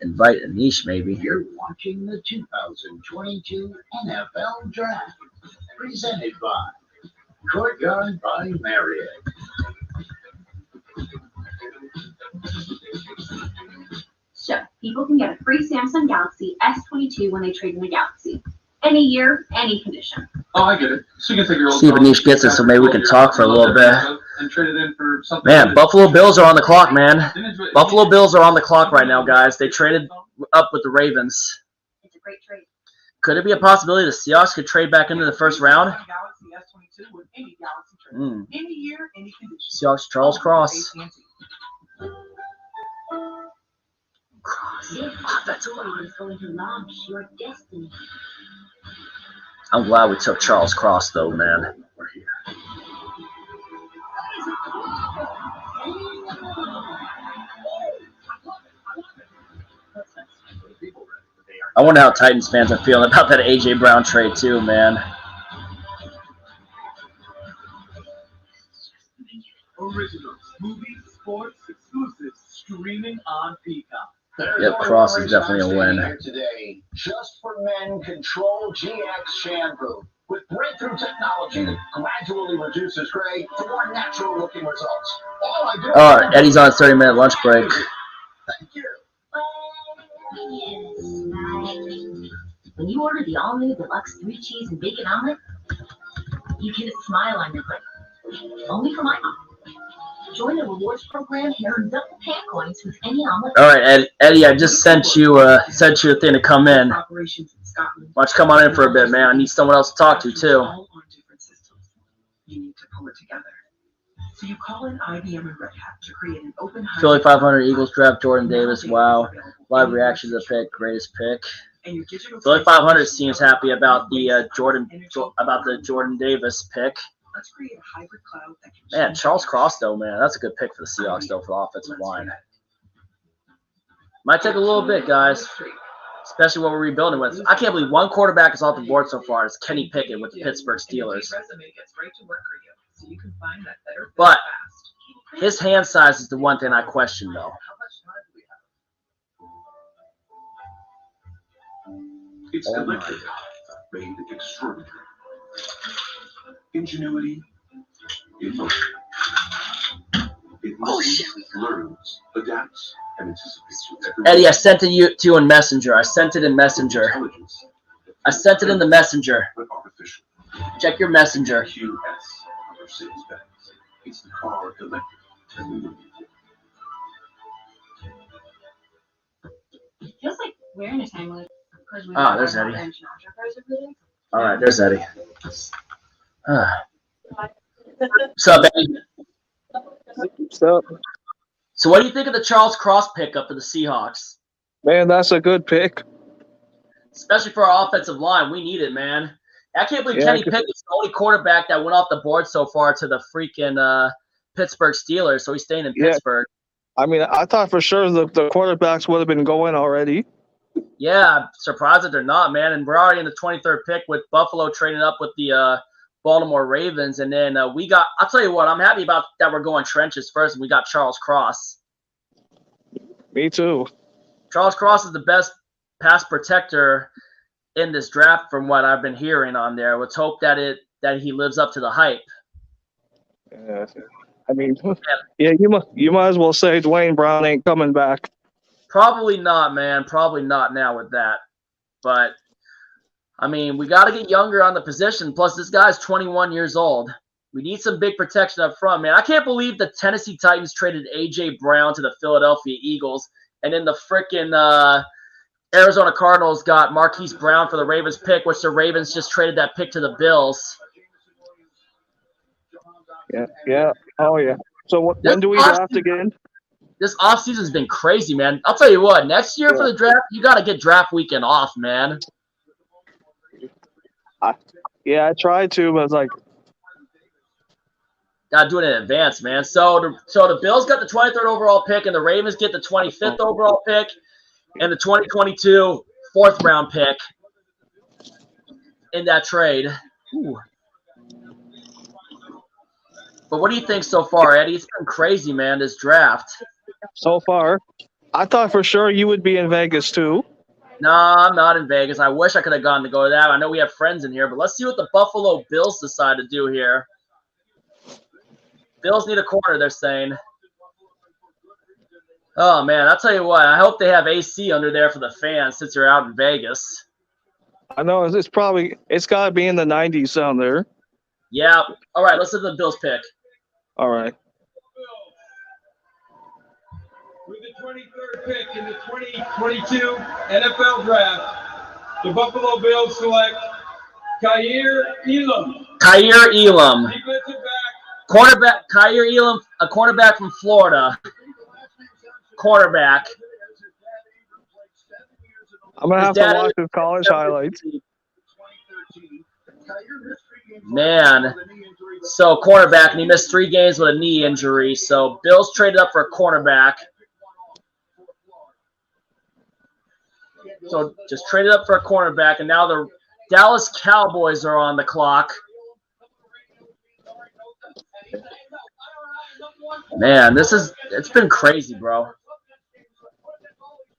invite Anish maybe. You're watching the 2022 NFL Draft, presented by Courtyard by Marriott. So, people can get a free Samsung Galaxy S22 when they trade in the Galaxy. Any year, any condition. Oh, I get it. So you can take your old See if Anish gets it, so maybe we can talk for a little bit. And trade it in for something. Man, Buffalo Bills are on the clock, man. Buffalo Bills are on the clock right now, guys. They traded up with the Ravens. It's a great trade. Could it be a possibility the Seahawks could trade back into the first round? Galaxy S22 with any Galaxy trade. Any year, any condition. Seahawks, Charles Cross. This story is going to launch your destiny. I'm glad we took Charles Cross, though, man. I wonder how Titans fans are feeling about that A.J. Brown trade, too, man. Originals, movies, sports, exclusives, streaming on Peacock. Yep, Cross is definitely a win. Today, Just for Men Control GX shampoo with breakthrough technology that gradually reduces gray to more natural-looking results. All I do. Oh, Eddie's on a 30-minute lunch break. Thank you. When you order the all-new deluxe 3-cheese and bacon omelet, you get a smile on your face. Only for my mom. Join the rewards program and earn double pay coins with any omelet. All right, Eddie, I just sent you a thing to come in. Why don't you come on in for a bit, man? I need someone else to talk to, too. All on different systems. You need to pull it together. So you call in IBM and Red Hat to create an open Philly 500 Eagles draft Jordan Davis. Wow. Live reaction to the pick. Greatest pick. Philly 500 seems happy about the Jordan Davis pick. Let's create a hybrid cloud that can Man, Charles Cross, though, man. That's a good pick for the Seahawks, though, for the offensive line. Might take a little bit, guys. Especially what we're rebuilding with. I can't believe one quarterback is off the board so far. It's Kenny Pickett with the Pittsburgh Steelers. But his hand size is the one thing I question, though. It's electric, made extraordinary. Ingenuity, emotion. It learns, adapts, and anticipates with every Eddie, I sent it to you in Messenger. I sent it in Messenger. intelligence. I sent it in the Messenger. But artificial. Check your Messenger. QS of Mercedes-Benz. It's the car electric. It feels like we're in a time where Ah, there's Eddie. All right, there's Eddie. What's up, Eddie? What's up? So what do you think of the Charles Cross pickup for the Seahawks? Man, that's a good pick. Especially for our offensive line. We need it, man. I can't believe Kenny Pickett's the only quarterback that went off the board so far to the freaking Pittsburgh Steelers, so he's staying in Pittsburgh. I mean, I thought for sure the quarterbacks would have been going already. Yeah, I'm surprised that they're not, man. And we're already in the 23rd pick with Buffalo trading up with the Baltimore Ravens. And then I'll tell you what, I'm happy about that we're going trenches first, and we got Charles Cross. Me too. Charles Cross is the best pass protector in this draft from what I've been hearing on there. Let's hope that he lives up to the hype. Yeah, I mean, yeah, you might as well say Dwayne Brown ain't coming back. Probably not, man. Probably not now with that. But, I mean, we got to get younger on the position. Plus, this guy's 21 years old. We need some big protection up front, man. I can't believe the Tennessee Titans traded A.J. Brown to the Philadelphia Eagles. And then the frickin' Arizona Cardinals got Marquis Brown for the Ravens pick, which the Ravens just traded that pick to the Bills. Yeah. Oh, yeah. So when do we draft again? This offseason's been crazy, man. I'll tell you what, next year for the draft, you got to get draft weekend off, man. I tried to, but it's like, Gotta do it in advance, man. So the Bills got the 23rd overall pick, and the Ravens get the 25th overall pick, and the 2022 4th round pick in that trade. Ooh. But what do you think so far, Eddie? It's been crazy, man, this draft. So far, I thought for sure you would be in Vegas too. No, I'm not in Vegas. I wish I could have gotten to go to that. I know we have friends in here, but let's see what the Buffalo Bills decide to do here. Bills need a corner, they're saying. Oh, man, I'll tell you what. I hope they have AC under there for the fans since they're out in Vegas. I know it's got to be in the 90s down there. Yeah. All right, let's look at the Bills pick. All right. With the 23rd pick in the 2022 NFL Draft, the Buffalo Bills select Quay Walker. Quay Walker. Defensive back. Cornerback, Quay Walker, a cornerback from Florida. Cornerback. I'm going to have to watch his college highlights. Man. So, cornerback, and he missed 3 games with a knee injury. So, Bills traded up for a cornerback. So, just traded up for a cornerback, and now the Dallas Cowboys are on the clock. Man, it's been crazy, bro.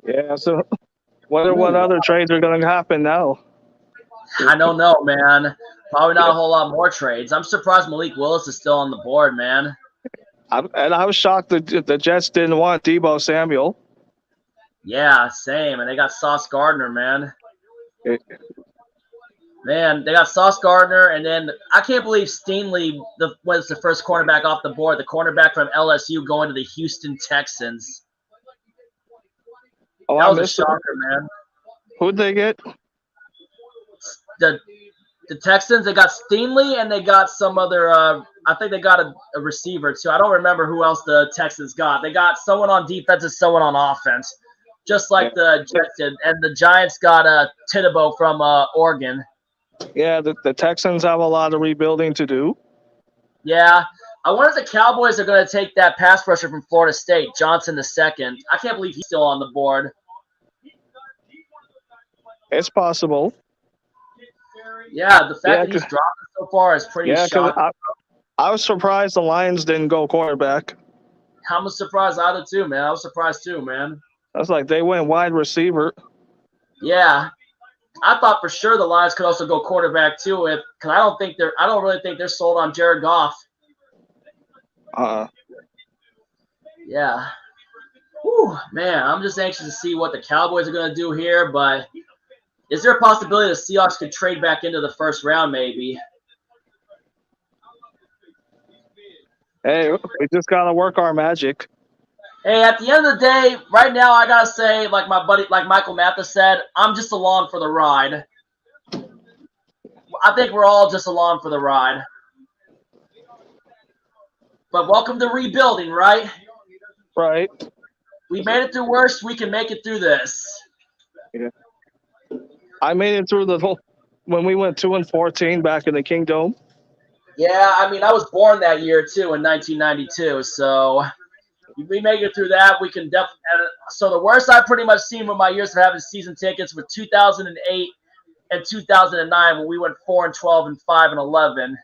Yeah, so wonder what other trades are going to happen now. I don't know, man. Probably not a whole lot more trades. I'm surprised Malik Willis is still on the board, man. I was shocked that the Jets didn't want Deebo Samuel. Yeah, same. And they got Sauce Gardner, man. Man, they got Sauce Gardner, and then I can't believe Stingley was the first cornerback off the board. The cornerback from LSU going to the Houston Texans. Oh, that was a shocker, man. Who'd they get? The Texans, they got Stingley, and they got some other I think they got a receiver, too. I don't remember who else the Texans got. They got someone on defense and someone on offense, just like the Jets did. And the Giants got Titabo from Oregon. Yeah, the Texans have a lot of rebuilding to do. Yeah. I wonder if the Cowboys are going to take that pass rusher from Florida State, Johnson II. I can't believe he's still on the board. It's possible. Yeah, the fact that he's dropping so far is pretty shocking. I was surprised the Lions didn't go quarterback. I'm surprised either, too, man. I was surprised, too, man. I was like, they went wide receiver. Yeah. I thought for sure the Lions could also go quarterback, too, because I don't really think they're sold on Jared Goff. Yeah. Whew, man, I'm just anxious to see what the Cowboys are going to do here, but is there a possibility the Seahawks could trade back into the first round maybe? Hey, we just got to work our magic. Hey, at the end of the day, right now I got to say, like my buddy, like Michael Mathis said, I'm just along for the ride. I think we're all just along for the ride. But welcome to rebuilding, right? Right. We made it through worse. We can make it through this. Yeah. I made it through when we went 2-14 back in the Kingdom. Yeah, I mean, I was born that year, too, in 1992. So if we make it through that, we can definitely. So the worst I've pretty much seen with my years of having season tickets were 2008 and 2009 when we went 4-12 and 5-11.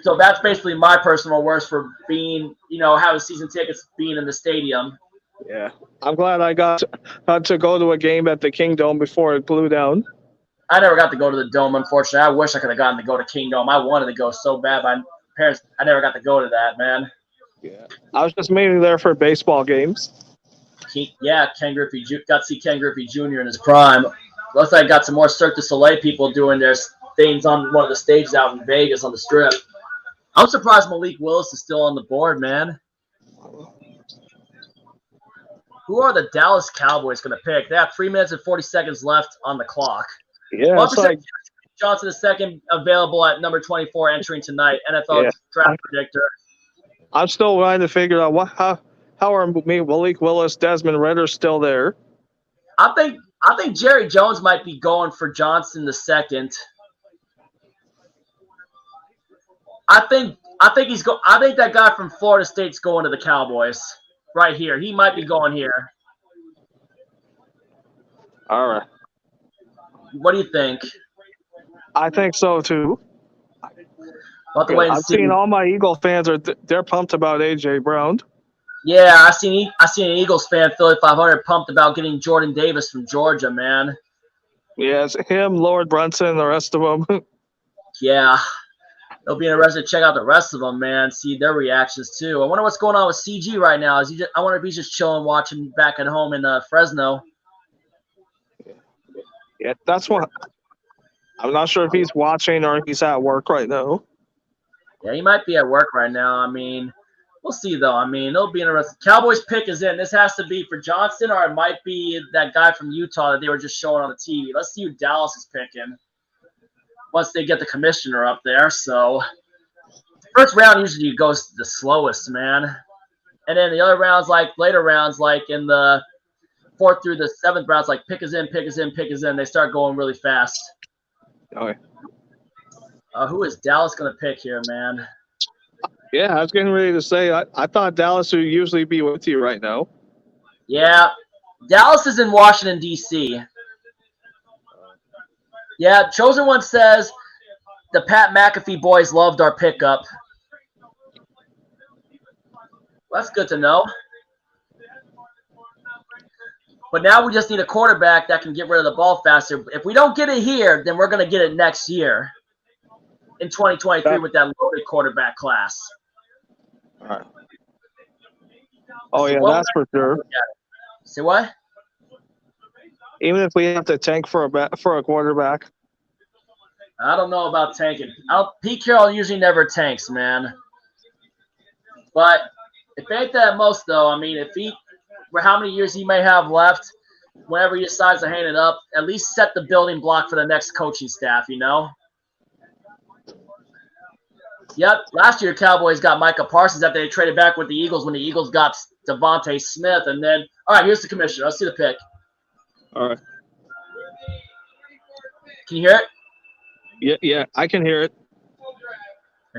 So that's basically my personal worst for being, having season tickets being in the stadium. Yeah. I'm glad I got to go to a game at the Kingdom before it blew down. I never got to go to the Dome, unfortunately. I wish I could have gotten to go to Kingdom. I wanted to go so bad. My parents, I never got to go to that, man. Yeah. I was just mainly there for baseball games. Ken Griffey got to see Ken Griffey Jr. in his prime. Looks like I got some more Cirque du Soleil people doing their things on one of the stages out in Vegas on the Strip. I'm surprised Malik Willis is still on the board, man. Who are the Dallas Cowboys going to pick? They have 3 minutes and 40 seconds left on the clock. Yeah, it's like Johnson II available at number 24 entering tonight. NFL draft predictor. I'm still trying to figure out how are Malik Willis, Desmond Ritter still there? I think Jerry Jones might be going for Johnson II. I think that guy from Florida State's going to the Cowboys right here. He might be going here. All right. What do you think? I think so too. We'll have to wait and I've see. seen all my Eagle fans they're pumped about AJ Brown. Yeah, I seen an Eagles fan, Philly 500, pumped about getting Jordan Davis from Georgia, man. Yes, him, Lord Brunson, the rest of them. Yeah, they'll be interested to check out the rest of them, man. See their reactions too. I wonder what's going on with CG right now. I wonder if he's just chilling, watching back at home in Fresno. Yeah, that's what. I'm not sure if he's watching or if he's at work right now. Yeah, he might be at work right now. I mean, we'll see, though. I mean, it'll be interesting. Cowboys pick is in. This has to be for Johnson, or it might be that guy from Utah that they were just showing on the TV. Let's see who Dallas is picking once they get the commissioner up there. So, first round usually goes the slowest, man. And then the other rounds, like later rounds, like in the 4th through the 7th rounds, like pick is in, pick is in, pick is in. They start going really fast. Okay. Who is Dallas going to pick here, man? Yeah, I was getting ready to say, I thought Dallas would usually be with you right now. Yeah, Dallas is in Washington, D.C. Yeah, Chosen One says the Pat McAfee boys loved our pickup. Well, that's good to know. But now we just need a quarterback that can get rid of the ball faster. If we don't get it here, then we're going to get it next year in 2023 with that loaded quarterback class. All right. Oh, yeah, that's for sure. Say what? Even if we have to tank for a quarterback. I don't know about tanking. Pete Carroll usually never tanks, man. But if it ain't that most, though, I mean, for how many years he may have left, whenever he decides to hang it up, at least set the building block for the next coaching staff, you know? Yep, last year Cowboys got Micah Parsons after they traded back with the Eagles when the Eagles got Devontae Smith. And then, all right, here's the commissioner. Let's see the pick. All right. Can you hear it? Yeah, I can hear it.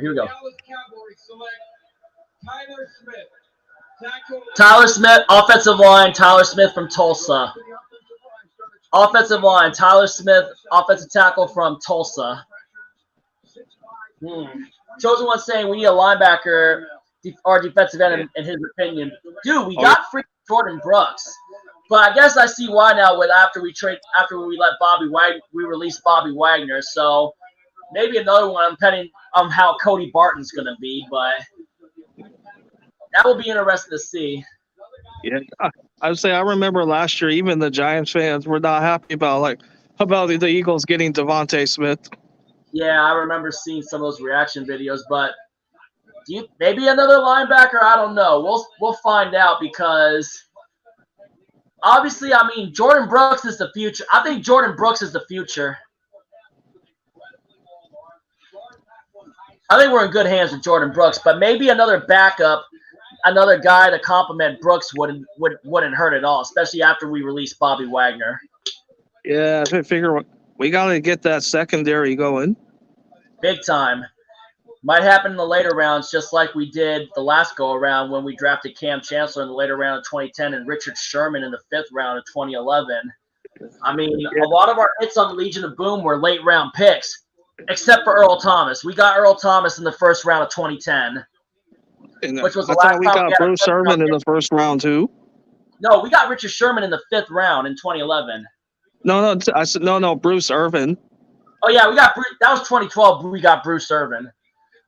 Here we go. Tyler Smith, offensive line, Tyler Smith from Tulsa. Offensive line, Tyler Smith, offensive tackle from Tulsa. Chosen One saying we need a linebacker or defensive end in his opinion. Dude, we got freaking Jordan Brooks. But I guess I see why now after we let Bobby Wagner, we released Bobby Wagner. So maybe another one. I'm depending on how Cody Barton's going to be, but that will be interesting to see. Yeah, I would say I remember last year, even the Giants fans were not happy about the Eagles getting Devontae Smith. Yeah, I remember seeing some of those reaction videos, but maybe another linebacker? I don't know. We'll find out because obviously, I mean, Jordan Brooks is the future. I think Jordan Brooks is the future. I think we're in good hands with Jordan Brooks, but maybe another backup, another guy to complement Brooks wouldn't hurt at all, especially after we release Bobby Wagner. Yeah, I figure we got to get that secondary going. Big time. Might happen in the later rounds, just like we did the last go-around when we drafted Cam Chancellor in the later round of 2010 and Richard Sherman in the 5th round of 2011. I mean, a lot of our hits on the Legion of Boom were late-round picks, except for Earl Thomas. We got Earl Thomas in the 1st round of 2010. Which was the last time we got Bruce Irvin in the 1st round, too. No, we got Richard Sherman in the 5th round in 2011. No, I said no, Bruce Irvin. Oh, yeah, we got Bruce. That was 2012. We got Bruce Irvin.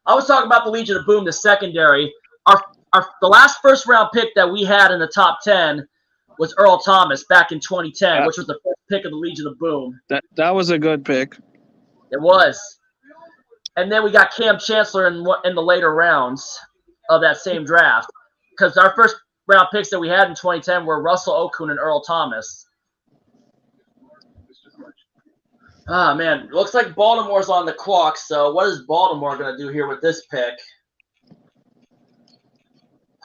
I was talking about the Legion of Boom, the secondary. The last 1st round pick that we had in the top 10 was Earl Thomas back in 2010, which was the 1st pick of the Legion of Boom. That was a good pick. It was. And then we got Cam Chancellor in the later rounds of that same draft, because our 1st round picks that we had in 2010 were Russell Okun and Earl Thomas. Ah, man, looks like Baltimore's on the clock, so what is Baltimore going to do here with this pick?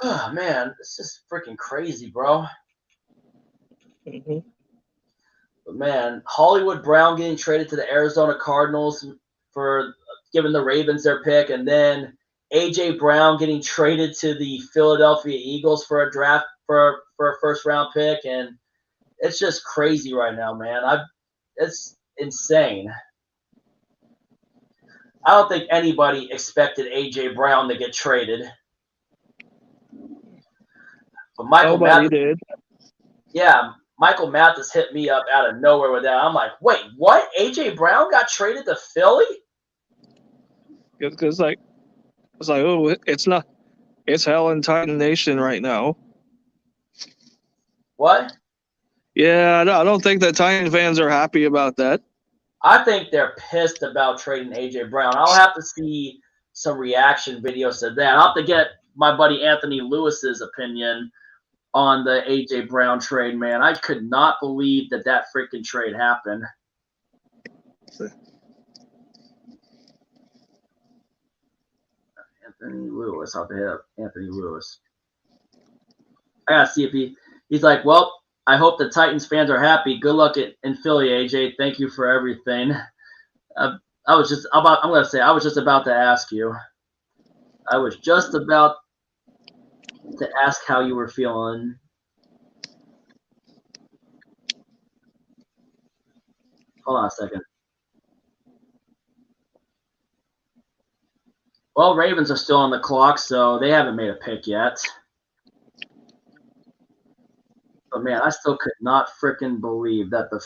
Oh, man, this is freaking crazy, bro. Mm-hmm. But, man, Hollywood Brown getting traded to the Arizona Cardinals for giving the Ravens their pick, and then A.J. Brown getting traded to the Philadelphia Eagles for a draft for a first-round pick, and it's just crazy right now, man. It's insane. I don't think anybody expected A.J. Brown to get traded. But Nobody did. Yeah, Michael Mathis hit me up out of nowhere with that. I'm like, wait, what? A.J. Brown got traded to Philly? It's like, oh, it's hell in Titan Nation right now. What? Yeah, I don't think the Titan fans are happy about that. I think they're pissed about trading A.J. Brown. I'll have to see some reaction videos to that. I'll have to get my buddy Anthony Lewis's opinion on the A.J. Brown trade, man. I could not believe that freaking trade happened. Anthony Lewis. I'll have to hit up Anthony Lewis. I got to see if he's like, well, I hope the Titans fans are happy. Good luck in Philly, AJ. Thank you for everything. I was just about to ask you. I was just about to ask how you were feeling. Hold on a second. Well, Ravens are still on the clock, so they haven't made a pick yet. But man, I still could not freaking believe that the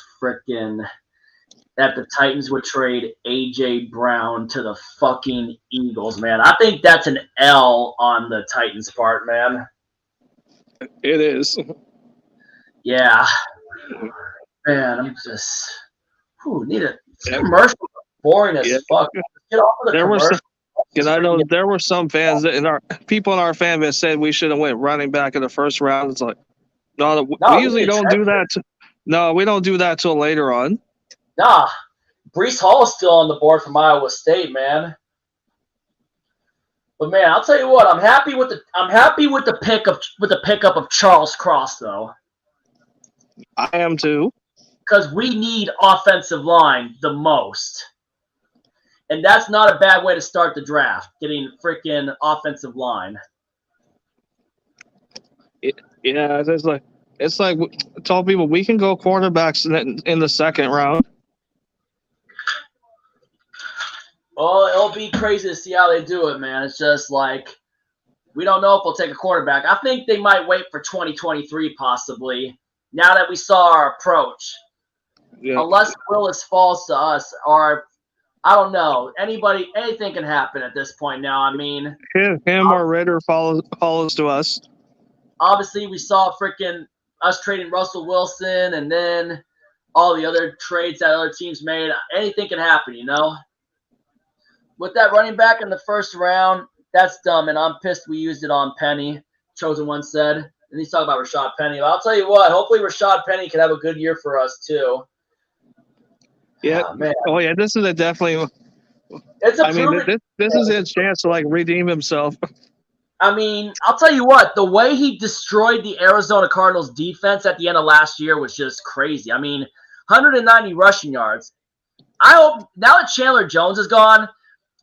Titans would trade A.J. Brown to the fucking Eagles, man. I think that's an L on the Titans' part, man. It is. Yeah. Man, I'm just need a commercial. Boring as fuck. Get off of the commercial. Because I know there were some fans people in our fan base said we should have went running back in the first round. It's like, no, we usually don't do that. No, we don't do that till later on. Nah, Breece Hall is still on the board from Iowa State, man. But man, I'll tell you what, I'm happy with the pickup of Charles Cross, though. I am too. Because we need offensive line the most. And that's not a bad way to start the draft, getting freaking offensive line. Yeah, it's like I told people we can go quarterbacks in the second round. Well, it'll be crazy to see how they do it, man. It's just like we don't know if we'll take a quarterback. I think they might wait for 2023 possibly, now that we saw our approach. Yeah. Unless Willis falls to us, or I don't know. Anything can happen at this point now. I mean, him or Ritter follows to us. Obviously, we saw freaking us trading Russell Wilson, and then all the other trades that other teams made. Anything can happen, you know. With that running back in the first round, that's dumb, and I'm pissed we used it on Penny. Chosen One said, and he's talking about Rashad Penny. But I'll tell you what, hopefully Rashad Penny can have a good year for us too. Yeah. Man. Oh yeah, this is definitely. This is his chance to redeem himself. I mean, I'll tell you what, the way he destroyed the Arizona Cardinals defense at the end of last year was just crazy. I mean, 190 rushing yards. I hope now that Chandler Jones is gone,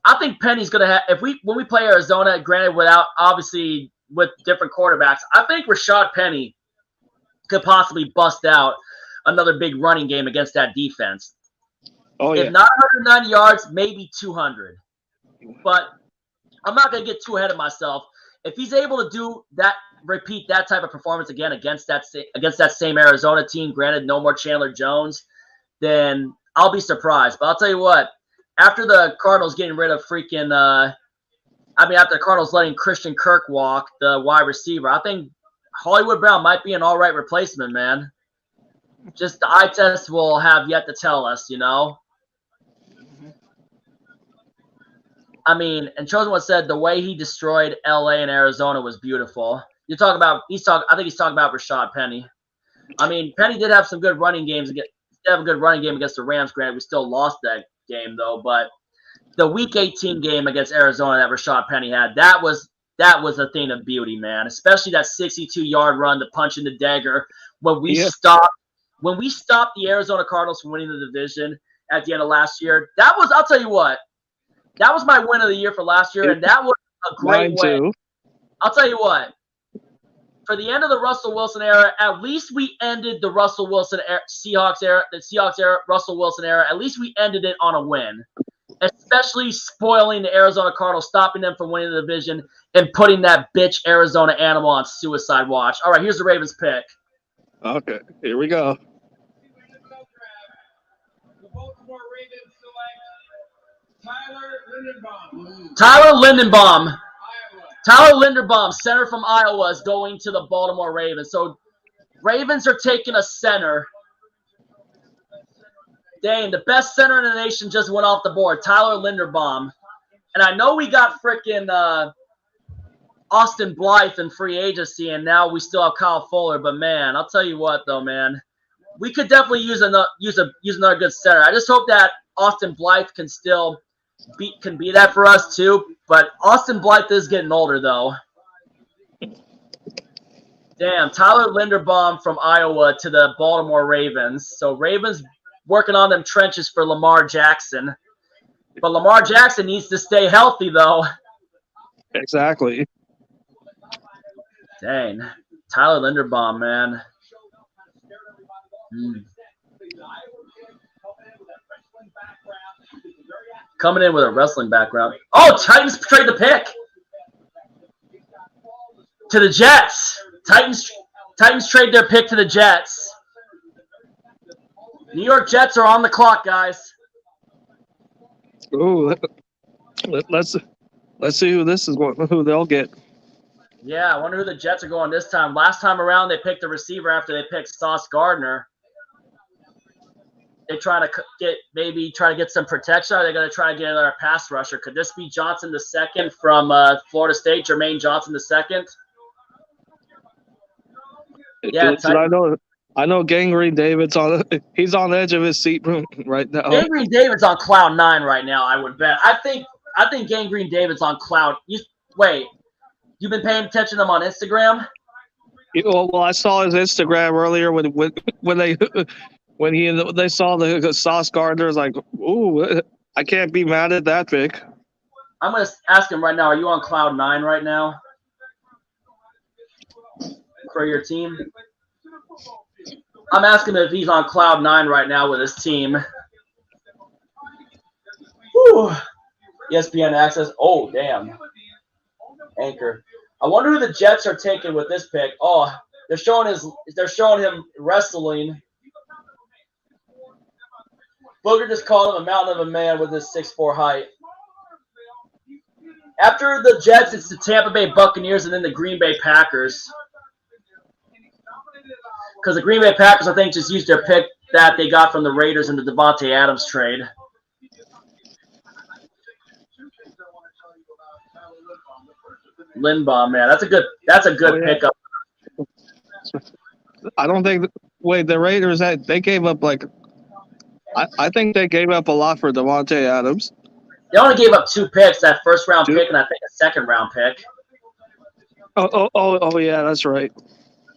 I think Penny's gonna have when we play Arizona, granted obviously with different quarterbacks, I think Rashad Penny could possibly bust out another big running game against that defense. Oh yeah. If not 190 yards, maybe 200. But I'm not gonna get too ahead of myself. If he's able to repeat that type of performance again against that same Arizona team, granted no more Chandler Jones, then I'll be surprised. But I'll tell you what, after the Cardinals getting rid of after the Cardinals letting Christian Kirk walk, the wide receiver, I think Hollywood Brown might be an all right replacement, man. Just the eye test will have yet to tell us, you know. I mean, and Chosen One said the way he destroyed LA and Arizona was beautiful. I think he's talking about Rashad Penny. I mean, Penny did have some good running games against the Rams. Granted, we still lost that game though. But the Week 18 game against Arizona that Rashad Penny had, that was a thing of beauty, man. Especially that 62-yard run, the punch in the dagger when we stopped the Arizona Cardinals from winning the division at the end of last year. I'll tell you what. That was my win of the year for last year, and that was a great win. I'll tell you what. For the end of the Russell Wilson era, at least we ended the Russell Wilson era, Seahawks era, Russell Wilson era. At least we ended it on a win, especially spoiling the Arizona Cardinals, stopping them from winning the division, and putting that bitch Arizona animal on suicide watch. All right, here's the Ravens pick. Okay, here we go. The Baltimore Ravens select Tyler Linderbaum. Tyler Linderbaum, center from Iowa, is going to the Baltimore Ravens. So Ravens are taking a center. Dang, the best center in the nation just went off the board. Tyler Linderbaum. And I know we got freaking Austin Blythe in free agency, and now we still have Kyle Fuller. But, man, I'll tell you what, though, man. We could definitely use another good center. I just hope that Austin Blythe can still be that for us, too. But Austin Blythe is getting older, though. Damn, Tyler Linderbaum from Iowa to the Baltimore Ravens. So Ravens working on them trenches for Lamar Jackson. But Lamar Jackson needs to stay healthy, though. Exactly. Dang. Tyler Linderbaum, man. Coming in with a wrestling background. Oh, Titans trade the pick to the Jets. Titans trade their pick to the Jets. New York Jets are on the clock, guys. Ooh, let's see who this is going. Who they'll get. Yeah, I wonder who the Jets are going this time. Last time around, they picked a receiver after they picked Sauce Gardner. They try to get some protection. Or are they going to try to get another pass rusher? Could this be Johnson II from Florida State, Jermaine Johnson II? Yeah, I know Gangrene David's he's on the edge of his seat right now. Gangrene David's on cloud 9 right now, I would bet. I think Gangrene David's on cloud. Wait, you've been paying attention to him on Instagram? Well, I saw his Instagram earlier when they saw the Sauce Gardner. Is like, ooh, I can't be mad at that pick. I'm gonna ask him right now. Are you on cloud 9 right now for your team? I'm asking him if he's on cloud 9 right now with his team. Whew. ESPN access. Oh, damn. Anchor. I wonder who the Jets are taking with this pick. Oh, they're showing him wrestling. Booger just called him a mountain of a man with his 6'4" height. After the Jets, it's the Tampa Bay Buccaneers and then the Green Bay Packers. Because the Green Bay Packers, I think, just used their pick that they got from the Raiders in the Devontae Adams trade. Linderbaum, man, that's a good pickup. I don't think. Wait, the Raiders they gave up I think they gave up a lot for Devontae Adams. They only gave up 2 picks, that first round pick and I think a second round pick. Oh yeah, that's right.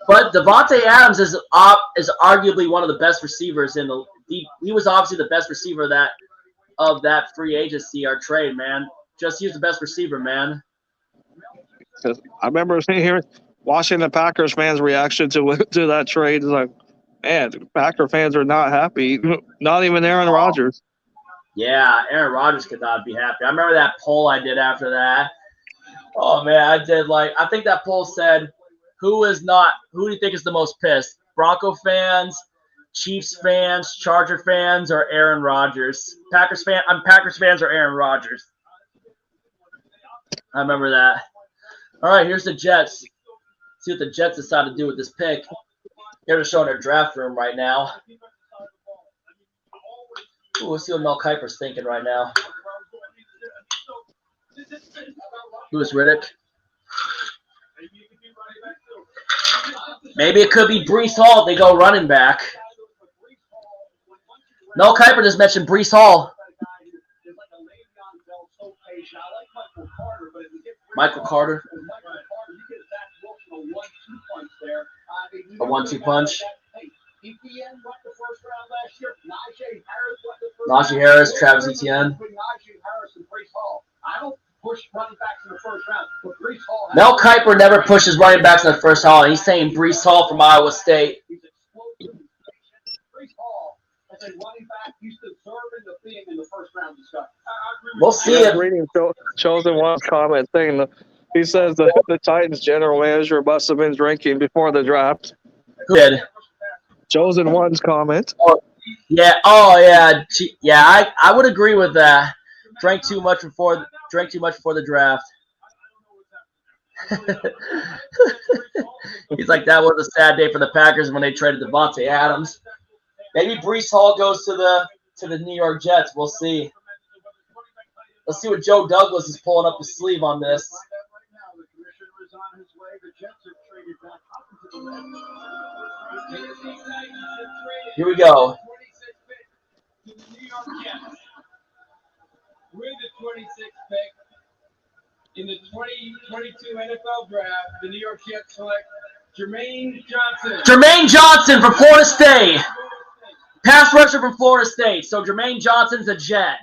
But Devontae Adams is arguably one of the best receivers in the. He was obviously the best receiver of that free agency or trade, man. Just use the best receiver, man. I remember watching the Packers fans' reaction to that trade. It's like, man, the Packer fans are not happy. Not even Aaron Rodgers. Yeah, Aaron Rodgers could not be happy. I remember that poll I did after that. Oh man, I think that poll said, who do you think is the most pissed? Bronco fans, Chiefs fans, Charger fans, or Aaron Rodgers? Packers fans or Aaron Rodgers? I remember that. All right, here's the Jets. See what the Jets decide to do with this pick. They're just showing their draft room right now. Ooh, let's see what Mel Kiper's thinking right now. Louis Riddick. Maybe it could be Breece Hall if they go running back. Mel Kiper just mentioned Breece Hall. Michael Carter. A 1-2 punch. Najee Harris, Travis Etienne. Mel Kiper never pushes running backs in the first round. He's saying Breece Hall from Iowa State. We'll see Yeah, it. reading Chosen One's comment saying he says the Titans general manager must have been drinking before the draft. Who did? Chosen One's comment. Yeah. Oh, yeah. Yeah, I would agree with that. Drank too much before the draft. He's like, that was a sad day for the Packers when they traded Devontae Adams. Maybe Breece Hall goes to the New York Jets. We'll see. Let's see what Joe Douglas is pulling up his sleeve on this. Here we go. With the 26th pick in the 2022 NFL Draft, the New York Jets select Jermaine Johnson. Jermaine Johnson from Florida State. Pass rusher from Florida State. So Jermaine Johnson's a Jet.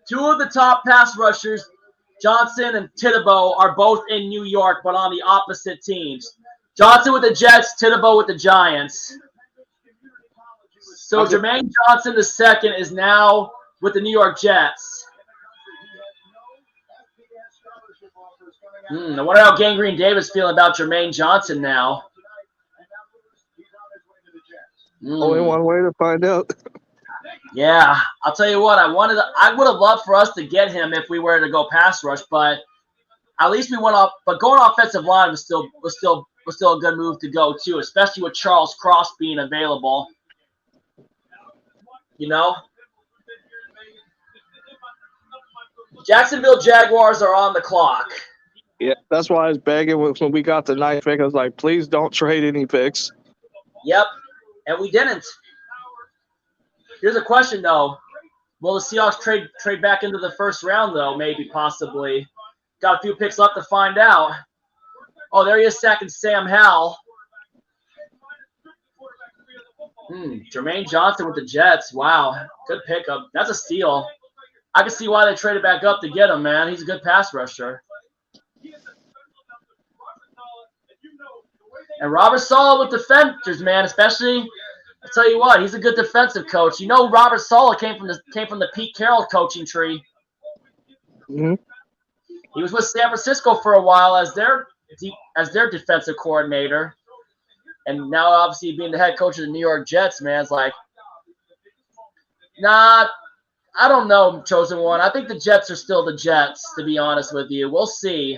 Two of the top pass rushers, Johnson and Thibodeau, are both in New York, but on the opposite teams. Johnson with the Jets, Thibodeau with the Giants. So Jermaine Johnson II is now with the New York Jets. I wonder how Gangrene Davis feeling about Jermaine Johnson now. Only one way to find out. Yeah, I'll tell you what. I would have loved for us to get him if we were to go pass rush, but at least we went off. But going offensive line was still a good move to go too, especially with Charles Cross being available. You know. Jacksonville Jaguars are on the clock. Yeah, that's why I was begging when we got the 9th pick. I was like, please don't trade any picks. Yep, and we didn't. Here's a question, though. Will the Seahawks trade back into the first round, though? Maybe, possibly. Got a few picks left to find out. Oh, there he is sacking Sam Howell. Jermaine Johnson with the Jets. Wow, good pickup. That's a steal. I can see why they traded back up to get him, man. He's a good pass rusher. And Robert Saleh with defenders, man, especially, I tell you what, he's a good defensive coach. You know, Robert Saleh came from the Pete Carroll coaching tree. Mm-hmm. He was with San Francisco for a while as their defensive coordinator, and now obviously being the head coach of the New York Jets, man, it's like, nah, I don't know, Chosen One. I think the Jets are still the Jets, to be honest with you. We'll see.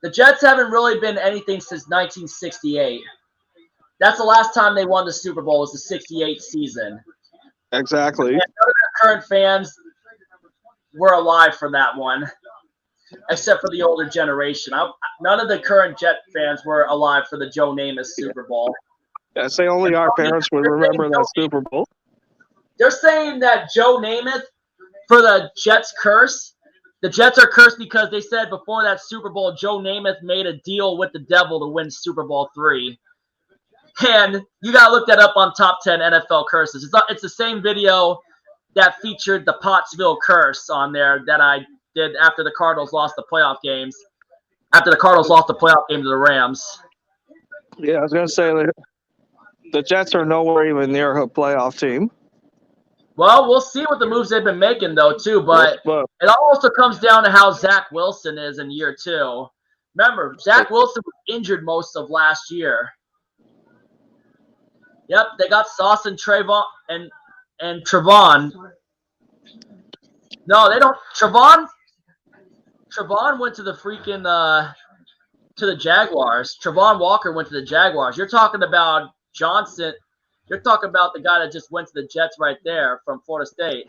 The Jets haven't really been anything since 1968. That's the last time they won the Super Bowl, was the 68 season. Exactly. And none of the current fans were alive for that one, except for the older generation. None of the current Jet fans were alive for the Joe Namath Super Bowl. I say only our parents would remember that Super Bowl. They're saying that Joe Namath, for the Jets curse, the Jets are cursed because they said before that Super Bowl, Joe Namath made a deal with the devil to win Super Bowl III. And you got to look that up on Top 10 NFL Curses. It's the same video that featured the Pottsville curse on there that I did after the Cardinals lost the playoff games. After the Cardinals lost the playoff game to the Rams. Yeah, I was going to say the Jets are nowhere even near a playoff team. Well, we'll see what the moves they've been making, though, too. But it also comes down to how Zach Wilson is in year 2. Remember, Zach Wilson was injured most of last year. Yep, they got Sauce and Trayvon and Trevon. No, they don't. Trevon went to the freaking to the Jaguars. Trevon Walker went to the Jaguars. You're talking about Johnson. You're talking about the guy that just went to the Jets right there from Florida State.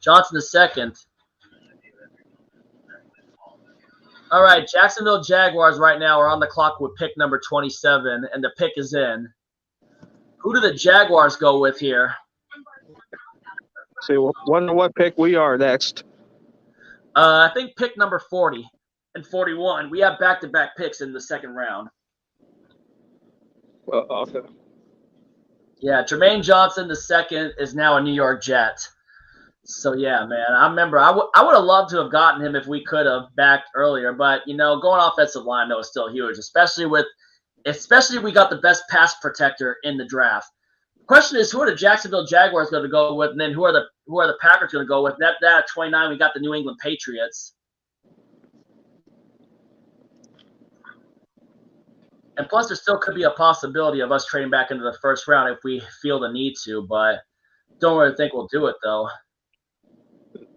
Johnson II. All right, Jacksonville Jaguars right now are on the clock with pick number 27, and the pick is in. Who do the Jaguars go with here? See, wonder what pick we are next. I think pick number 40 and 41. We have back-to-back picks in the second round. Okay. Yeah, Jermaine Johnson II is now a New York Jet. So yeah, man, I remember I would have loved to have gotten him if we could have backed earlier, but going offensive line though is still huge, especially if we got the best pass protector in the draft. Question is, who are the Jacksonville Jaguars going to go with, and then who are the Packers going to go with? That at 29, we got the New England Patriots. And plus, there still could be a possibility of us trading back into the first round if we feel the need to, but don't really think we'll do it though.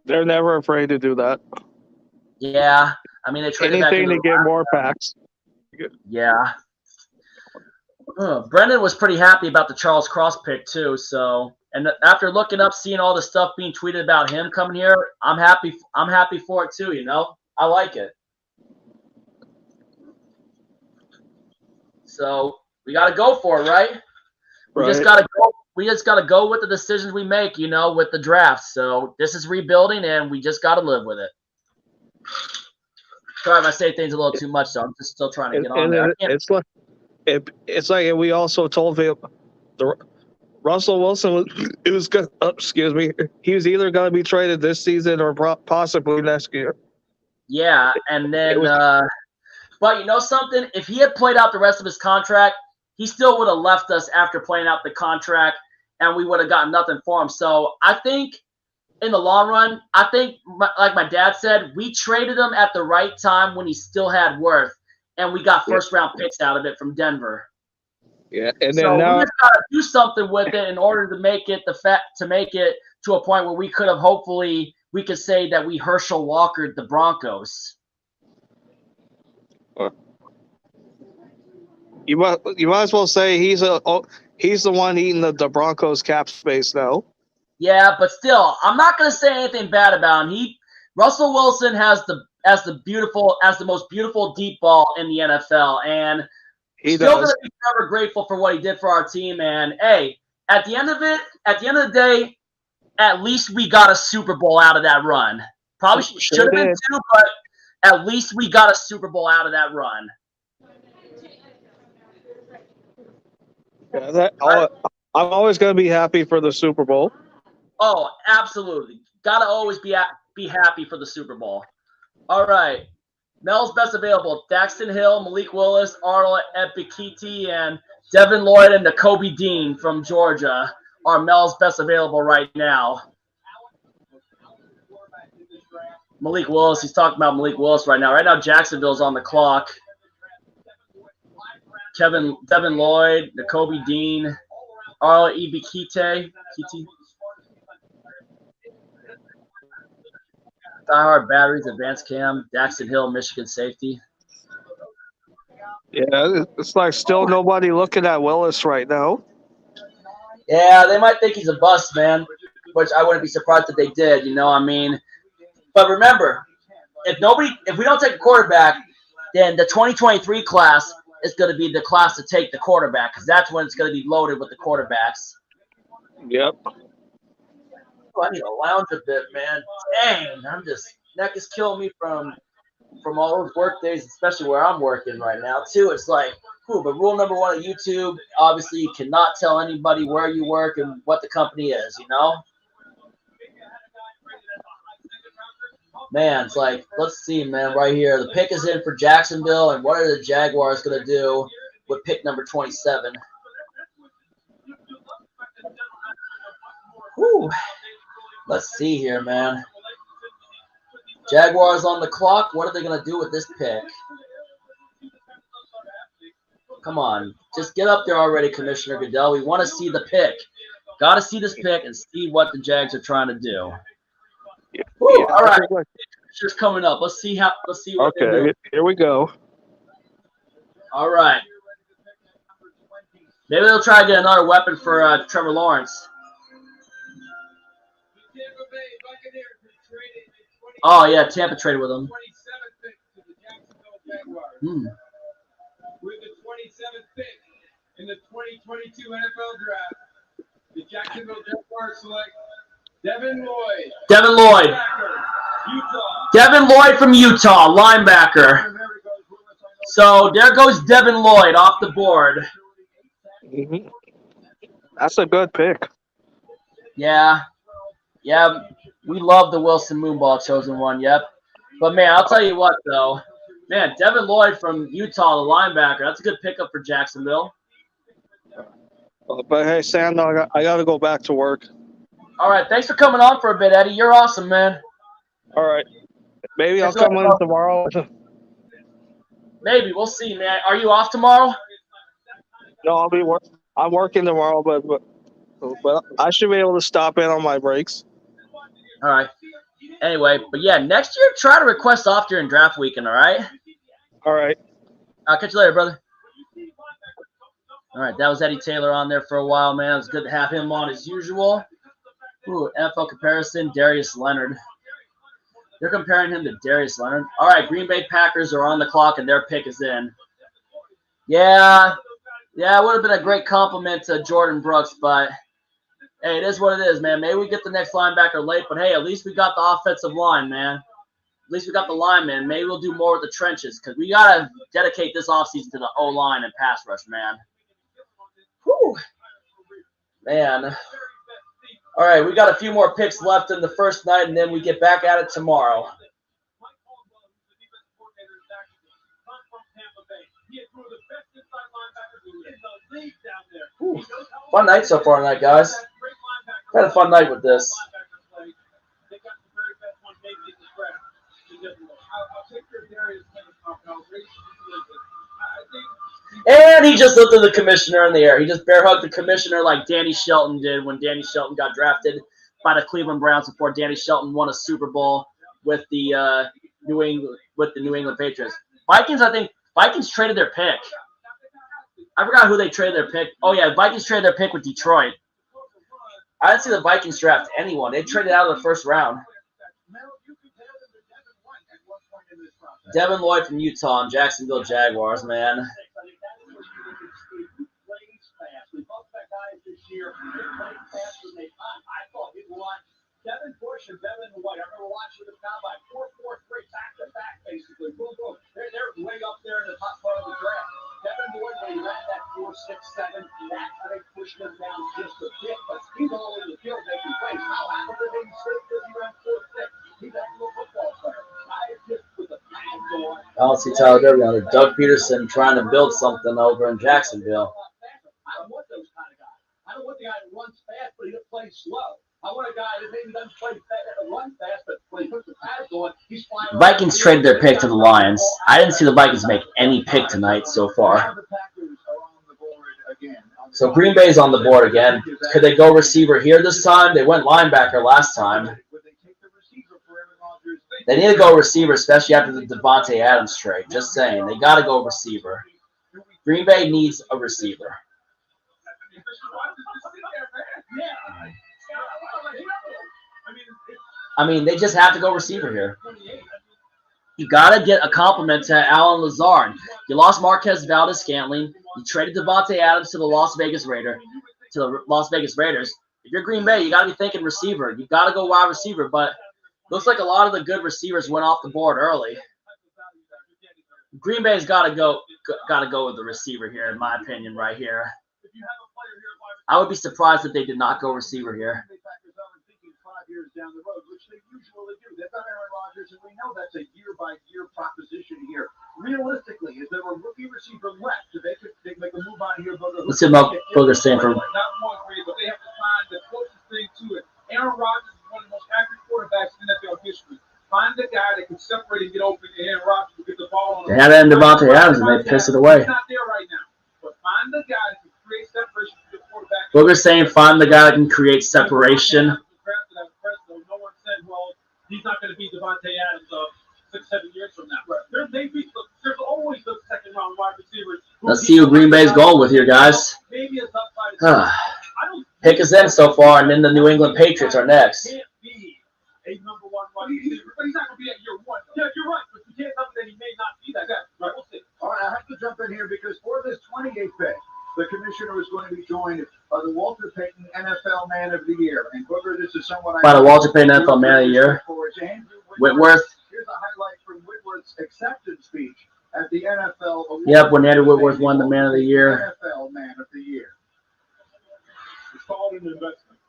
They're never afraid to do that. Yeah, I mean they traded anything back to get more packs. Yeah. Brendan was pretty happy about the Charles Cross pick too. So, and after looking up, seeing all the stuff being tweeted about him coming here, I'm happy. I'm happy for it too. I like it. So we got to go for it, right? We just got to go. We just got to go with the decisions we make, with the draft. So this is rebuilding, and we just got to live with it. Sorry if I say things a little too much, though. I'm just still trying to get on there. It's like we also told him Russell Wilson he was either going to be traded this season or possibly next year. Yeah, and then but you know something? If he had played out the rest of his contract, he still would have left us after playing out the contract, and we would have gotten nothing for him. So I think in the long run, like my dad said, we traded him at the right time when he still had worth, and we got first-round picks out of it from Denver. Yeah, and so then now we just got to do something with it in order to make it to a point where we could have hopefully we could say that we Herschel Walkered the Broncos. You might as well say he's the one eating the Broncos cap space now. Yeah, but still, I'm not going to say anything bad about him. Russell Wilson has the most beautiful deep ball in the NFL, and he's still going to be forever grateful for what he did for our team. And hey, at the end of the day, at least we got a Super Bowl out of that run. Probably should have been two, but at least we got a Super Bowl out of that run. Yeah, I'm always going to be happy for the Super Bowl. Oh, absolutely. Got to always be happy for the Super Bowl. All right. Mel's best available. Daxton Hill, Malik Willis, Arnold Ebikiti, and Devin Lloyd and Nakobe Dean from Georgia are Mel's best available right now. Malik Willis, he's talking about Malik Willis right now. Right now, Jacksonville's on the clock. Devin Lloyd, Nakobe Dean, Arnold Ebikiti. Diehard Batteries, Advanced Cam, Daxton Hill, Michigan safety. Yeah, it's like still nobody looking at Willis right now. Yeah, they might think he's a bust, man, which I wouldn't be surprised if they did, But remember, if we don't take a quarterback, then the 2023 class is going to be the class to take the quarterback because that's when it's going to be loaded with the quarterbacks. Yep. I need to lounge a bit, man. Dang, neck is killing me from all those work days, especially where I'm working right now, too. It's like, but rule number one of YouTube, obviously you cannot tell anybody where you work and what the company is, Man, it's like, let's see, man, right here. The pick is in for Jacksonville, and what are the Jaguars going to do with pick number 27? Whew. Let's see here, man. Jaguars on the clock. What are they going to do with this pick? Come on. Just get up there already, Commissioner Goodell. We want to see the pick. Got to see this pick and see what the Jags are trying to do. Woo, all right. Just coming up. Let's see what they do. Here we go. All right. Maybe they'll try to get another weapon for Trevor Lawrence. Oh, yeah, Tampa traded with him. With the 27th pick in the 2022 NFL Draft, the Jacksonville Jaguars select Devin Lloyd. Devin Lloyd from Utah, linebacker. So there goes Devin Lloyd off the board. That's a good pick. Yeah. We love the Wilson Moonball chosen one. Yep. But man, I'll tell you what though, man, Devin Lloyd from Utah, the linebacker. That's a good pickup for Jacksonville. But hey, Sam, I got to go back to work. All right, thanks for coming on for a bit, Eddie. You're awesome, man. All right, maybe I'll come in tomorrow. Maybe we'll see, man. Are you off tomorrow? No, I'll be I'm working tomorrow, but I should be able to stop in on my breaks. All right. Anyway, but yeah, next year try to request off during draft weekend. All right. All right. I'll catch you later, brother. All right, that was Eddie Taylor on there for a while, man. It was good to have him on as usual. Ooh, NFL comparison, Darius Leonard. They're comparing him to Darius Leonard. All right, Green Bay Packers are on the clock, and their pick is in. Yeah, it would have been a great compliment to Jordan Brooks, but hey, it is what it is, man. Maybe we get the next linebacker late, but hey, at least we got the offensive line, man. At least we got the lineman. Maybe we'll do more with the trenches because we got to dedicate this offseason to the O-line and pass rush, man. Whew. Man. All right, we got a few more picks left in the first night, and then we get back at it tomorrow. Whew. Fun night so far tonight, guys. Had a fun night with this. And he just looked at the commissioner in the air. He just bear hugged the commissioner like Danny Shelton did when Danny Shelton got drafted by the Cleveland Browns before Danny Shelton won a Super Bowl with the New England Patriots. Vikings traded their pick. I forgot who they traded their pick. Oh yeah, Vikings traded their pick with Detroit. I didn't see the Vikings draft anyone. They traded out of the first round. Devin Lloyd from Utah and Jacksonville Jaguars, man. Devin Bush and Devin White. I remember watching them now by 4-4-3 back-to-back, basically. Boom, boom. They're way up there in the top part of the draft. Devin Lloyd, when he ran that 4-6-7, that I think pushed them down just a bit, but he's all in the field making plays. How happened to him because he ran 4-6? He's a little football player. I just with the pads on. I don't see Tyler Derby on there. Doug Peterson trying to build something over in Jacksonville. I don't want those kind of guys. I don't want the guy that runs fast, but he doesn't play slow. I want a guy that maybe doesn't play fast, run fast, but when he puts the pads on, he's flying. Vikings traded their pick to the Lions. I didn't see the Vikings make any pick tonight so far. So Green Bay's on the board again. Could they go receiver here this time? They went linebacker last time. They need to go receiver, especially after the Devontae Adams trade. Just saying. They got to go receiver. Green Bay needs a receiver. I mean, they just have to go receiver here. You got to get a compliment to Alan Lazard. You lost Marquez Valdez-Scantling. You traded Devontae Adams to the Las Vegas Raiders. If you're Green Bay, you got to be thinking receiver. You got to go wide receiver, but looks like a lot of the good receivers went off the board early. Green Bay's got to go with the receiver here, in my opinion, right here. I would be surprised if they did not go receiver here. Down the road, which they usually do. They've got Aaron Rodgers, and we know that's a year-by-year proposition here. Realistically, is there a rookie receiver left? So they could make a move on here. Let's see about Booger Stanford. Not more agree, but they have to find the closest thing to it. Aaron Rodgers is one of the most accurate quarterbacks in NFL history. Find the guy that can separate and get open, and Aaron Rodgers will get the ball on. They had it in Devontae Adams, and they pissed it away. He's not there right now, but find the guy that can create separation for the quarterback. Booger's saying find the guy that can create separation. He's not going to be Devontae Adams 6-7 years from now. There's always the second-round wide receivers. Let's see who Green Bay's going with here, guys. Pick is in so far, and then the New England Patriots are next. Can't be a number one wide receiver, but he's not going to be at year one. Yeah, you're right, but you can't tell me that he may not be that guy. Right, we'll see. All right, I have to jump in here because for this 28th pick, the commissioner is going to be joined by the Walter Payton NFL Man of the Year. And Booger, this is someone by the Walter Payton NFL Man of the Year. Whitworth. Here's a highlight from Whitworth's acceptance speech at the NFL Award. Yep, when Andrew Whitworth won the Man of the Year. NFL Man of the Year. It's called an investment.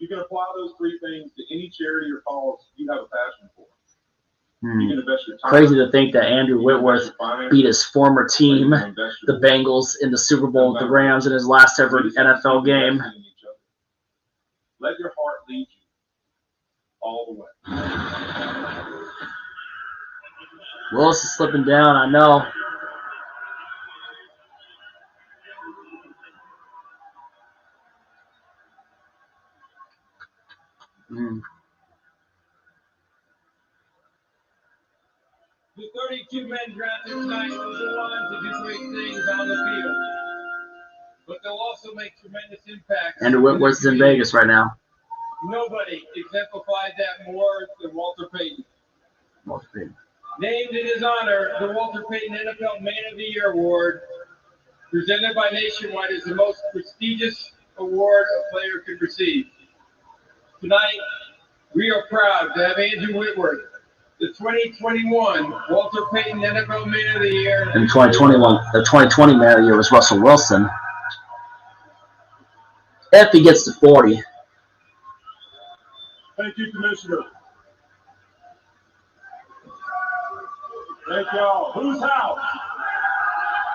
You can apply those three things to any charity or cause you have a passion for. You can invest your time. Crazy to think that Andrew Whitworth beat his former team, the Bengals, in the Super Bowl with the Rams in his last ever NFL game. Let your heart lead you all the way. Willis is slipping down, I know. The 32 men drafted tonight will go on to do great things on the field, but they'll also make tremendous impacts. Andrew Whitworth's in Vegas right now. Nobody exemplified that more than Walter Payton. Walter Payton. Named in his honor, the Walter Payton NFL Man of the Year Award, presented by Nationwide, is the most prestigious award a player could receive. Tonight, we are proud to have Andrew Whitworth, the 2021 Walter Payton NFL Man of the Year. In 2021, the 2020 Man of the Year was Russell Wilson. If he gets to 40. Thank you, Commissioner. Thank y'all. Whose house?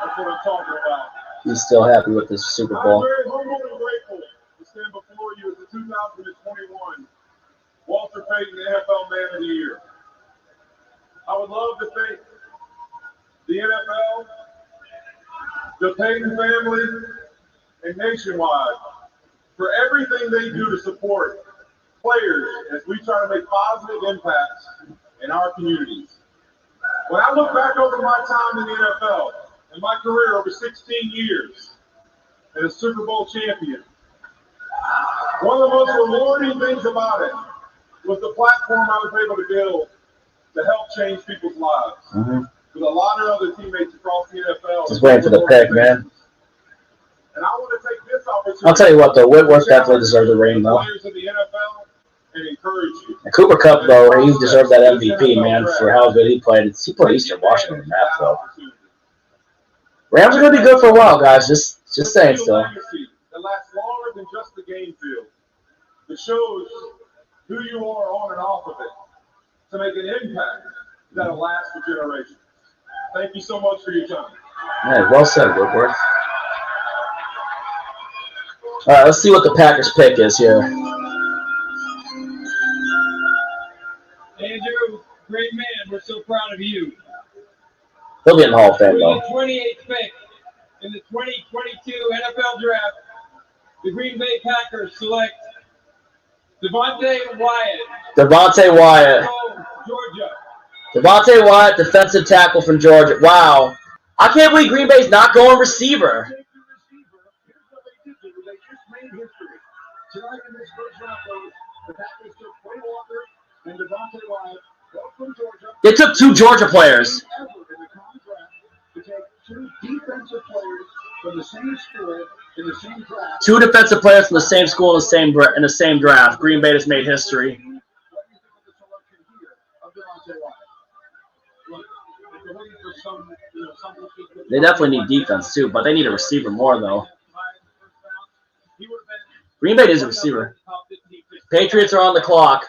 That's what I'm talking about. He's still happy with this Super I'm Bowl. very humble and grateful to stand before you as the 2021 Walter Payton NFL Man of the Year. I would love to thank the NFL, the Payton family, and Nationwide for everything they do to support players as we try to make positive impacts in our communities. When I look back over my time in the NFL and my career over 16 years as a Super Bowl champion, one of the most rewarding things about it was the platform I was able to build to help change people's lives. With a lot of other teammates across the NFL. Just waiting for the pick, man. And I want to take this opportunity. I'll tell you what, though, Whitworth definitely deserves a ring, though. Players in the NFL and encourage you. And Cooper Kupp, though, he deserved that MVP, man, for how good he played. He played Eastern Washington in that, though. Rams are going to be good for a while, guys. Just saying, still. That lasts longer than just the game field. It shows who you are on and off of it to make an impact that'll last for generations. Thank you so much for your time. Yeah, well said, Whitworth. All right, let's see what the Packers pick is here. Andrew, great man. We're so proud of you. He'll be in the Hall of Fame, though. With the 28th pick in the 2022 NFL Draft, the Green Bay Packers select Devontae Wyatt. Devontae Wyatt. Georgia. Devontae Wyatt, defensive tackle from Georgia. Wow. I can't believe Green Bay's not going receiver. Tonight in this first round, the Packers took Quay Walker and Devontae Wyatt, both from Georgia. They took two Georgia players. Ever in the contract to take two defensive players from the same school in the same draft. Two defensive players from the same school in the same draft. Green Bay just made history. What do you think of the selection here of Devontae Wyatt? Look, if they're looking for some They definitely need defense, too, but they need a receiver more, though. Green Bay is a receiver. Patriots are on the clock.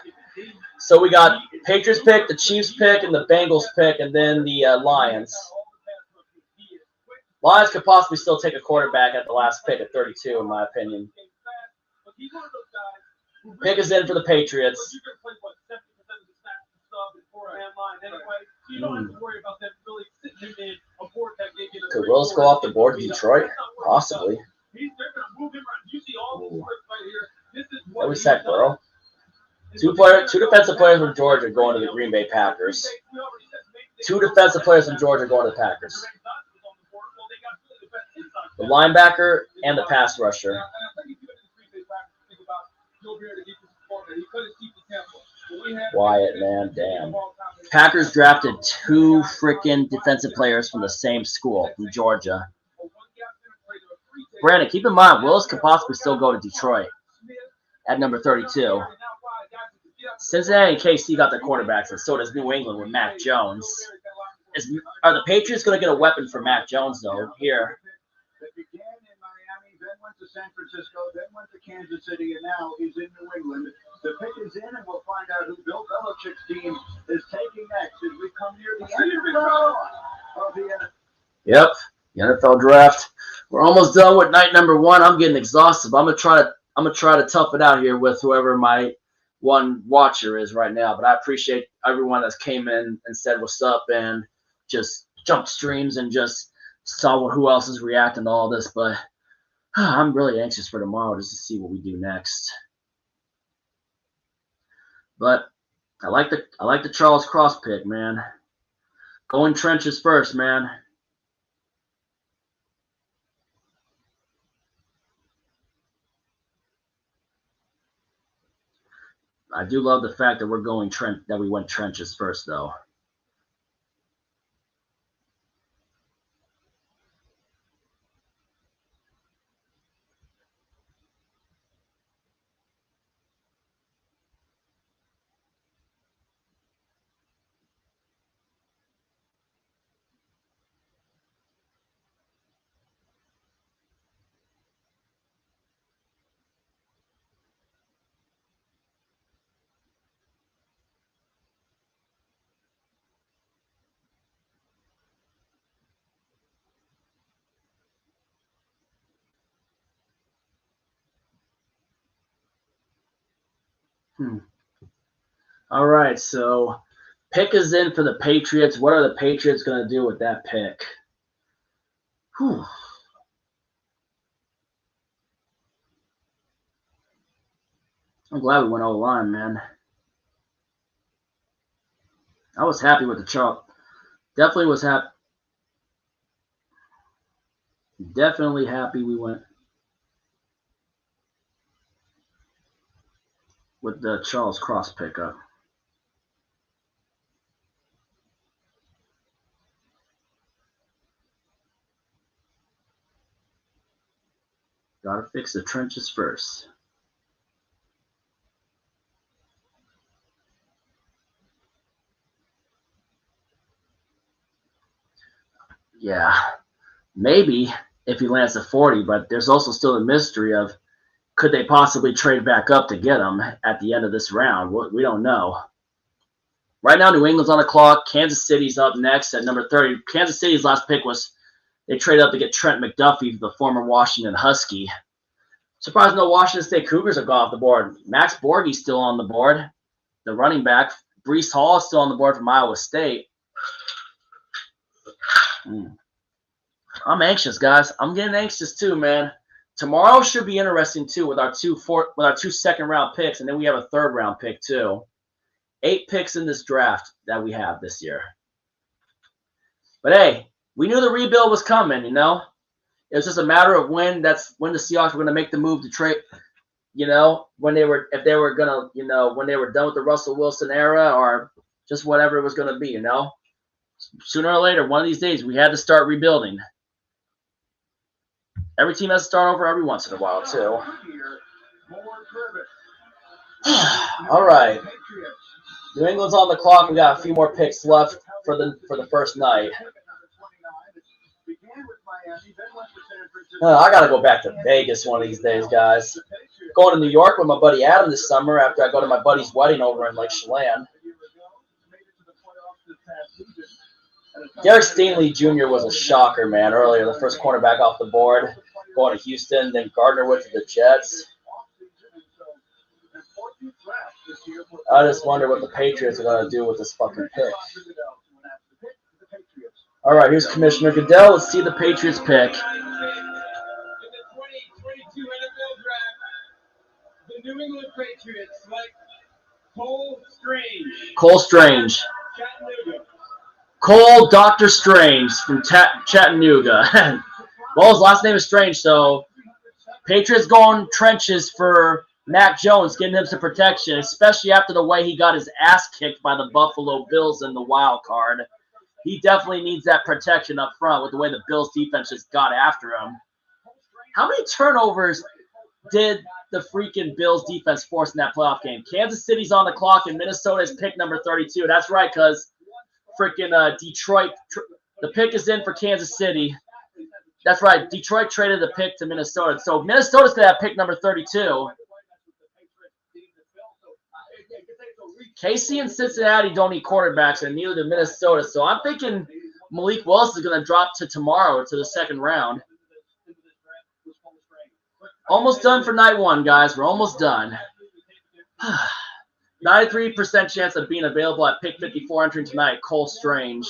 So we got Patriots pick, the Chiefs pick, and the Bengals pick, and then the Lions. Lions could possibly still take a quarterback at the last pick at 32, in my opinion. Pick is in for the Patriots. Could Willis go off the board to Detroit? Possibly. What was that, Burrow? Two defensive players from Georgia going to the Green Bay Packers. Two defensive players from Georgia going to the Packers. The linebacker and the pass rusher. Wyatt, man, damn. Packers drafted two freaking defensive players from the same school, from Georgia. Brandon, keep in mind, Willis could possibly still go to Detroit at number 32. Cincinnati and KC got their quarterbacks, and so does New England with Mac Jones. Are the Patriots going to get a weapon for Mac Jones, though, here? San Francisco, then went to Kansas City, and now he's in New England. The pick is in, and we'll find out who Bill Belichick's team is taking next as we come near the end of the NFL. Yep, the NFL draft. We're almost done with night number 1. I'm getting exhausted, but I'm gonna try to tough it out here with whoever my one watcher is right now. But I appreciate everyone that came in and said what's up and just jumped streams and just saw who else is reacting to all this. But I'm really anxious for tomorrow just to see what we do next. But I like the Charles Cross pick, man. Going trenches first, man. I do love the fact that we went trenches first, though. All right, so pick is in for the Patriots. What are the Patriots going to do with that pick? Whew. I'm glad we went O-line, man. I was happy with the Charles. Definitely was happy. Definitely happy we went with the Charles Cross pickup. Gotta fix the trenches first. Yeah, maybe if he lands a 40, but there's also still a mystery of could they possibly trade back up to get him at the end of this round? We don't know. Right now, New England's on the clock. Kansas City's up next at number 30. Kansas City's last pick was they traded up to get Trent McDuffie, the former Washington Husky. Surprised no Washington State Cougars have gone off the board. Max Borghi's still on the board, the running back. Breece Hall is still on the board from Iowa State. I'm anxious, guys. I'm getting anxious too, man. Tomorrow should be interesting too with our two second-round picks, and then we have a third-round pick too. 8 picks in this draft that we have this year. But hey, we knew the rebuild was coming, you know. It was just a matter of when the Seahawks were going to make the move to trade, you know, when they were done with the Russell Wilson era or just whatever it was going to be, you know. Sooner or later, one of these days, we had to start rebuilding. Every team has to start over every once in a while, too. All right. New England's on the clock. We got a few more picks left for the first night. I got to go back to Vegas one of these days, guys. Going to New York with my buddy Adam this summer after I go to my buddy's wedding over in Lake Chelan. Derek Stingley Jr. was a shocker, man, earlier. The first cornerback off the board, going to Houston. Then Gardner went to the Jets. I just wonder what the Patriots are going to do with this fucking pick. All right, here's Commissioner Goodell. Let's see the Patriots pick. In the 2022 NFL Draft, the New England Patriots select Cole Strange. Cole Strange. Chattanooga. Cole Dr. Strange from Chattanooga. Well, his last name is Strange, so Patriots going trenches for Mac Jones, getting him some protection, especially after the way he got his ass kicked by the Buffalo Bills in the wild card. He definitely needs that protection up front with the way the Bills defense just got after him. How many turnovers did the freaking Bills defense force in that playoff game? Kansas City's on the clock and Minnesota's pick number 32. That's right, because freaking Detroit, the pick is in for Kansas City. That's right. Detroit traded the pick to Minnesota. So Minnesota's going to have pick number 32. KC and Cincinnati don't need quarterbacks, and neither do Minnesota. So I'm thinking Malik Willis is going to drop to tomorrow to the second round. Almost done for night one, guys. We're almost done. 93% chance of being available at pick 54 entering tonight. Cole Strange.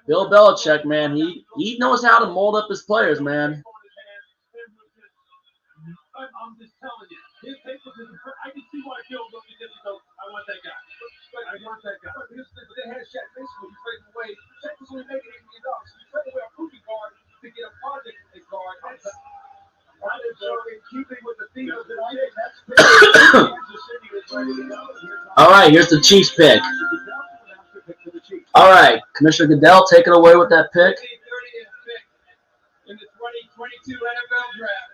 Bill Belichick, man, he knows how to mold up his players, man. I'm just telling you. I can see why Bill looked at this and goes, I want that guy. I want that guy. But they had Shaq Mason when you trade away. Shaq was only making $8 million. So you trade away a rookie guard to get a project guard. In keeping with the theme of the night, All right, here's the Chiefs pick. All right, Commissioner Goodell, take it away with that pick. In the 2022 NFL Draft,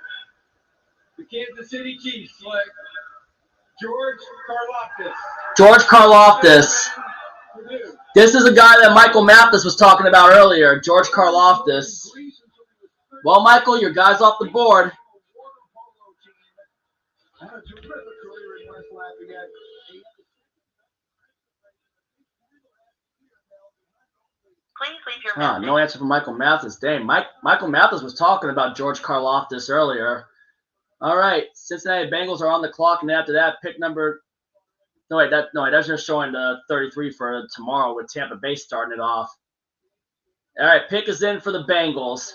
the Kansas City Chiefs select George Karlaftis. George Karlaftis. This is a guy that Michael Mathis was talking about earlier, George Karlaftis. Well, Michael, your guy's off the board. Please leave your message. No answer from Michael Mathis. Dang, Michael Mathis was talking about George Karlaftis earlier. All right, Cincinnati Bengals are on the clock, and after that, pick number. That's just showing the 33 for tomorrow with Tampa Bay starting it off. All right, pick is in for the Bengals.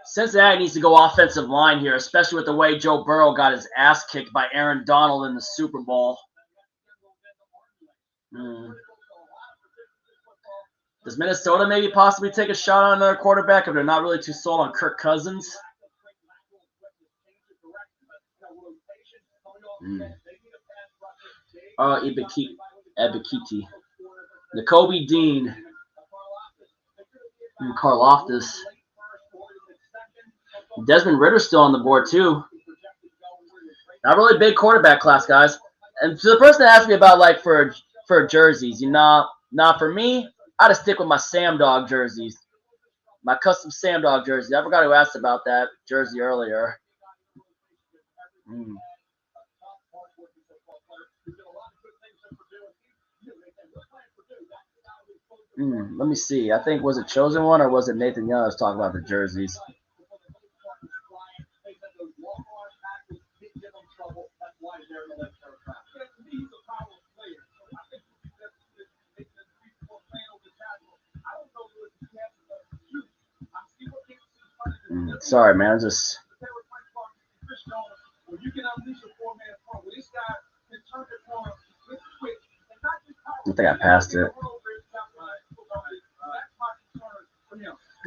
Cincinnati needs to go offensive line here, especially with the way Joe Burrow got his ass kicked by Aaron Donald in the Super Bowl. Does Minnesota maybe possibly take a shot on another quarterback if they're not really too sold on Kirk Cousins? Ebikiti. Nakobe Dean. And Karlaftis. Desmond Ritter still on the board, too. Not really a big quarterback class, guys. And to the person that asked me about, like, for jerseys, not for me, I'd stick with my Sam Dog jerseys. My custom Sam Dog jersey. I forgot who asked about that jersey earlier. Let me see. I think, was it Chosen One or was it Nathan Young that was talking about the jerseys? Sorry, man. I think I passed it.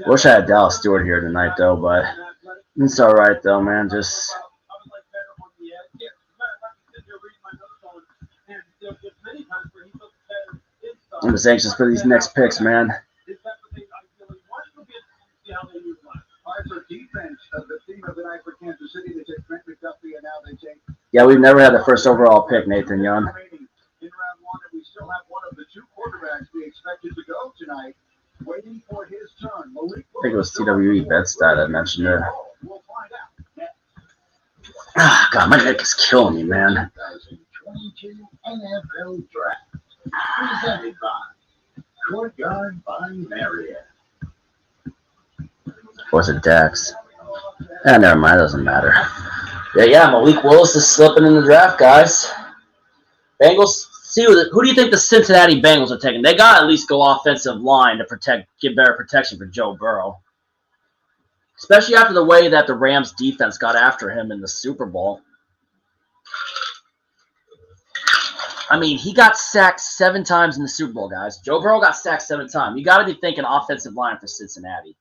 Wish I had Dallas Stewart here tonight, though, but it's all right, though, man. I'm just anxious for these next picks, man. Yeah, we've never had the first overall pick, Nathan Young. I think it was TWE Bedstat that mentioned it. God, my neck is killing me, man. NFL Draft presented by Courtyard by Marriott. Or was it Dax? Never mind, it doesn't matter. Yeah, Malik Willis is slipping in the draft, guys. Bengals, who do you think the Cincinnati Bengals are taking? They got to at least go offensive line to give better protection for Joe Burrow. Especially after the way that the Rams defense got after him in the Super Bowl. I mean, he got sacked 7 times in the Super Bowl, guys. Joe Burrow got sacked 7 times. You got to be thinking offensive line for Cincinnati.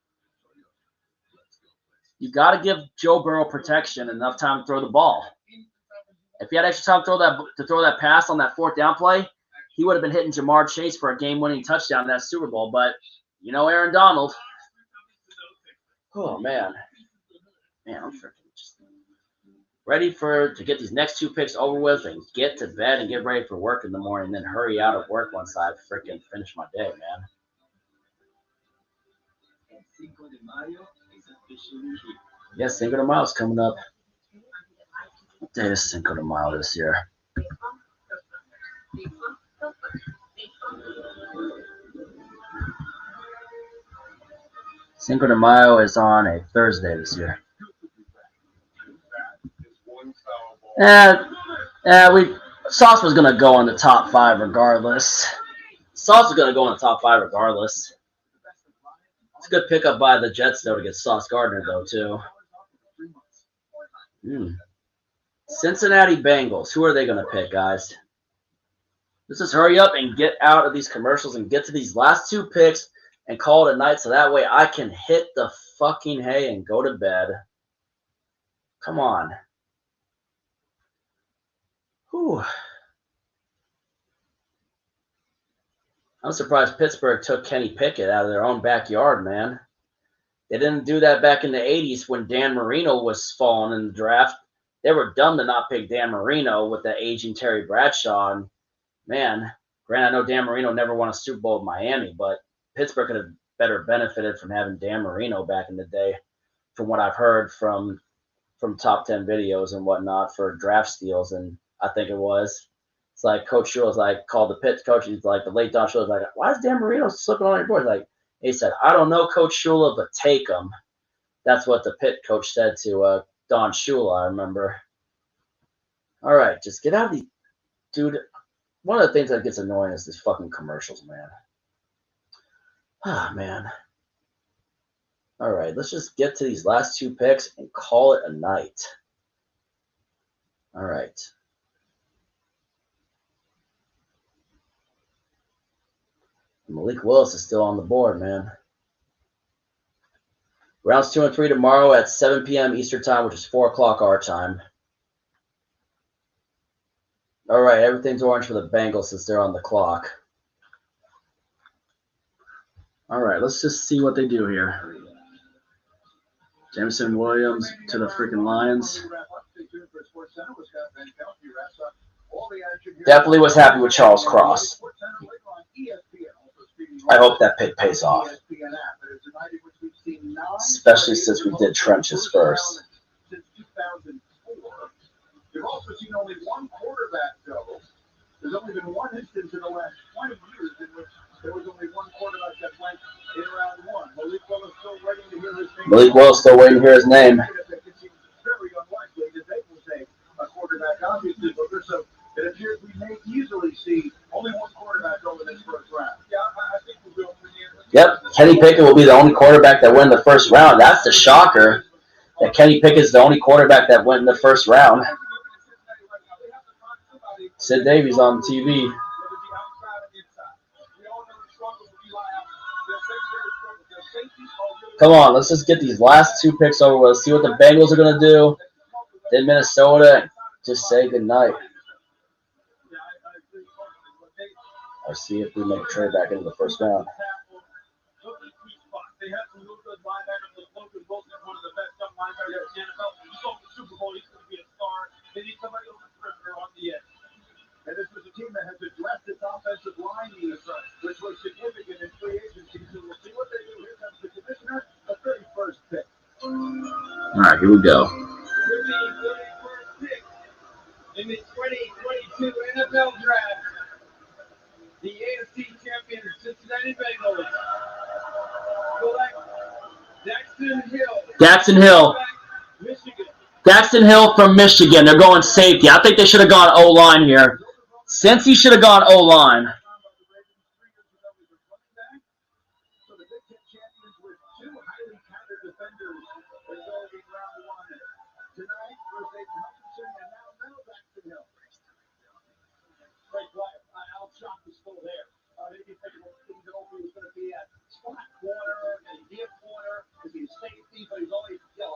You got to give Joe Burrow protection and enough time to throw the ball. If he had extra time to throw that pass on that 4th down play, he would have been hitting Jamar Chase for a game-winning touchdown in that Super Bowl. But Aaron Donald. Oh man, I'm freaking just ready to get these next 2 picks over with and get to bed and get ready for work in the morning, and then hurry out of work once I freaking finish my day, man. Yes, Cinco de Mayo's coming up. What day is Cinco de Mayo this year? Cinco de Mayo is on a Thursday this year. Sauce was gonna go in the top 5 regardless. Sauce was gonna go in the top 5 regardless. It's a good pickup by the Jets though to get Sauce Gardner though too. Cincinnati Bengals. Who are they gonna pick, guys? Let's just hurry up and get out of these commercials and get to these last 2 picks and call it a night so that way I can hit the fucking hay and go to bed. Come on. Whew. I'm surprised Pittsburgh took Kenny Pickett out of their own backyard, man. They didn't do that back in the 80s when Dan Marino was falling in the draft. They were dumb to not pick Dan Marino with the aging Terry Bradshaw. And man, granted, I know Dan Marino never won a Super Bowl with Miami, but Pittsburgh could have better benefited from having Dan Marino back in the day, from what I've heard from top 10 videos and whatnot for draft steals. And I think it was. It's like Coach Shula's like called the Pitt coach. He's like the late Don Shula's like, why is Dan Marino slipping on your board? Like he said, I don't know, Coach Shula, but take him. That's what the Pitt coach said to Don Shula. I remember. All right, just get out of the dude. One of the things that gets annoying is these fucking commercials, man. Ah, man. All right, let's just get to these last 2 picks and call it a night. All right. Malik Willis is still on the board, man. Rounds 2 and 3 tomorrow at 7 p.m. Eastern time, which is 4 o'clock our time. All right, everything's orange for the Bengals since they're on the clock. All right, let's just see what they do here. Jameson Williams to the freaking Lions. Definitely was happy with Charles Cross. I hope that pick pays off. Especially since we did trenches first. We've also seen only one quarterback go. There's only been one instance in the last 20 years in which there was only one quarterback that went in round 1. Malik Willis still waiting to hear his name. Malik Willis still waiting to hear his name. It seems very unlikely that they will take a quarterback, obviously, Booker. So it appears we may easily see only one quarterback over this first round. Yeah, I think we'll go from here. Yep, Kenny Pickett will be the only quarterback that win the first round. That's the shocker. That Kenny Pickett is the only quarterback that went in the first round. Sid Davies on TV. Come on, let's just get these last 2 picks over with. See what the Bengals are going to do. Then Minnesota, just say goodnight. Or see if we make a trade back into the first round. They have some real good linebackers with Logan Wilson, one of the best young linebackers in the NFL. You saw the Super Bowl, he's going to be a star. They need somebody on the perimeter on the edge. And this was a team that has addressed its offensive line needs, which was significant in free agency. So we'll see what they do. Here comes the commissioner, the 31st pick. All right, here we go. With the 31st pick in the 2022 NFL Draft, the AFC champion Cincinnati Bengals select Jackson Hill. Michigan. Jackson Hill from Michigan. They're going safety. I think they should have gone O-line here. Cincy should have gone O-line. So the Big Ten champions with 2 highly counted defenders are going in round 1. Tonight, first Aiden Hutchinson and now Jackson Hill. Great play. Al Chop is still there. They can take things over. He's going to be at slot corner and deep corner. He's a safety, but he's only 191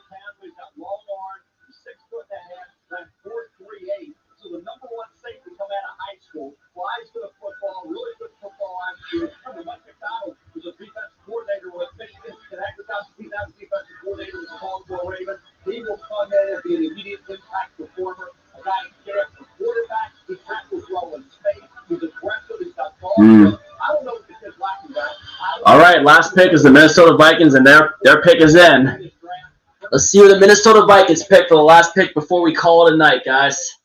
pounds. But he's got long arms. He's 6 foot and a half. Ran 4.38. So the number 1 safety come out of high school. Flies to the football. Really good football IQ. Mike McDonald was a defensive coordinator with Michigan. Connected out to defensive coordinator with the Baltimore Ravens. He will come in and be an immediate impact performer. A guy who can get up for quarterback. He tackles well in space. He's aggressive. He's got ball. I don't know what the kid's lacking, guys. All right, last pick is the Minnesota Vikings, and their pick is in. Let's see who the Minnesota Vikings pick for the last pick before we call it a night, guys.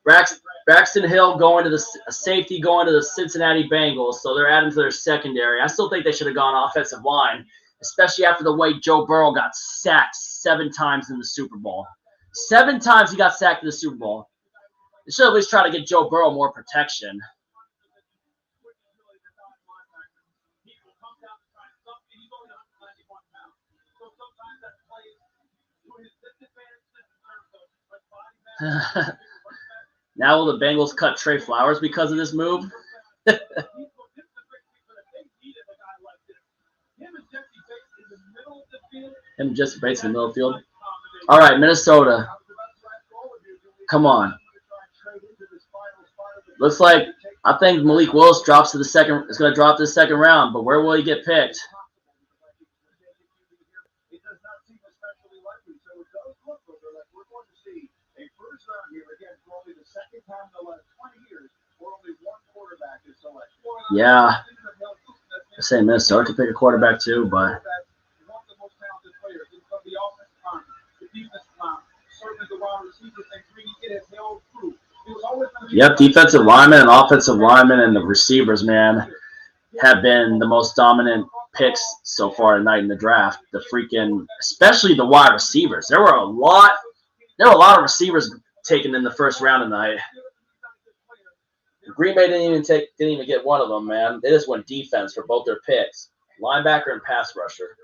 Braxton Hill going to the safety, going to the Cincinnati Bengals, so they're adding to their secondary. I still think they should have gone offensive line, especially after the way Joe Burrow got sacked 7 times in the Super Bowl. 7 times he got sacked in the Super Bowl. They should at least try to get Joe Burrow more protection. Now will the Bengals cut Trey Flowers because of this move? Him just Bates in the middle of the field. All right, Minnesota. Come on. Looks like I think Malik Willis drops to the second. Is going to drop to the second round, but where will he get picked? Yeah. I say Minnesota could pick a quarterback too, but yep, defensive linemen and offensive linemen and the receivers, man, have been the most dominant picks so far tonight in the draft. The freaking, especially the wide receivers. There were a lot of receivers taken in the first round tonight. Green Bay didn't even get one of them, man. They just went defense for both their picks, linebacker and pass rusher.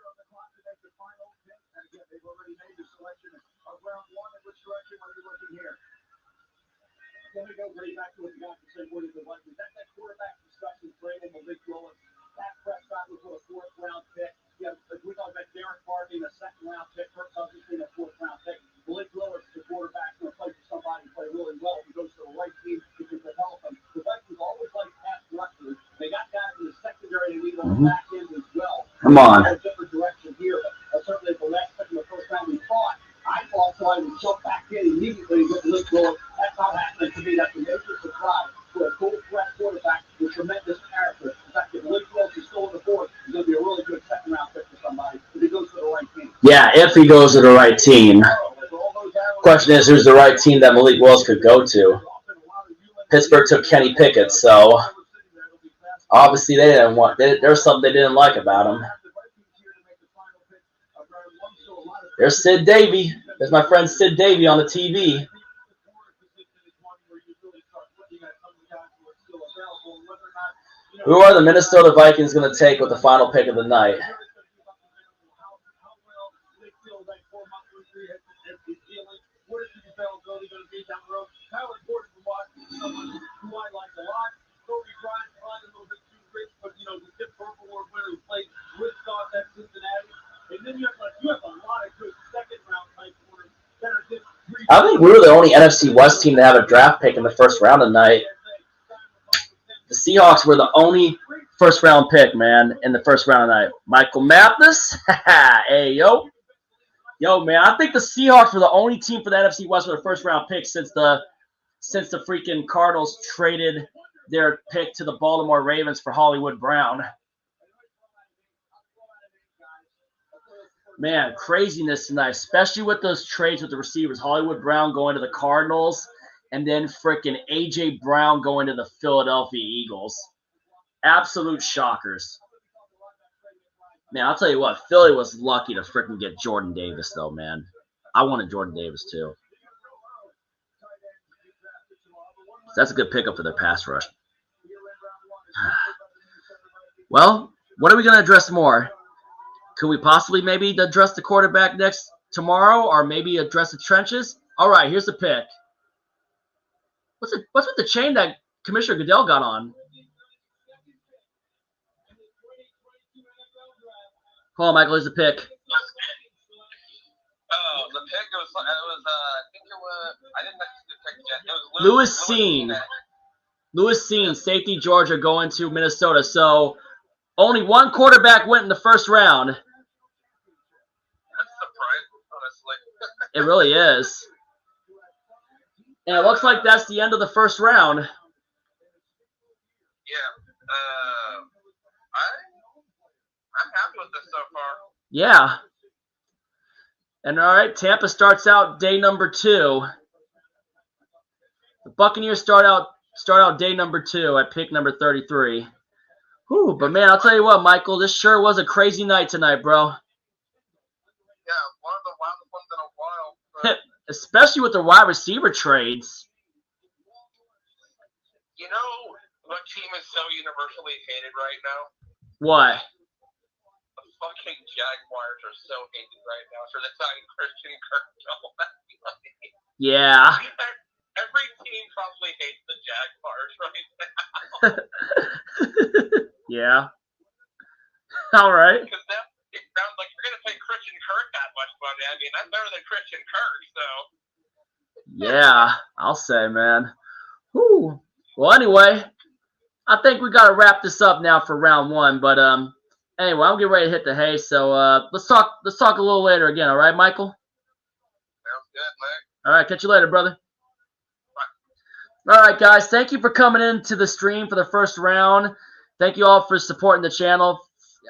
Come on. Yeah, if he goes to the right team. Question is, who's the right team that Malik Willis could go to? Pittsburgh took Kenny Pickett, so obviously they didn't want. There's something they didn't like about him. There's Sid Davey. There's my friend Sid Davey on the TV. Who are the Minnesota Vikings going to take with the final pick of the night? I think we were the only NFC West team to have a draft pick in the first round tonight. The Seahawks were the only first-round pick, man, in the first round tonight. Michael Mathis, hey, yo. Yo, man, I think the Seahawks were the only team for the NFC West with a first-round pick since the freaking Cardinals traded their pick to the Baltimore Ravens for Hollywood Brown. Man, craziness tonight, especially with those trades with the receivers. Hollywood Brown going to the Cardinals, and then freaking A.J. Brown going to the Philadelphia Eagles. Absolute shockers. Man, I'll tell you what, Philly was lucky to freaking get Jordan Davis, though, man. I wanted Jordan Davis, too. That's a good pickup for their pass rush. Well, what are we going to address more? Could we possibly maybe address the quarterback tomorrow, or maybe address the trenches? All right, here's the pick. What's with the chain that Commissioner Goodell got on? Hold on, Michael, here's the pick. Oh, the pick was I think it was, I didn't see the pick yet. It was Lewis Seen, safety Georgia, going to Minnesota. So only one quarterback went in the first round. That's surprising, honestly. It really is. And it looks like that's the end of the first round. Yeah. Yeah. And all right, Tampa starts out day number 2. The Buccaneers start out day number 2 at pick number 33. Whew, but man, I'll tell you what, Michael, this sure was a crazy night tonight, bro. Yeah, one of the wildest ones in a while. Especially with the wide receiver trades. You know what team is so universally hated right now? What? The fucking Jaguars are so hated right now for the signing Christian Kirk. Yeah. Every team probably hates the Jaguars right now. Yeah. All right. Because now it sounds like you're going to pay Christian Kirk that much money. I mean, that's better than Christian Kirk, so. Yeah, I'll say, man. Whew. Well, anyway, I think we got to wrap this up now for round 1. But anyway, I'm getting ready to hit the hay. So let's talk a little later again. All right, Michael? Sounds good, man. All right, catch you later, brother. All right, guys, thank you for coming into the stream for the first round. Thank you all for supporting the channel.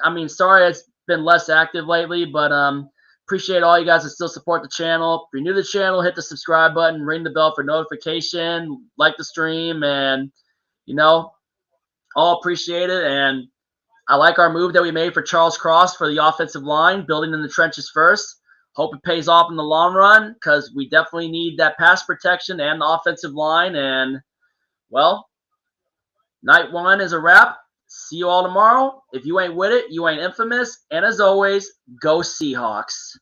I mean, sorry it's been less active lately, but appreciate all you guys that still support the channel. If you're new to the channel, hit the subscribe button, ring the bell for notification, like the stream, and, you know, all appreciate it. And I like our move that we made for Charles Cross for the offensive line, building in the trenches first. Hope it pays off in the long run because we definitely need that pass protection and the offensive line. And, well, night 1 is a wrap. See you all tomorrow. If you ain't with it, you ain't infamous. And as always, go Seahawks.